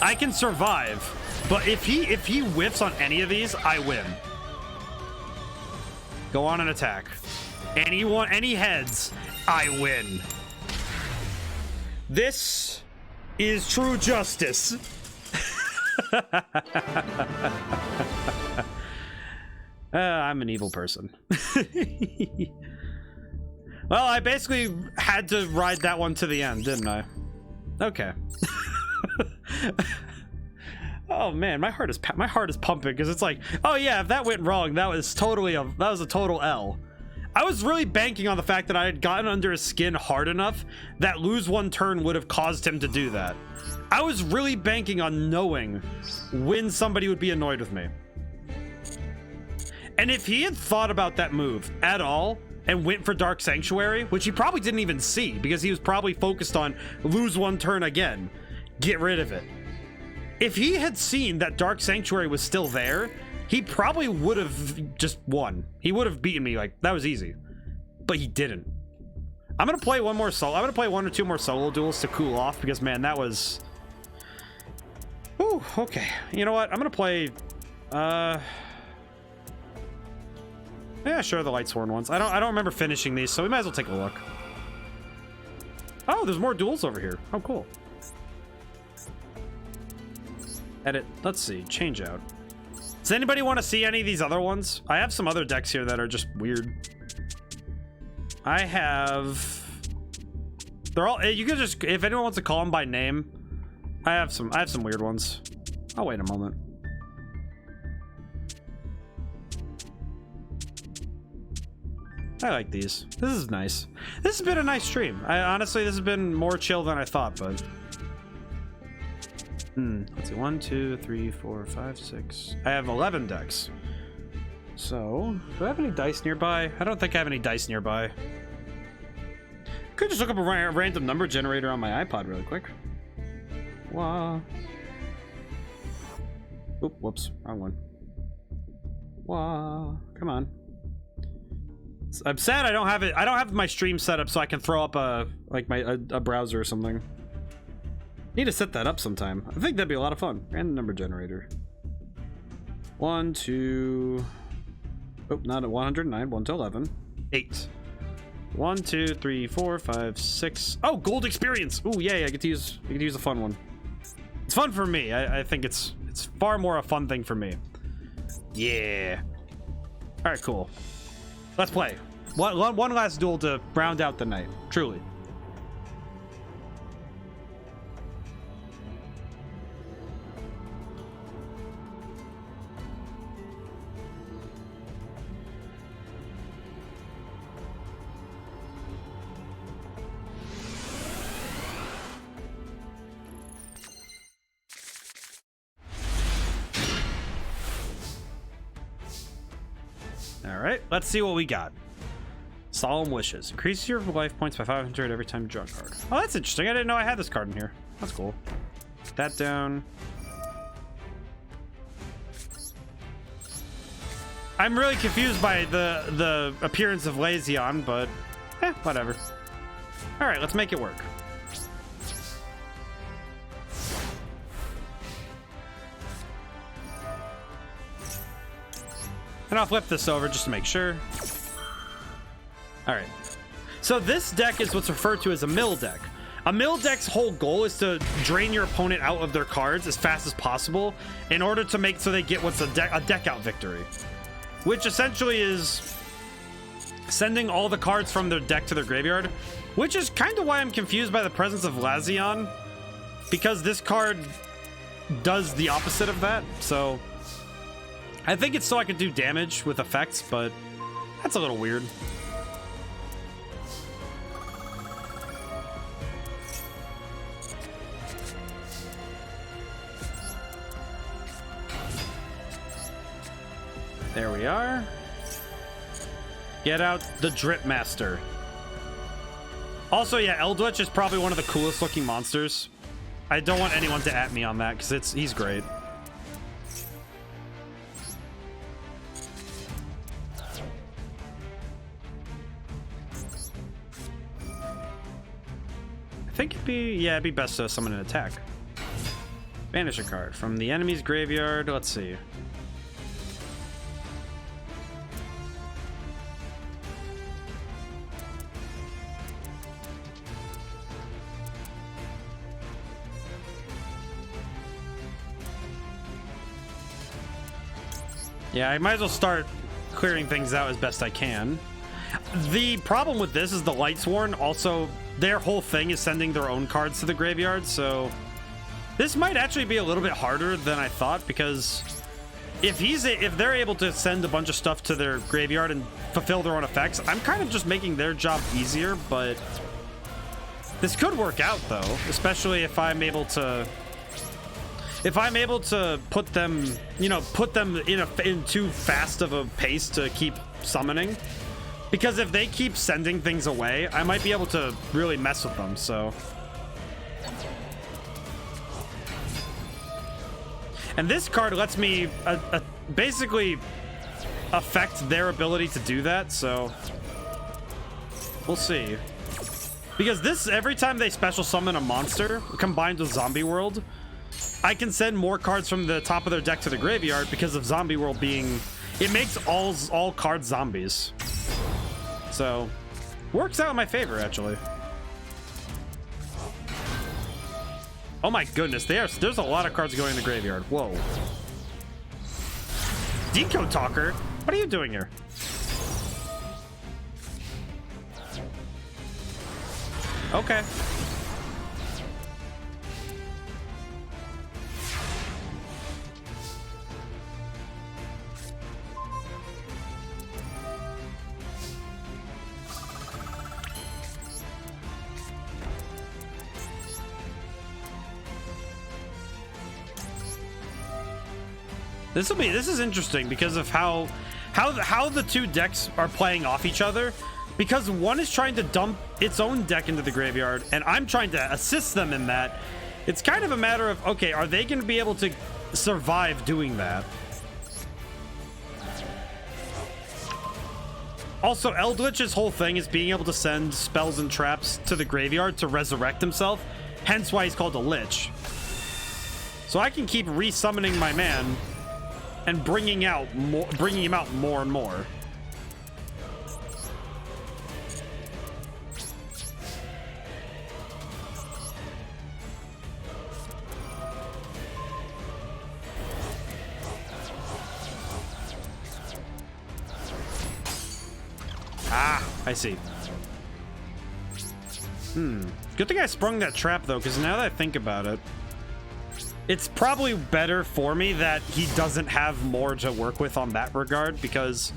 I can survive, but if he whiffs on any of these, I win. Go on and attack. Any heads, I win. This is true justice. I'm an evil person. Well, I basically had to ride that one to the end, didn't I? Okay. Oh man, my heart is pumping, because it's like, oh yeah, if that went wrong, that was a total L. I was really banking on the fact that I had gotten under his skin hard enough that lose one turn would have caused him to do that. I was really banking on knowing when somebody would be annoyed with me. And if he had thought about that move at all and went for Dark Sanctuary, which he probably didn't even see because he was probably focused on lose one turn again, get rid of it. If he had seen that Dark Sanctuary was still there, he probably would have just won. He would have beaten me, like, that was easy. But he didn't. I'm gonna play one more solo. I'm gonna play one or two more solo duels to cool off, because man, that was... Ooh, okay. You know what? I'm gonna play... Yeah, sure, the Lightsworn ones. I don't remember finishing these, so we might as well take a look. Oh, there's more duels over here. Oh, cool. Edit. Let's see. Change out. Does anybody want to see any of these other ones? I have some other decks here that are just weird. I have... They're all... You can just... If anyone wants to call them by name, I have some weird ones. I'll wait a moment. I like these. This is nice. This has been a nice stream. Honestly, this has been more chill than I thought, but... Let's see. 1, 2, 3, 4, 5, 6. I have 11 decks. So, do I have any dice nearby? I don't think I have any dice nearby. Could just look up a random number generator on my iPod really quick. Wah. Oop, whoops, wrong one. Wah. Come on. I'm sad I don't have it. I don't have my stream set up so I can throw up a browser or something. Need to set that up sometime. I think that'd be a lot of fun. Random number generator. 1, 2. Oh, not at 109. 1 to 11. 8. 1, 2, 3, 4, 5, 6. Oh, gold experience. Oh, yay! I get to use a fun one. It's fun for me. I think it's far more a fun thing for me. Yeah. All right, cool. Let's play. One last duel to round out the night. Truly. Alright, let's see what we got. Solemn Wishes. Increases your life points by 500 every time you draw a card. Oh, that's interesting. I didn't know I had this card in here. That's cool. Put that down. I'm really confused by the appearance of Lazion, but whatever. All right, let's make it work. And I'll flip this over just to make sure. All right. So this deck is what's referred to as a mill deck. A mill deck's whole goal is to drain your opponent out of their cards as fast as possible in order to make so they get what's a deck out victory, which essentially is sending all the cards from their deck to their graveyard, which is kind of why I'm confused by the presence of Lazion, because this card does the opposite of that. So I think it's so I could do damage with effects, but that's a little weird. There we are. Get out the Drip Master. Also, yeah, Eldritch is probably one of the coolest looking monsters. I don't want anyone to at me on that because he's great. I think it'd be best to summon an attack. Banish a card from the enemy's graveyard. Let's see. Yeah, I might as well start clearing things out as best I can. The problem with this is the Lightsworn also, their whole thing is sending their own cards to the graveyard, so this might actually be a little bit harder than I thought, because if they're able to send a bunch of stuff to their graveyard and fulfill their own effects, I'm kind of just making their job easier, but this could work out though, especially if I'm able to put them, in too fast of a pace to keep summoning. Because if they keep sending things away, I might be able to really mess with them, so. And this card lets me basically affect their ability to do that, so we'll see. Because this, every time they special summon a monster combined with Zombie World, I can send more cards from the top of their deck to the graveyard because of Zombie World being... It makes all cards zombies. So, works out in my favor, actually. Oh my goodness, there's a lot of cards going in the graveyard. Whoa. Deco Talker? What are you doing here? Okay. This is interesting because of how the two decks are playing off each other, because one is trying to dump its own deck into the graveyard and I'm trying to assist them in that. It's kind of a matter of, okay, are they going to be able to survive doing that? Also, Eldritch's whole thing is being able to send spells and traps to the graveyard to resurrect himself, hence why he's called a Lich. So I can keep resummoning my man and bringing him out more and more. Ah, I see. Good thing I sprung that trap though, because now that I think about it, it's probably better for me that he doesn't have more to work with on that regard, because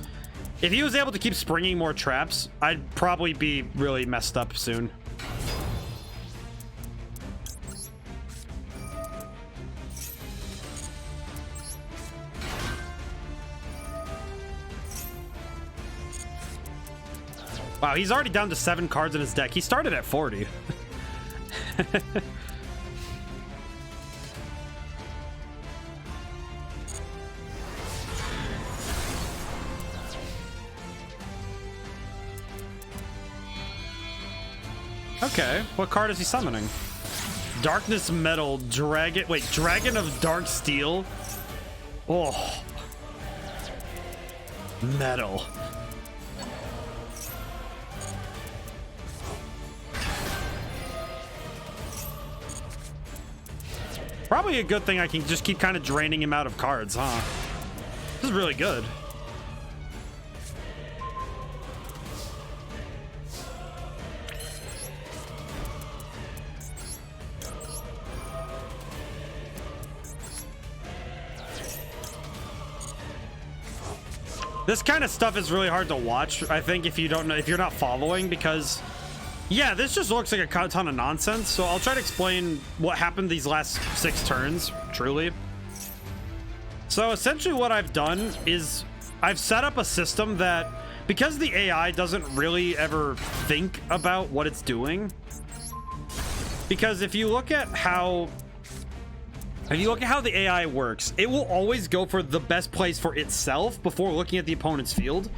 if he was able to keep springing more traps, I'd probably be really messed up soon. Wow, he's already down to 7 cards in his deck. He started at 40. Okay, what card is he summoning? Darkness Metal, Dragon. Wait, Dragon of Dark Steel. Oh, metal. Probably a good thing I can just keep kind of draining him out of cards, huh? This is really good. This kind of stuff is really hard to watch, I think, if you don't know, if you're not following, because yeah, this just looks like a ton of nonsense. So I'll try to explain what happened these last 6 turns, truly. So essentially what I've done is I've set up a system that, because the AI doesn't really ever think about what it's doing, because if you look at how the AI works, it will always go for the best place for itself before looking at the opponent's field.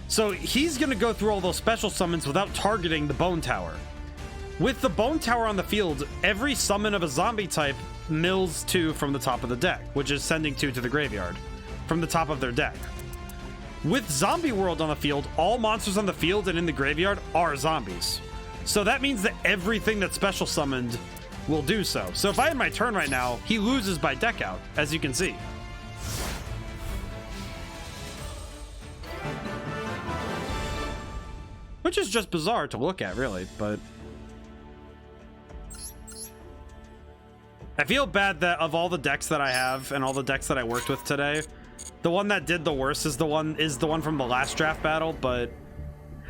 So he's going to go through all those special summons without targeting the Bone Tower. With the Bone Tower on the field, every summon of a zombie type mills 2 from the top of the deck, which is sending 2 to the graveyard from the top of their deck. With Zombie World on the field, all monsters on the field and in the graveyard are zombies. So that means that everything that's special summoned will do so. So if I had my turn right now, he loses by deck out, as you can see. Which is just bizarre to look at, really, but I feel bad that of all the decks that I have and all the decks that I worked with today, the one that did the worst is the one from the last draft battle, but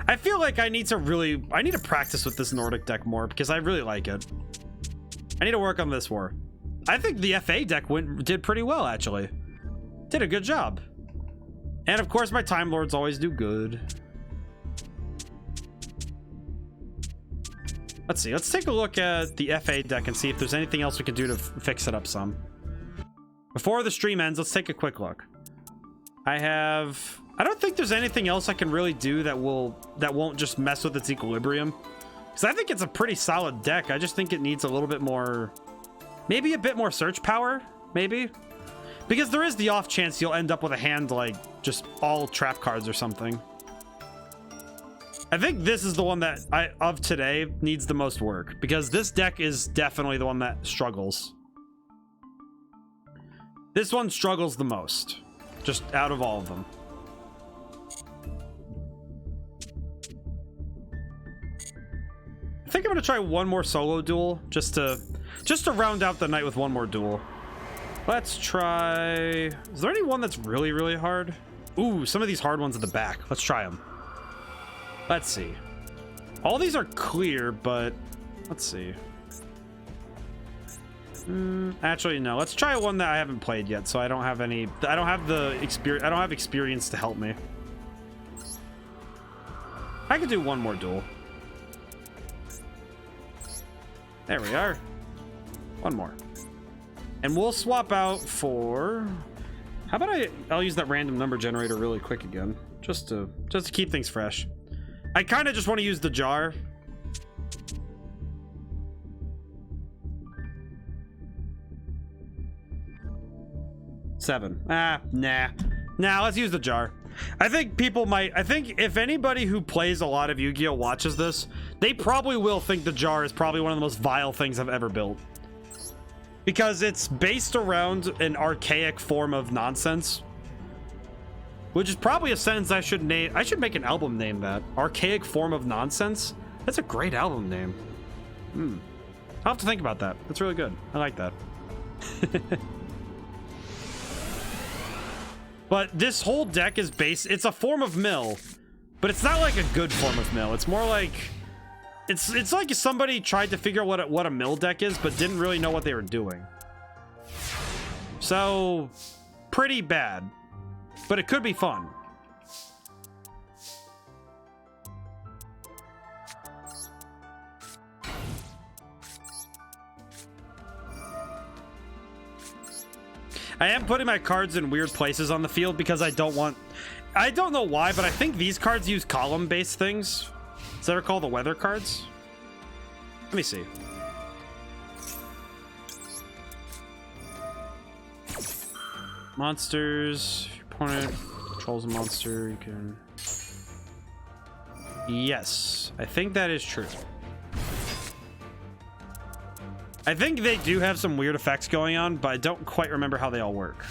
I feel like I need to practice with this Nordic deck more because I really like it. I need to work on this more. I think the FA deck did pretty well, actually. Did a good job. And of course, my Time Lords always do good. Let's see. Let's take a look at the FA deck and see if there's anything else we can do to fix it up some. Before the stream ends, let's take a quick look. I don't think there's anything else I can really do that won't just mess with its equilibrium. Because I think it's a pretty solid deck. I just think it needs a little bit more, maybe a bit more search power, maybe. Because there is the off chance you'll end up with a hand like just all trap cards or something. I think this is the one that of today needs the most work, because this deck is definitely the one that struggles. This one struggles the most, just out of all of them. I think I'm gonna try one more solo duel just to round out the night with one more duel. Let's try. Is there any one that's really, really hard? Ooh, some of these hard ones at the back. Let's try them. Let's see. All these are clear, but let's see. Actually, no. Let's try one that I haven't played yet, so I don't have any. I don't have the experience. I don't have experience to help me. I could do one more duel. There we are. One more. And we'll swap out for... How about I'll use that random number generator really quick again. Just to keep things fresh. I kind of just want to use the jar. Seven. Nah. Let's use the jar. I think if anybody who plays a lot of Yu-Gi-Oh watches this, they probably will think the jar is probably one of the most vile things I've ever built. Because it's based around an archaic form of nonsense. Which is probably a sentence I should name. I should make an album name that. Archaic form of nonsense. That's a great album name. I'll have to think about that. That's really good. I like that. But this whole deck is based, it's a form of mill, but it's not like a good form of mill. It's more like, it's like somebody tried to figure out what a mill deck is, but didn't really know what they were doing. So, pretty bad, but it could be fun. I am putting my cards in weird places on the field because I don't know why, but I think these cards use column-based things. Is that called the weather cards? Let me see. Monsters. If your opponent controls a monster, you can... Yes, I think that is true. I think they do have some weird effects going on, but I don't quite remember how they all work.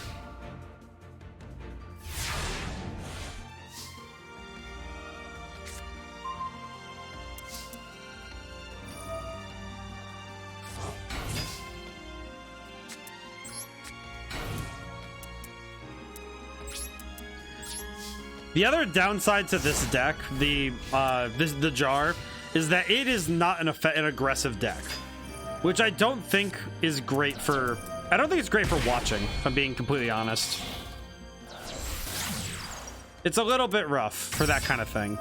The other downside to this deck, the jar, is that it is not an aggressive deck, which I don't think is great for... I don't think it's great for watching, if I'm being completely honest. It's a little bit rough for that kind of thing.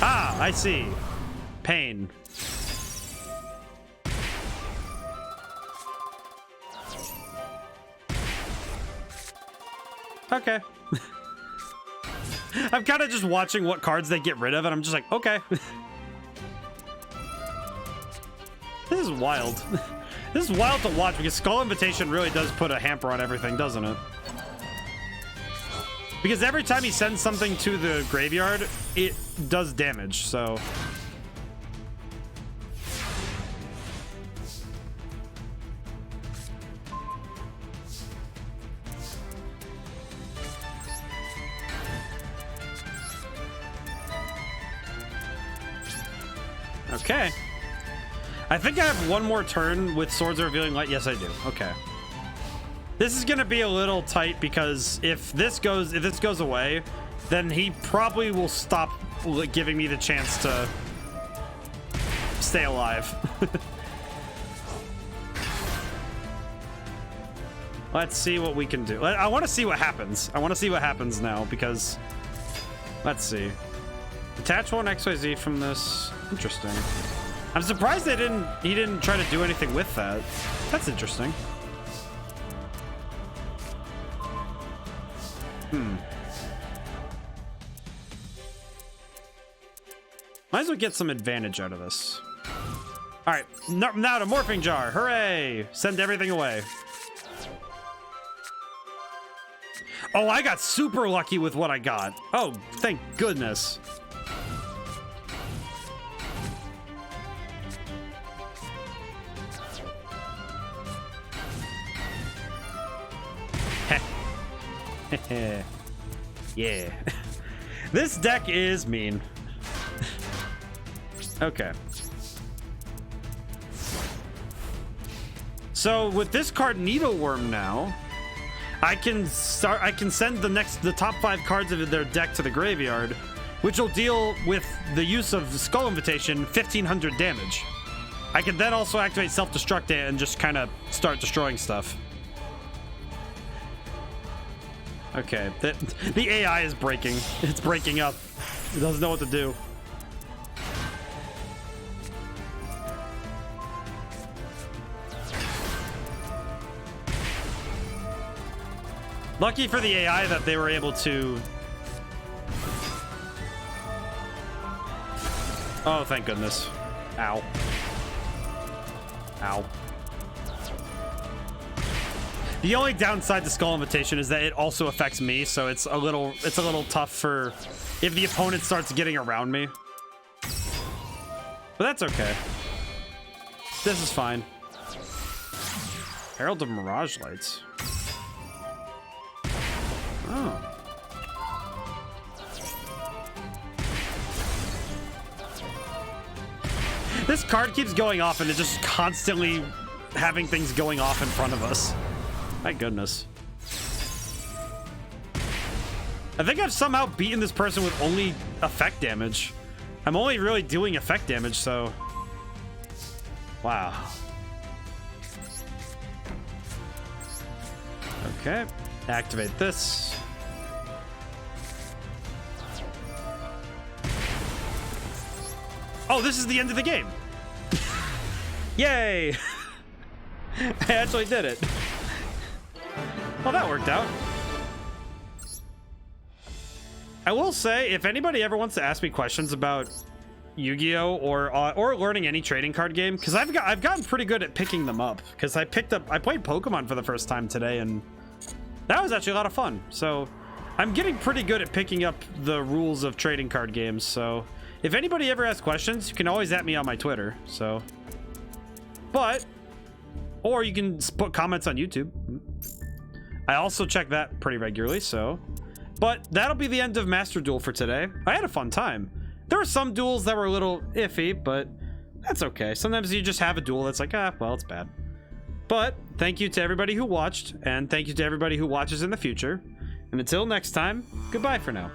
Ah, I see. Pain. Okay. I'm kind of just watching what cards they get rid of, and I'm just like, okay. This is wild. This is wild to watch, because Skull Invitation really does put a hamper on everything, doesn't it? Because every time he sends something to the graveyard, it does damage, so... Okay. I think I have one more turn with Swords of Revealing Light. Yes, I do. Okay. This is gonna be a little tight because if this goes away, then he probably will stop giving me the chance to stay alive. Let's see what we can do. I want to see what happens. I want to see what happens now because let's see. Attach one XYZ from this. Interesting. I'm surprised he didn't try to do anything with that. That's interesting. Might as well get some advantage out of this. All right, now to Morphing Jar. Hooray! Send everything away. Oh, I got super lucky with what I got. Oh, thank goodness. Yeah. This deck is mean. Okay. So with this card Needleworm now, I can send the top 5 cards of their deck to the graveyard, which will deal with the use of Skull Invitation 1500 damage. I can then also activate Self-Destruct and just kind of start destroying stuff. Okay, the AI is breaking. It's breaking up. It doesn't know what to do. Lucky for the AI that they were able to... Oh, thank goodness. Ow. Ow. The only downside to Skull Invitation is that it also affects me, so it's a little tough for if the opponent starts getting around me. But that's okay. This is fine. Herald of Mirage Lights. Oh. This card keeps going off and it's just constantly having things going off in front of us. My goodness. I think I've somehow beaten this person with only effect damage. I'm only really doing effect damage, so... Wow. Okay. Activate this. Oh, this is the end of the game. Yay! I actually did it. Well, that worked out. I will say, if anybody ever wants to ask me questions about Yu-Gi-Oh or learning any trading card game, because I've gotten pretty good at picking them up, because I played Pokemon for the first time today, and that was actually a lot of fun. So I'm getting pretty good at picking up the rules of trading card games. So if anybody ever asks questions, you can always at me on my Twitter. So, or you can put comments on YouTube. I also check that pretty regularly. So, but that'll be the end of Master Duel for today. I had a fun time. There were some duels that were a little iffy, but that's okay. Sometimes you just have a duel that's like, well, it's bad. But thank you to everybody who watched, and thank you to everybody who watches in the future. And until next time, goodbye for now.